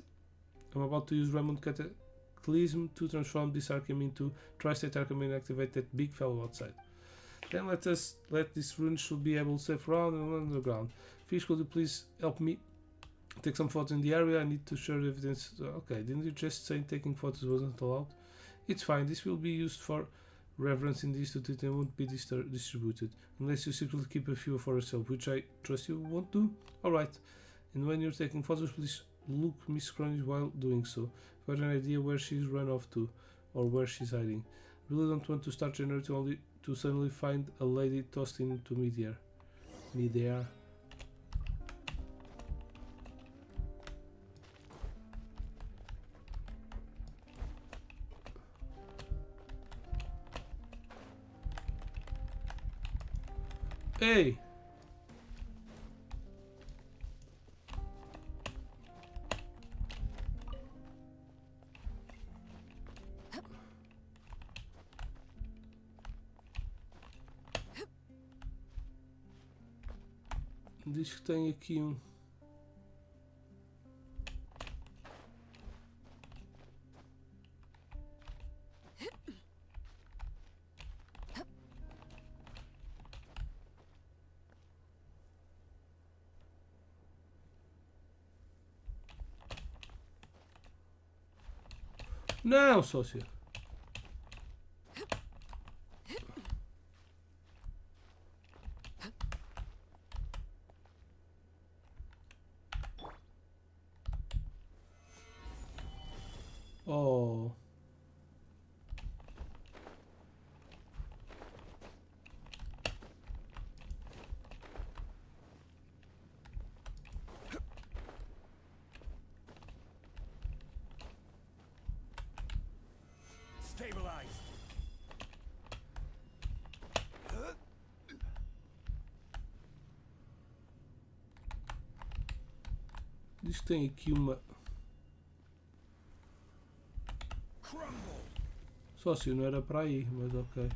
I'm about to use Raymond Cataclysm to transform this Arkham into Tri-State Arkham and activate that big fellow outside. Then let this rune should be able to safe around and underground. Fish, could you please help me take some photos in the area? I need to share evidence. Okay, didn't you just say taking photos wasn't allowed? It's fine, this will be used for reference in the institute and won't be distributed. Unless you secretly keep a few for yourself, which I trust you won't do. Alright, and when you're taking photos, please look Miss Cronies while doing so. If you have an idea where she's run off to, or where she's hiding. Really don't want to start generating only to suddenly find a lady tossed into midair. Hey! Diz que tem aqui um. Não, sócio. Oh. Stabilize. Diz que tem aqui uma. Sócio, não era para aí, mas ok.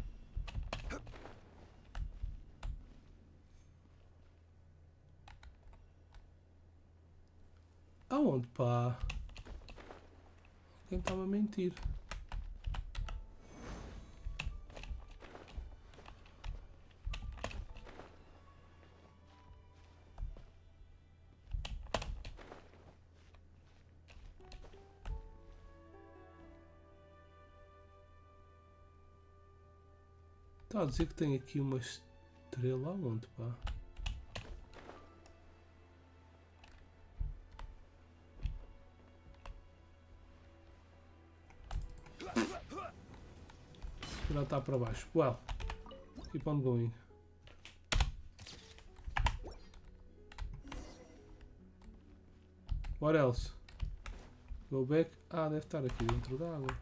Aonde, pá? Quem estava a mentir? Está a dizer que tem aqui uma estrela aonde, pá? Já está para baixo. Well, keep on going. What else? Go back. Ah, deve estar aqui dentro da água.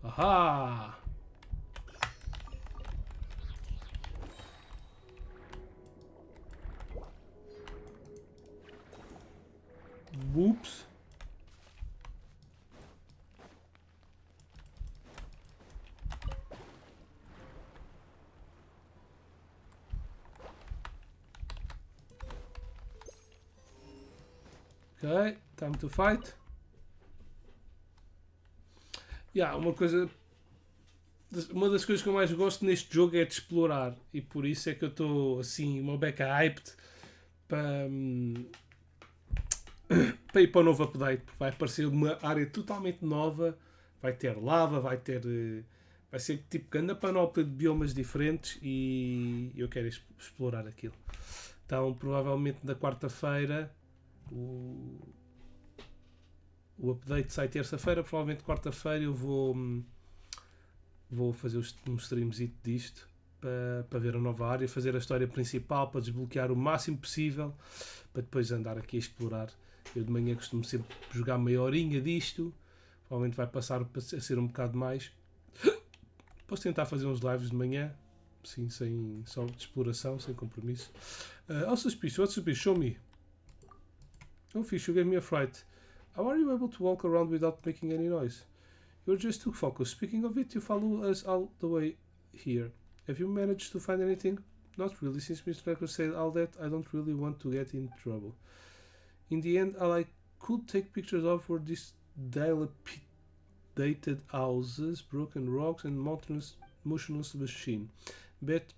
Aha! Whoops. Ok, time to fight. Yeah, uma das coisas que eu mais gosto neste jogo é de explorar, e por isso é que eu estou assim, uma beca hyped para, para ir para o novo update. Vai aparecer uma área totalmente nova, vai ter lava, vai ser tipo grande panóplia de biomas diferentes e eu quero explorar aquilo. Então, provavelmente na quarta-feira o update sai terça-feira, provavelmente quarta-feira eu vou fazer um streamzito disto para ver a nova área, fazer a história principal, para desbloquear o máximo possível, para depois andar aqui a explorar. Eu de manhã costumo sempre jogar meia horinha disto, provavelmente vai passar a ser um bocado mais. Posso tentar fazer uns lives de manhã, sim, só de exploração, sem compromisso. Oh, suspicious, what's suspicious? Show me. Oh, fish, you gave me a fright. How are you able to walk around without making any noise? You're just too focused. Speaking of it, you follow us all the way here. Have you managed to find anything? Not really. Since Mr. Decker said all that, I don't really want to get in trouble. In the end, all I could take pictures of were these dilapidated houses, broken rocks, and motionless machine. Bet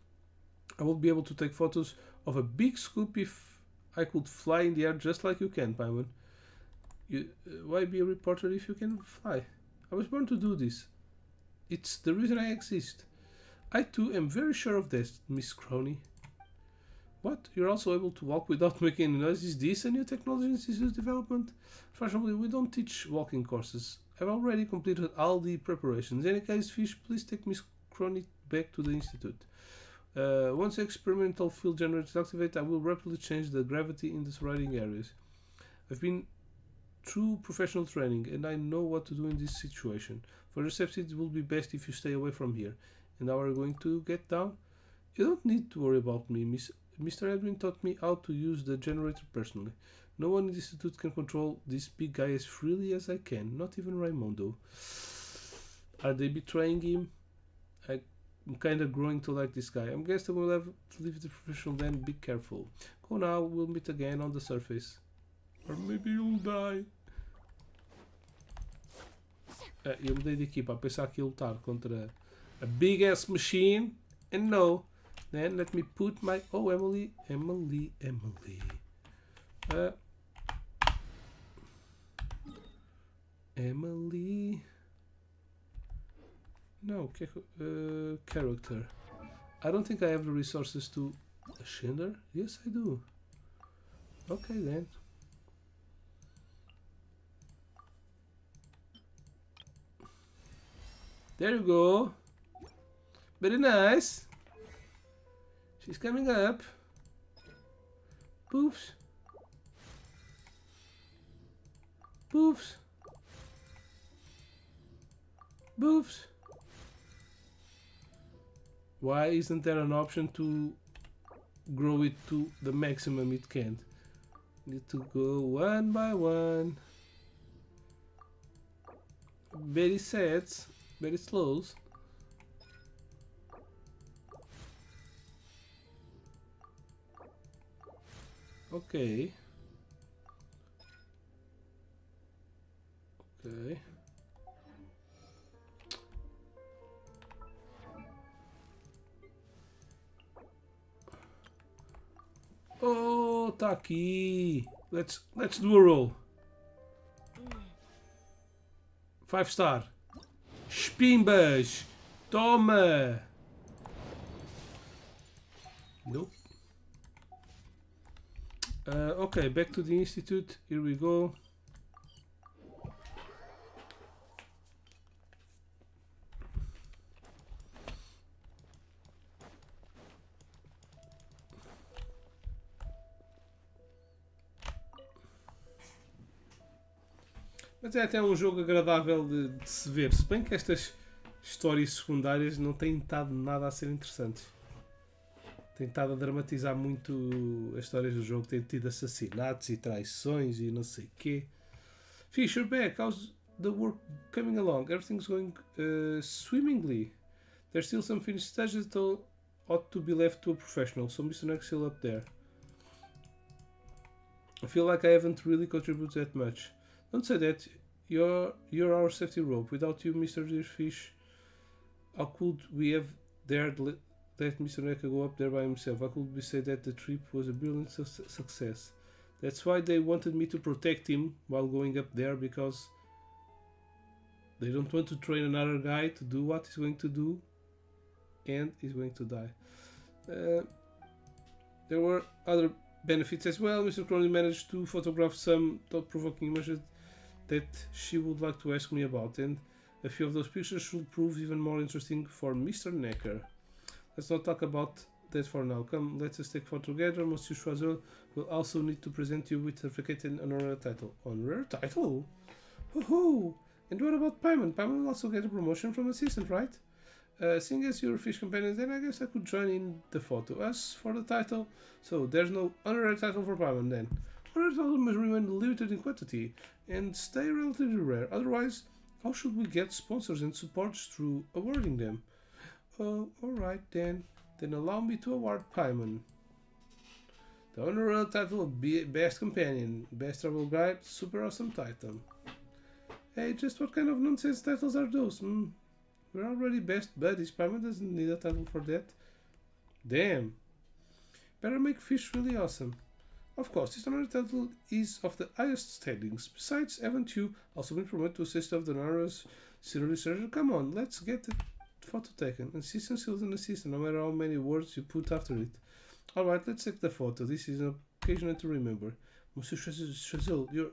I will be able to take photos of a big scoop if I could fly in the air just like you can, Paimon. Why be a reporter if you can fly? I was born to do this. It's the reason I exist. I too am very sure of this, Miss Crony. What? You're also able to walk without making any noise? Is this a new technology institute development? Fortunately, we don't teach walking courses. I've already completed all the preparations. In any case, Fish, please take Miss Crony back to the institute. Once the experimental field generators activate, I will rapidly change the gravity in the surrounding areas. I've been through professional training and I know what to do in this situation. For your safety, it will be best if you stay away from here. And how are you going to get down? You don't need to worry about me. Mr. Edwin taught me how to use the generator personally. No one in the institute can control this big guy as freely as I can. Not even Raimundo. Are they betraying him? I'm kinda growing to like this guy. I'm guessing we'll have to leave the professional then. Be careful. Go now, we'll meet again on the surface. Or maybe you'll die. Eu mudei de equipa a pensar que ia lutar contra a big ass machine. And no. Then let me put my... Oh, Emily. Emily. No, character. I don't think I have the resources to... Ascender? Yes, I do. Okay, then. There you go. Very nice. She's coming up. Poofs. Poofs. Poofs. Why isn't there an option to grow it to the maximum it can? Need to go one by one. Very sad, very slow. Okay. Okay. Oh, tá aqui. Let's do a roll. 5 star. Espimbas. Toma. Nope. Okay, back to the institute. Here we go. Mas é até um jogo agradável de se ver, se bem que estas histórias secundárias não têm estado nada a ser interessantes. Tem estado a dramatizar muito as histórias do jogo, tem tido assassinatos e traições e não sei o quê. Fish, you're back. How's the work coming along? Everything's going swimmingly. There's still some finished stages that ought to be left to a professional, so Mr. Next still up there. I feel like I haven't really contributed that much. Don't say that. You're our safety rope. Without you, Mr. Deerfish, how could we have dared let Mr. Necker go up there by himself? How could we say that the trip was a brilliant success? That's why they wanted me to protect him while going up there, because they don't want to train another guy to do what he's going to do, and he's going to die. There were other benefits as well. Mr. Crowley managed to photograph some thought-provoking images that she would like to ask me about, and a few of those pictures should prove even more interesting for Mr. Necker. Let's not talk about that for now. Come, let's just take photo together. Monsieur Choiseul will also need to present you with a vacated honorary title. Honorary title? Ho! And what about Paimon? Paimon will also get a promotion from assistant, right? Seeing as you're a fish companion, then I guess I could join in the photo. As for the title, so there's no honorary title for Paimon then. Honorary title must remain limited in quantity and stay relatively rare. Otherwise, how should we get sponsors and supports through awarding them? Oh, alright then. Then allow me to award Paimon the honorary title of Best Companion, Best Travel Guide, Super Awesome Titan. Hey, just what kind of nonsense titles are those? We're already best buddies. Paimon doesn't need a title for that. Damn. Better make fish really awesome. Of course, this honorary title is of the highest standings. Besides, haven't you also been promoted to assist of the honorous scenery surgeon? Come on, let's get the photo taken. Assistant still an assistant, no matter how many words you put after it. Alright, let's take the photo. This is an occasion to remember. Monsieur Choiseul,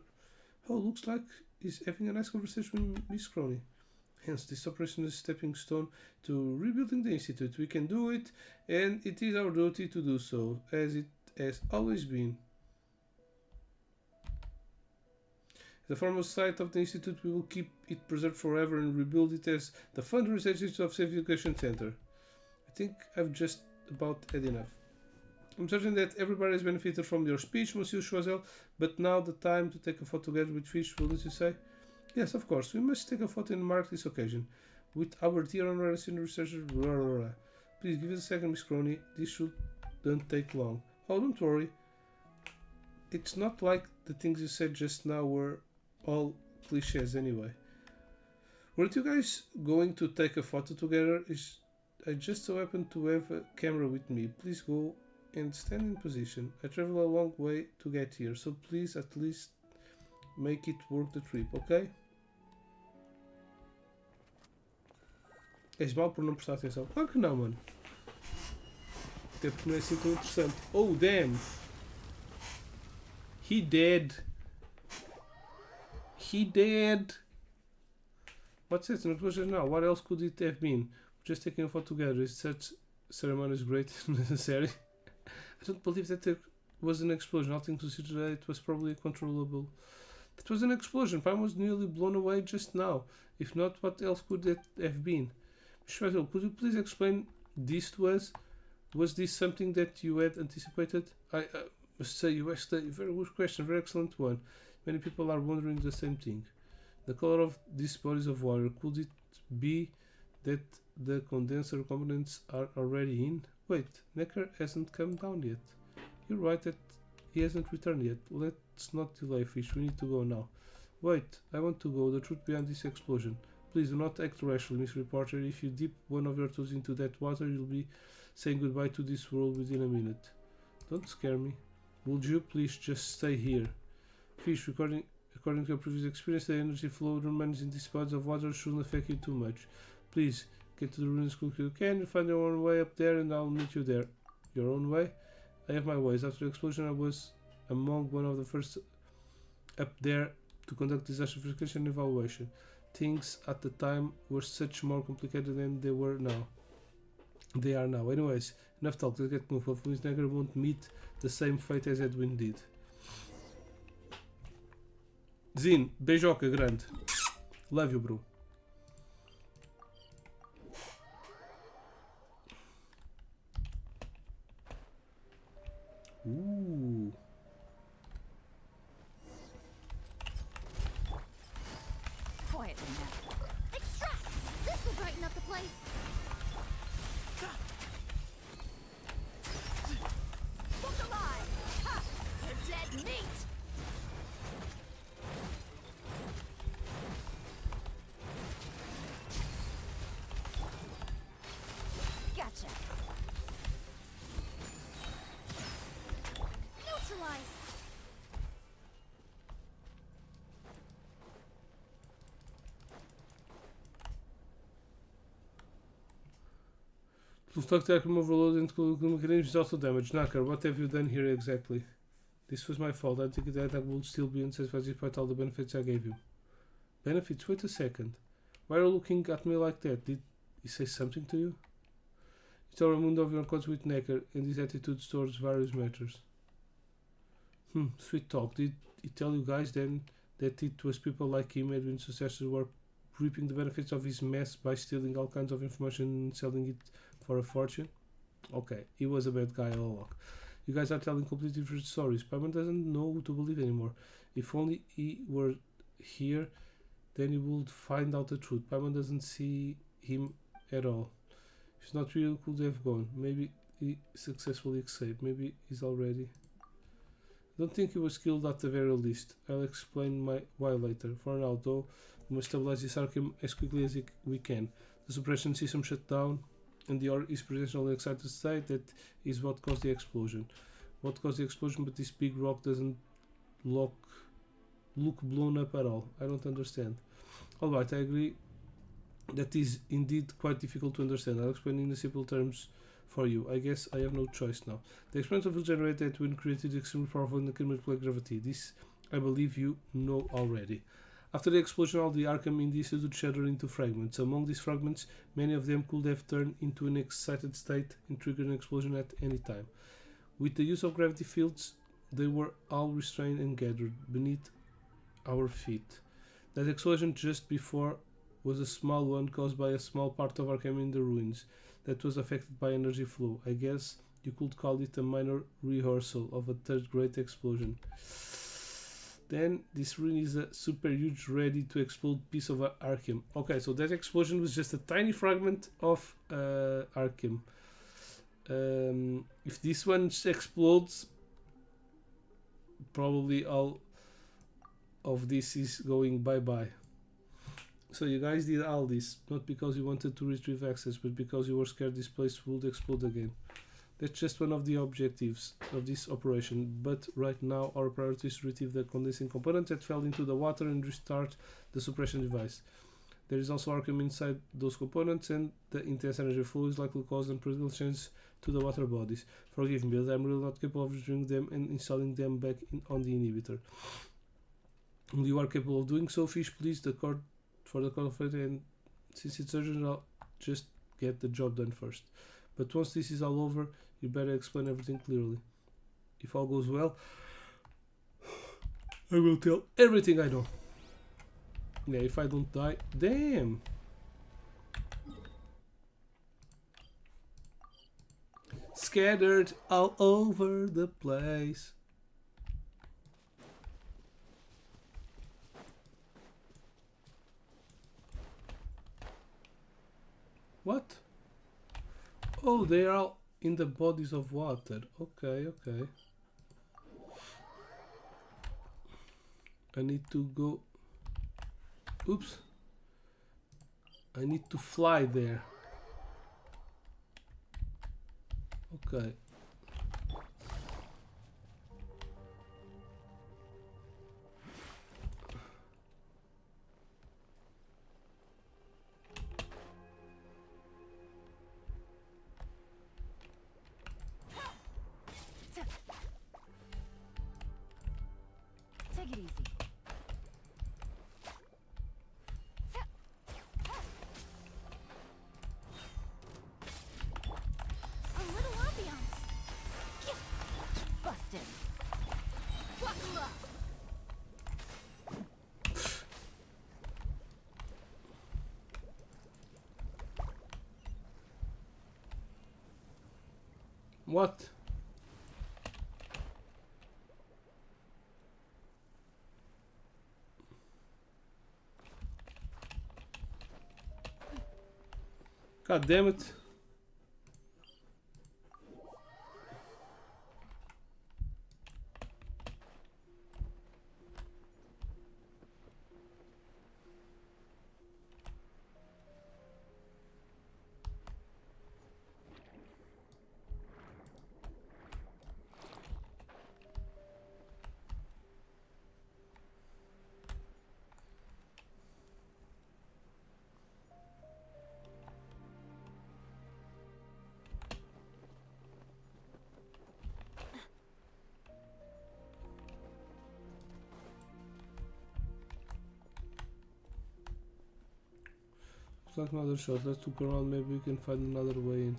looks like he's having a nice conversation with Miss Crony. Hence, this operation is a stepping stone to rebuilding the Institute. We can do it, and it is our duty to do so, as it has always been. The former site of the Institute, we will keep it preserved forever and rebuild it as the fundraising institute of Safe Education Center. I think I've just about had enough. I'm certain that everybody has benefited from your speech, Monsieur Choiseul, but now the time to take a photo together with fish, will you say? Yes, of course. We must take a photo and mark this occasion with our dear honorary senior researcher. Please give us a second, Miss Crony. This shouldn't take long. Oh, don't worry. It's not like the things you said just now were all cliches anyway. Weren't you guys going to take a photo together? I just so happen to have a camera with me. Please go and stand in position. I travel a long way to get here, so please at least make it worth the trip, ok? És mal por não prestar atenção? Claro que não, mano. Até porque não é assim tão interessante. Oh, damn! He dead! He dead! What's this? Not closure now. What else could it have been? Just taking a photo together. Is such ceremony is great necessary? I don't believe that there was an explosion. All things considered, it was probably controllable. It was an explosion. Paimon was nearly blown away just now. If not, what else could it have been? Mr. Choiseul, could you please explain this to us? Was this something that you had anticipated? I must say you asked a very good question, very excellent one. Many people are wondering the same thing. The color of these bodies of water, could it be that the condenser components are already in? Wait, Necker hasn't come down yet. You're right that he hasn't returned yet. Let's not delay, fish. We need to go now. Wait, I want to go. The truth behind this explosion. Please do not act rashly, Miss Reporter. If you dip one of your toes into that water, you'll be saying goodbye to this world within a minute. Don't scare me. Would you please just stay here? Fish, according to your previous experience, the energy flow remains in these bodies of water shouldn't affect you too much. Please, get to the ruins as quickly as you can. Find your own way up there and I'll meet you there. Your own way? I have my ways. After the explosion, I was among one of the first up there to conduct disaster verification and evaluation. Things at the time were such more complicated than they were now. They are now. Anyways, enough talk. Let's get moving. Hopefully, Miss Necker won't meet the same fate as Edwin did. Zin, beijoca grande. Love you, bro. Ooh. Quietly now. Extract! This will brighten up the place. Look alive! Ha! You're dead meat! Looks like the Arkham overload and mechanism is also damaged. Knacker, what have you done here exactly? This was my fault. I think that I would still be unsatisfied despite all the benefits I gave you. Benefits? Wait a second. Why are you looking at me like that? Did he say something to you? You tell Raimundo of your accounts with Necker and his attitude towards various matters. Sweet talk. Did he tell you guys then that it was people like him, Edwin's successors, who were reaping the benefits of his mess by stealing all kinds of information and selling it for a fortune? Okay, he was a bad guy all along. You guys are telling completely different stories. Paimon doesn't know who to believe anymore. If only he were here, then he would find out the truth. Paimon doesn't see him at all. If it's not real, could have gone. Maybe he successfully escaped. Maybe he's already... I don't think he was killed at the very least. I'll explain why later. For now, though, we must stabilize this Arkham as quickly as we can. The suppression system shut down, and the ore is potentially excited state. That is what caused the explosion. What caused the explosion, but this big rock doesn't look blown up at all. I don't understand. Alright, I agree. That is indeed quite difficult to understand. I'll explain in the simple terms for you. I guess I have no choice now. The experiment will generate that when created extremely powerful and can manipulate gravity. This I believe you know already. After the explosion, all the Arkham indices would shatter into fragments. Among these fragments, many of them could have turned into an excited state and triggered an explosion at any time. With the use of gravity fields, they were all restrained and gathered beneath our feet. That explosion just before was a small one caused by a small part of Arkham in the ruins that was affected by energy flow. I guess you could call it a minor rehearsal of a third great explosion. Then this ruin is a super huge ready to explode piece of Arkham. Okay, so that explosion was just a tiny fragment of Arkham. If this one explodes, probably all of this is going bye-bye. So you guys did all this, not because you wanted to retrieve access, but because you were scared this place would explode again. That's just one of the objectives of this operation, but right now our priority is to retrieve the condensing component that fell into the water and restart the suppression device. There is also Arkham inside those components, and the intense energy flow is likely to cause unpredictable changes to the water bodies. Forgive me, but I'm really not capable of retrieving them and installing them back on the inhibitor. You are capable of doing so, Fish. Please, the court for the call, and since it's urgent, I'll just get the job done first. But once this is all over, you better explain everything clearly. If all goes well, I will tell everything I know. Yeah, if I don't die, damn. Scattered all over the place. What? Oh, they are all in the bodies of water. Okay, okay. I need to go. Oops. I need to fly there. Okay. Take it easy. A little ambiance. Busted. Buckle up. What? God damn it. like another shot. Let's look around, maybe we can find another way in.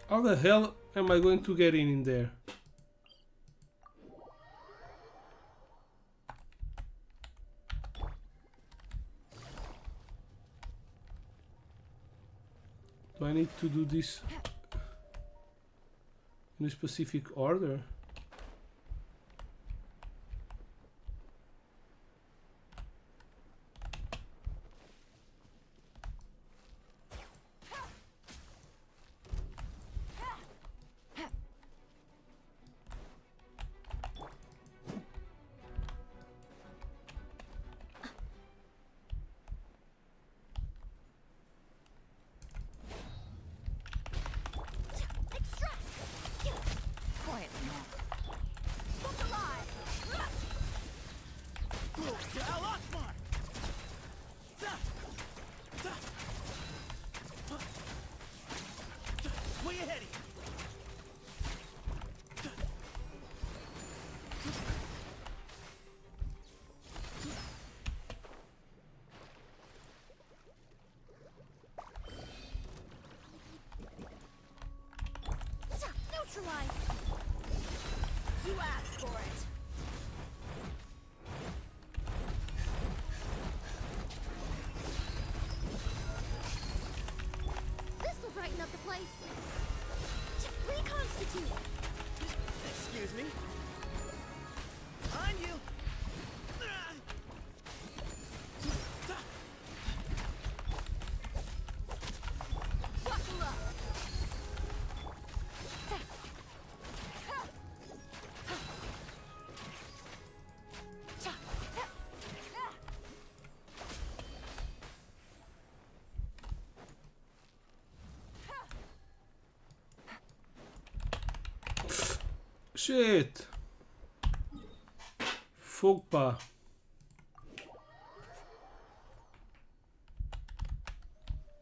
How the hell am I going to get in there? Do I need to do this in a specific order? Quiet now. Look alive! Gal Akbar! Where you heading? Neutralize! You asked for it. This'll brighten up the place. Reconstitute. Excuse me. On you. Buckle up. Shit! Fuckpa.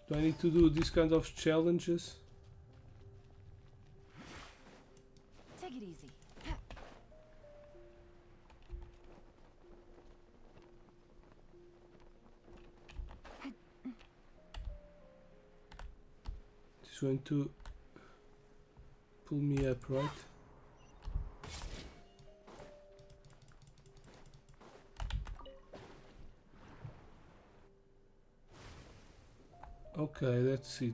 Do I need to do this kind of challenges? Take it easy. It's going to pull me up, right? Okay, that's it.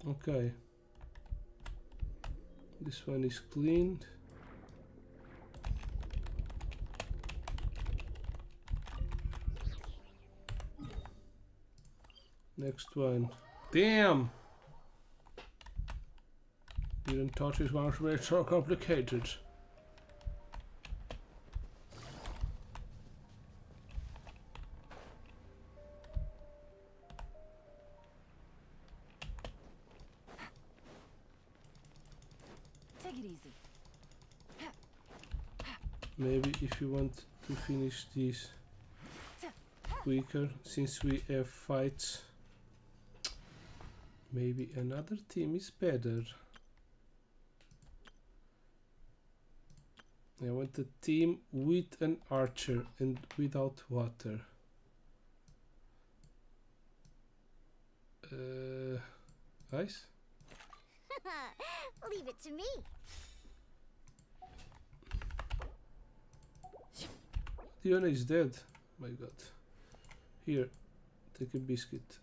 Okay. This one is cleaned. Next one. Damn! Didn't touch this one, it's so complicated. Take it easy. Maybe if you want to finish this quicker, since we have fights, maybe another team is better. I want a team with an archer and without water. Ice? Leave it to me. Diona is dead. My god. Here, take a biscuit.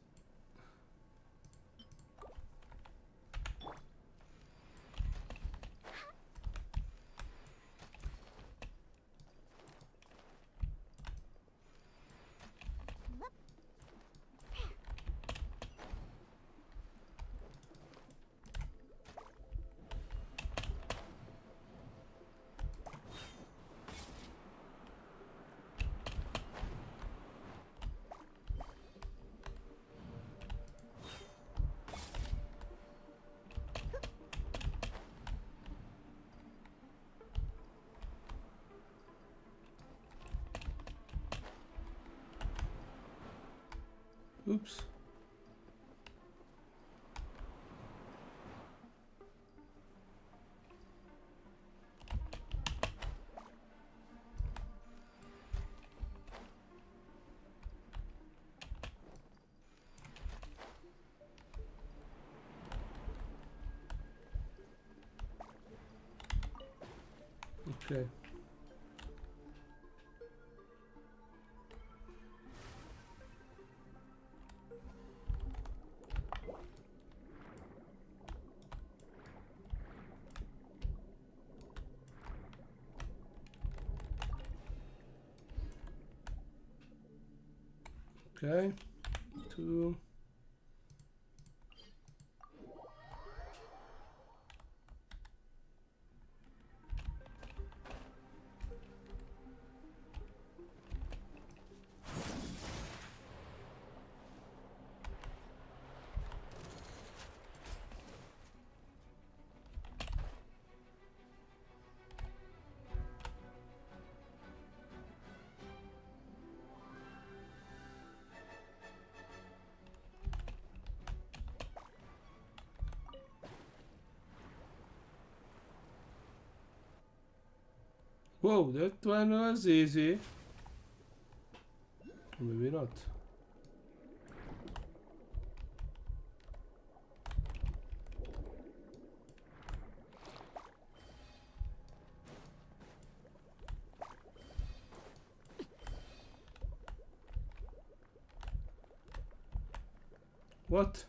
Oops. Okay. Okay. 2. Whoa, that one was easy. Maybe not. What?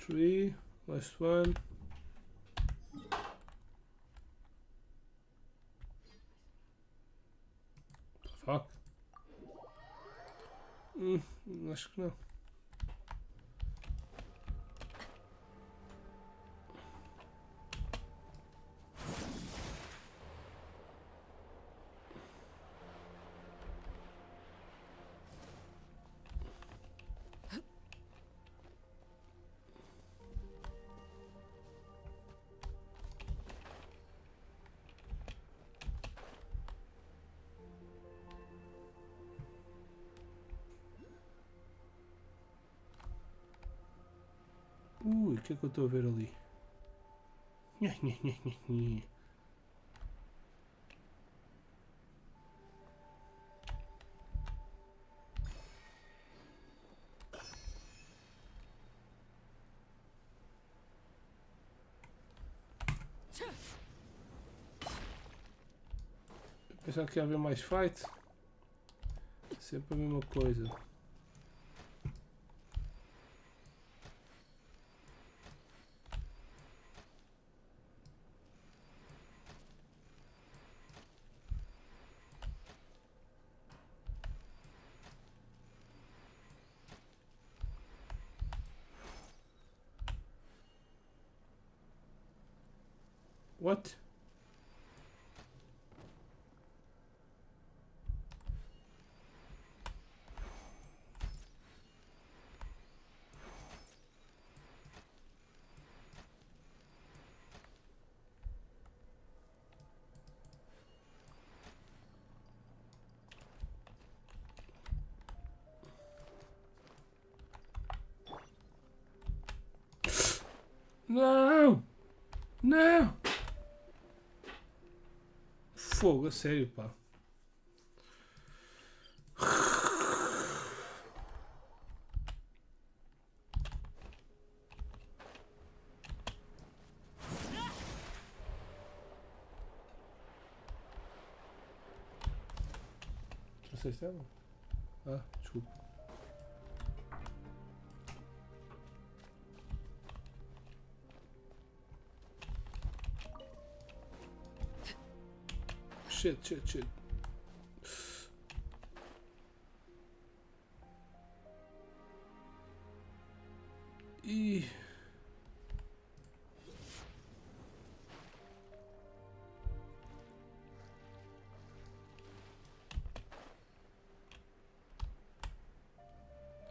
Three, last one. Fuck. Acho que não. Ui, o que é que eu estou a ver ali? Pensava que ia haver mais fight. Sempre a mesma coisa. What? Não! Não! Fogo, a sério, pá. Não sei se é ela. Ah, desculpa. Shit. E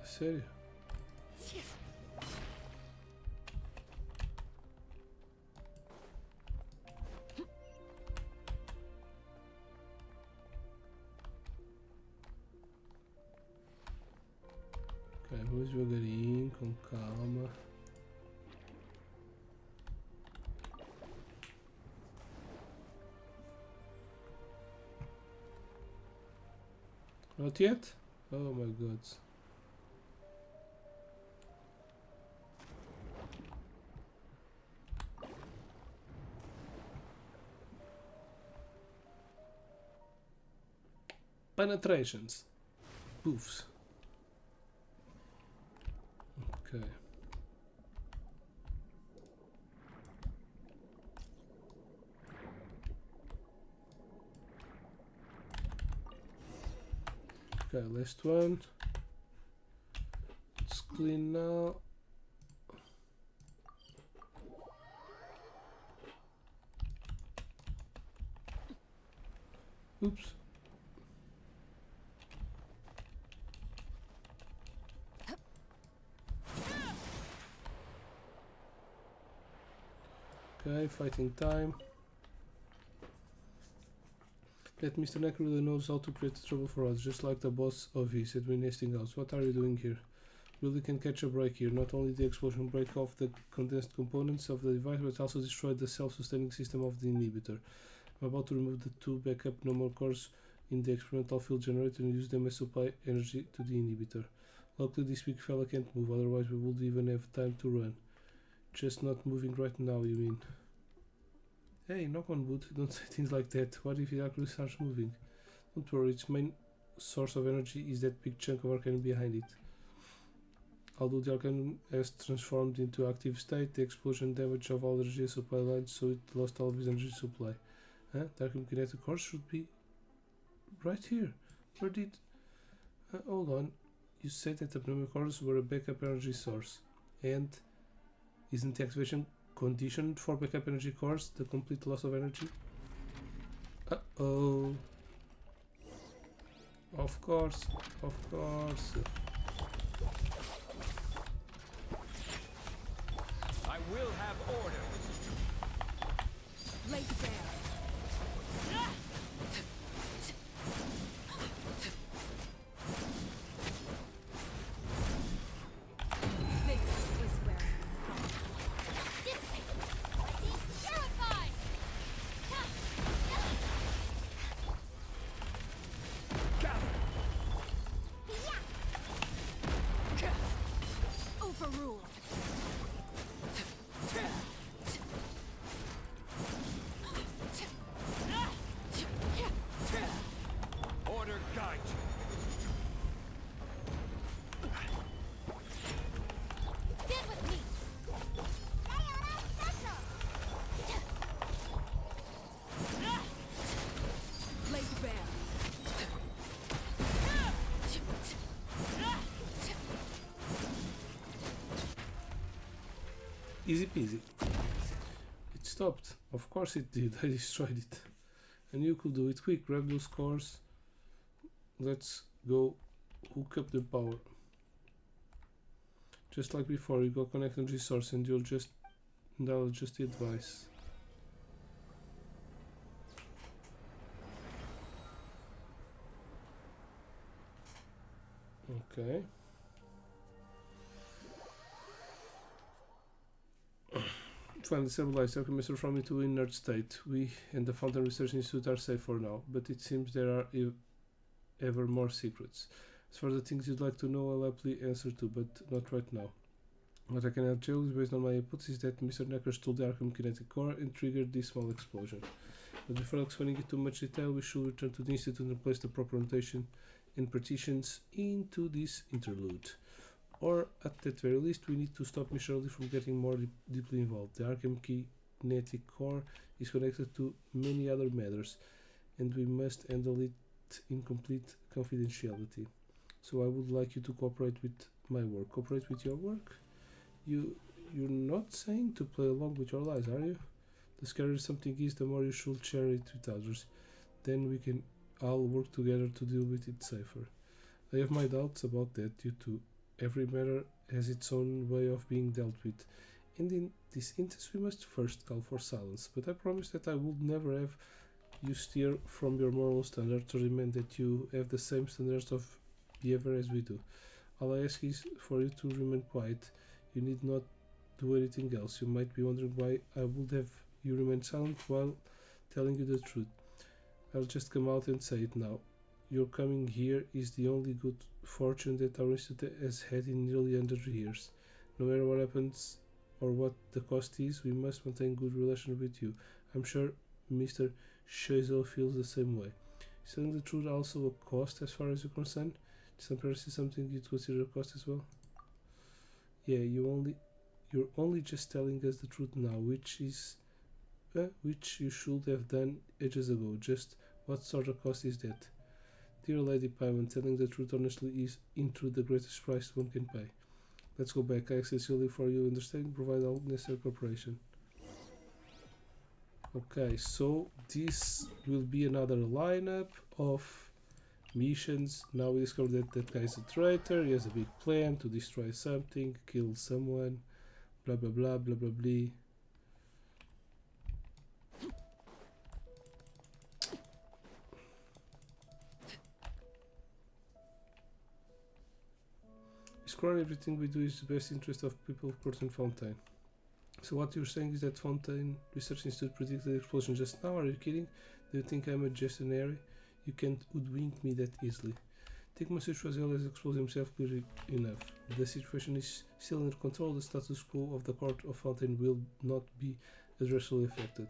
sério? Ok, vamos devagarinho, com calma. Not yet? Oh my god. Penetrations. Poofs. Okay. Okay, last one. It's clean now. Oops. Okay, fighting time. That Mr. Neck really knows how to create trouble for us, just like the boss of his at Nesting House. What are you doing here? Really can catch a break here. Not only the explosion break off the condensed components of the device, but also destroy the self-sustaining system of the inhibitor. I'm about to remove the two backup normal cores in the experimental field generator and use them as supply energy to the inhibitor. Luckily this big fella can't move, otherwise we would even have time to run. Just not moving right now, you mean? Hey, knock on wood, don't say things like that. What if it actually starts moving? Don't worry, its main source of energy is that big chunk of arcane behind it. Although the arcane has transformed into active state, the explosion damaged of all energy supply lines, so it lost all of its energy supply. Huh? The arcane kinetic core should be right here. Where did... hold on. You said that the pneumatic cores were a backup energy source. And isn't the activation conditioned for backup energy cores the complete loss of energy? Uh-oh. Of course. I will have order. Lay bare. This is where dissipate. Purified. Overruled. Order guide you. Get with me. Laid bare. Easy peasy. It's stopped. Of course it did. I destroyed it. And you could do it quick. Grab those cores. Let's go hook up the power. Just like before, you go connect energy source and that'll just the advice. Okay. Finally stabilized. Our commission from into inert state. We and the Fountain Research Institute are safe for now, but it seems there are ever more secrets. As for the things you'd like to know, I'll happily answer to, but not right now. What I can tell you is based on my hypothesis that Mr. Necker stole the Arkham kinetic core and triggered this small explosion. But before explaining it too much detail, we should return to the Institute and place the proper notation and partitions into this interlude. Or, at that very least, we need to stop Mr. Early from getting more deeply involved. The Arkham kinetic core is connected to many other matters, and we must handle it in complete confidentiality. So I would like you to cooperate with my work. Cooperate with your work? You're not saying to play along with your lies, are you? The scarier something is, the more you should share it with others. Then we can all work together to deal with it safer. I have my doubts about that due to every matter has its own way of being dealt with, and in this instance we must first call for silence. But I promise that I would never have you steer from your moral standards or demand that you have the same standards of behavior as we do. All I ask is for you to remain quiet. You need not do anything else. You might be wondering why I would have you remain silent while telling you the truth. I'll just come out and say it now. Your coming here is the only good fortune that our institute has had in nearly 100 years. No matter what happens or what the cost is, we must maintain good relations with you. I'm sure Mr. Shazel feels the same way. Is telling the truth also a cost as far as you're concerned? Transparency is something you'd consider a cost as well? Yeah, you're only just telling us the truth now, which you should have done ages ago. Just what sort of cost is that? Dear Lady Paimon, telling the truth honestly is, in truth, the greatest price one can pay. Let's go back. I ask sincerely for your understanding, provide all necessary cooperation. Okay, so this will be another lineup of missions. Now we discover that guy is a traitor. He has a big plan to destroy something, kill someone, blah blah blah blah blah blah. Scroll everything we do is the best interest of people of Court and Fontaine. So what you're saying is that Fontaine Research Institute predicted the explosion just now? Are you kidding? Do you think I'm just an airy? You can't hoodwink me that easily. Take Monsieur Choiseul has exposed himself clearly enough. The situation is still under control. The status quo of the Court of Fontaine will not be adversely affected.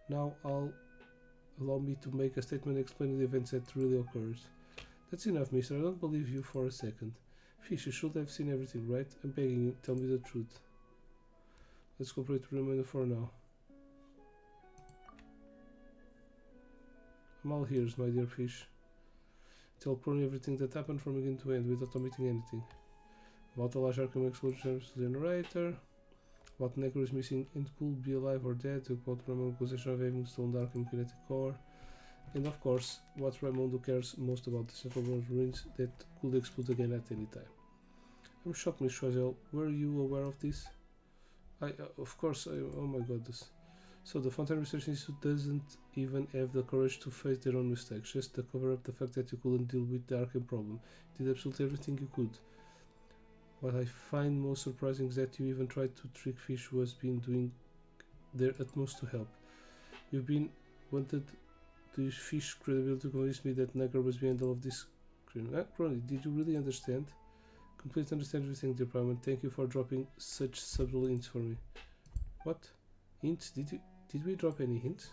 Now allow me to make a statement explaining the events that really occurred. That's enough, mister. I don't believe you for a second. Fish, you should have seen everything, right? I'm begging you, tell me the truth. Let's cooperate with Remainder for now. I'm all ears, my dear fish. Tell Crony everything that happened from beginning to end without omitting anything. About the large Arkham explosion generator. About Necker is missing and could be alive or dead. About Ramon's accusation of having stolen the Arkham kinetic core. And of course, what Raimondo cares most about the Central World ruins that could explode again at any time. I'm shocked, Miss Choiseul. Were you aware of this? Of course, oh my goodness. So the Fontaine Research Institute doesn't even have the courage to face their own mistakes, just to cover up the fact that you couldn't deal with the Arkham problem. You did absolutely everything you could. What I find most surprising is that you even tried to trick Fish, who has been doing their utmost to help. You've been wanted to use Fish credibility to convince me that Necker was behind all of this crime. Crony, did you really understand? Completely understand everything, dear Prime, and thank you for dropping such subtle hints for me. What? Hints? Did we drop any hints?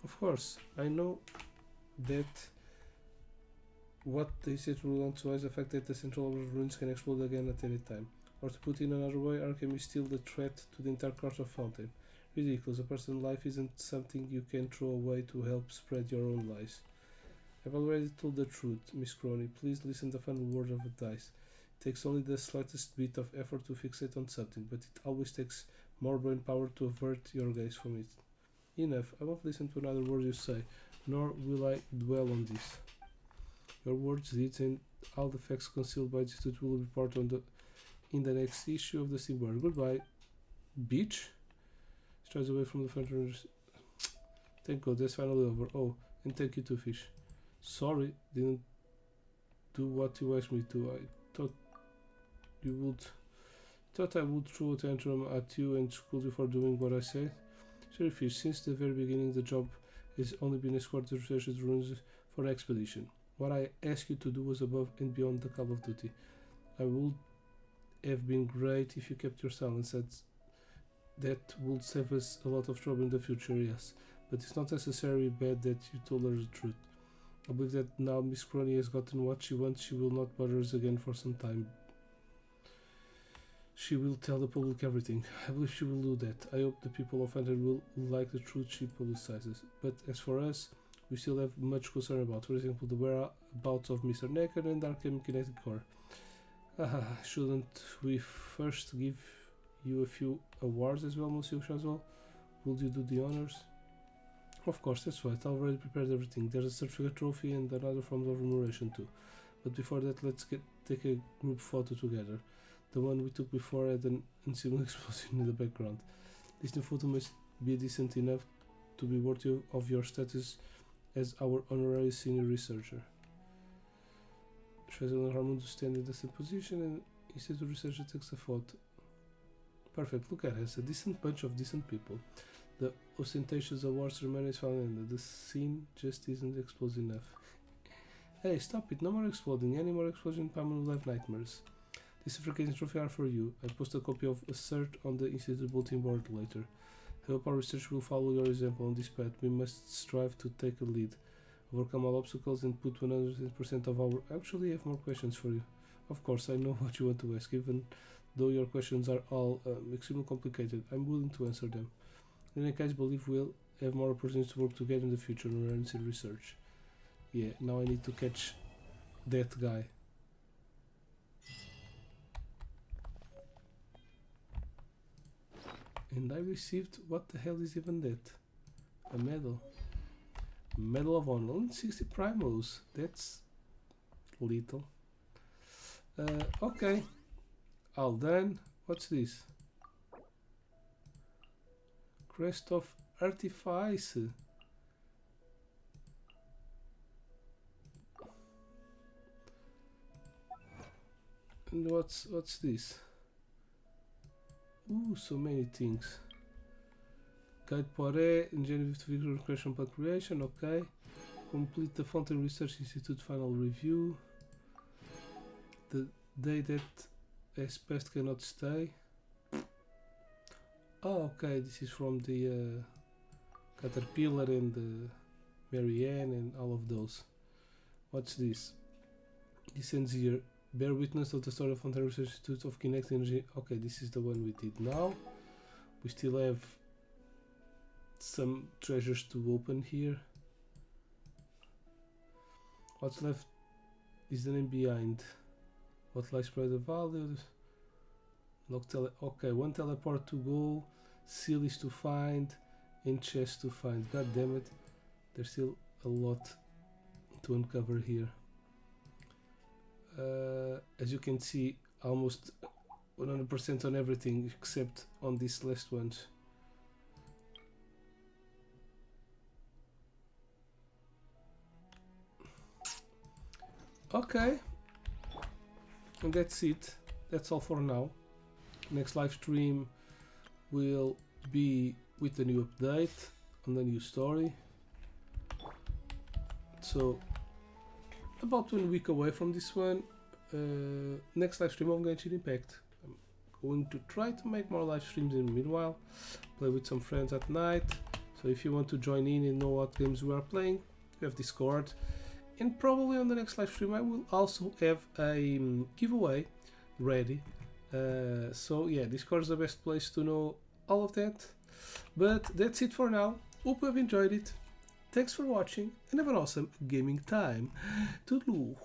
Of course, I know that what they said will want to is the fact that the Central ruins can explode again at any time. Or to put it in another way, Arkham is still the threat to the entire Court of Fountain. Ridiculous, a person's life isn't something you can throw away to help spread your own lies. I've already told the truth, Miss Crony. Please listen to the final word of advice. It takes only the slightest bit of effort to fixate on something, but it always takes more brain power to avert your gaze from it. Enough, I won't listen to another word you say, nor will I dwell on this. Your words, deeds, and all the facts concealed by the Institute will report on in the next issue of the Steamboard. Goodbye, beach. Strides away from the front runners. Thank God, that's finally over. Oh, and thank you too, fish. Sorry, didn't do what you asked me to. I thought I would throw a tantrum at you and scold you for doing what I said. Sorry, fish. Since the very beginning, the job has only been escort the researchers ruins for an expedition. What I asked you to do was above and beyond the call of duty. I would have been great if you kept your silence. That would save us a lot of trouble in the future, yes. But it's not necessarily bad that you told her the truth. I believe that now Miss Crony has gotten what she wants, she will not bother us again for some time. She will tell the public everything. I believe she will do that. I hope the people of Hunter will like the truth she publicizes. But as for us, we still have much concern about. For example, the whereabouts of Mr. Necker and Arkham Kinetic Core. Shouldn't we first give you a few awards as well, Monsieur Chazwell? Will you do the honors? Of course, that's right. I already prepared everything. There's a certificate trophy and another form of remuneration too. But before that, let's take a group photo together. The one we took before had an unseemly explosion in the background. This new photo must be decent enough to be worthy of your status as our honorary senior researcher. Chazwell and Ramundo stand in the same position and Institute researcher takes a photo. Perfect, look at us, a decent bunch of decent people. The ostentatious awards ceremony is finally ended. The scene just isn't explosive enough. Hey, stop it, no more exploding. Any more explosion, Pamela will have nightmares. This African trophy are for you. I post a copy of a cert on the Institute bulletin board later. I hope our research will follow your example on this path. We must strive to take a lead, overcome all obstacles, and put 100% of our... I actually have more questions for you. Of course, I know what you want to ask, even though your questions are all extremely complicated. I'm willing to answer them. In any case, I believe we'll have more opportunities to work together in the future on our research. Yeah, now I need to catch that guy. And I received, what the hell is even that? A medal. Medal of Honor. Only 60 primos. That's little. Okay. All done. What's this? Crest of Artifice. And what's this? Ooh, so many things. Guide Poiré, Engineering to Vigor Creation Plan Creation, okay. Complete the Fountain Research Institute final review. The day that has passed cannot stay. Oh, okay, this is from the Caterpillar and the Marianne and all of those. What's this? This ends here. Bear witness of the story of Fountain Research Institute of Kinetic Energy. Okay, this is the one we did now. We still have some treasures to open here. What's left is the name behind. What lies spread the values. Okay, one teleport to go, seal is to find, and chest to find. God damn it, there's still a lot to uncover here. As you can see, almost 100% on everything except on these last ones. Okay, and that's it. That's all for now. Next live stream will be with the new update on the new story. So about 1 week away from this one. Next live stream of Genshin Impact. I'm going to try to make more live streams in the meanwhile. Play with some friends at night. So if you want to join in and know what games we are playing, we have Discord. And probably on the next live stream I will also have a giveaway ready. So yeah, Discord is the best place to know all of that. But that's it for now. Hope you have enjoyed it. Thanks for watching and have an awesome gaming time. Toodaloo.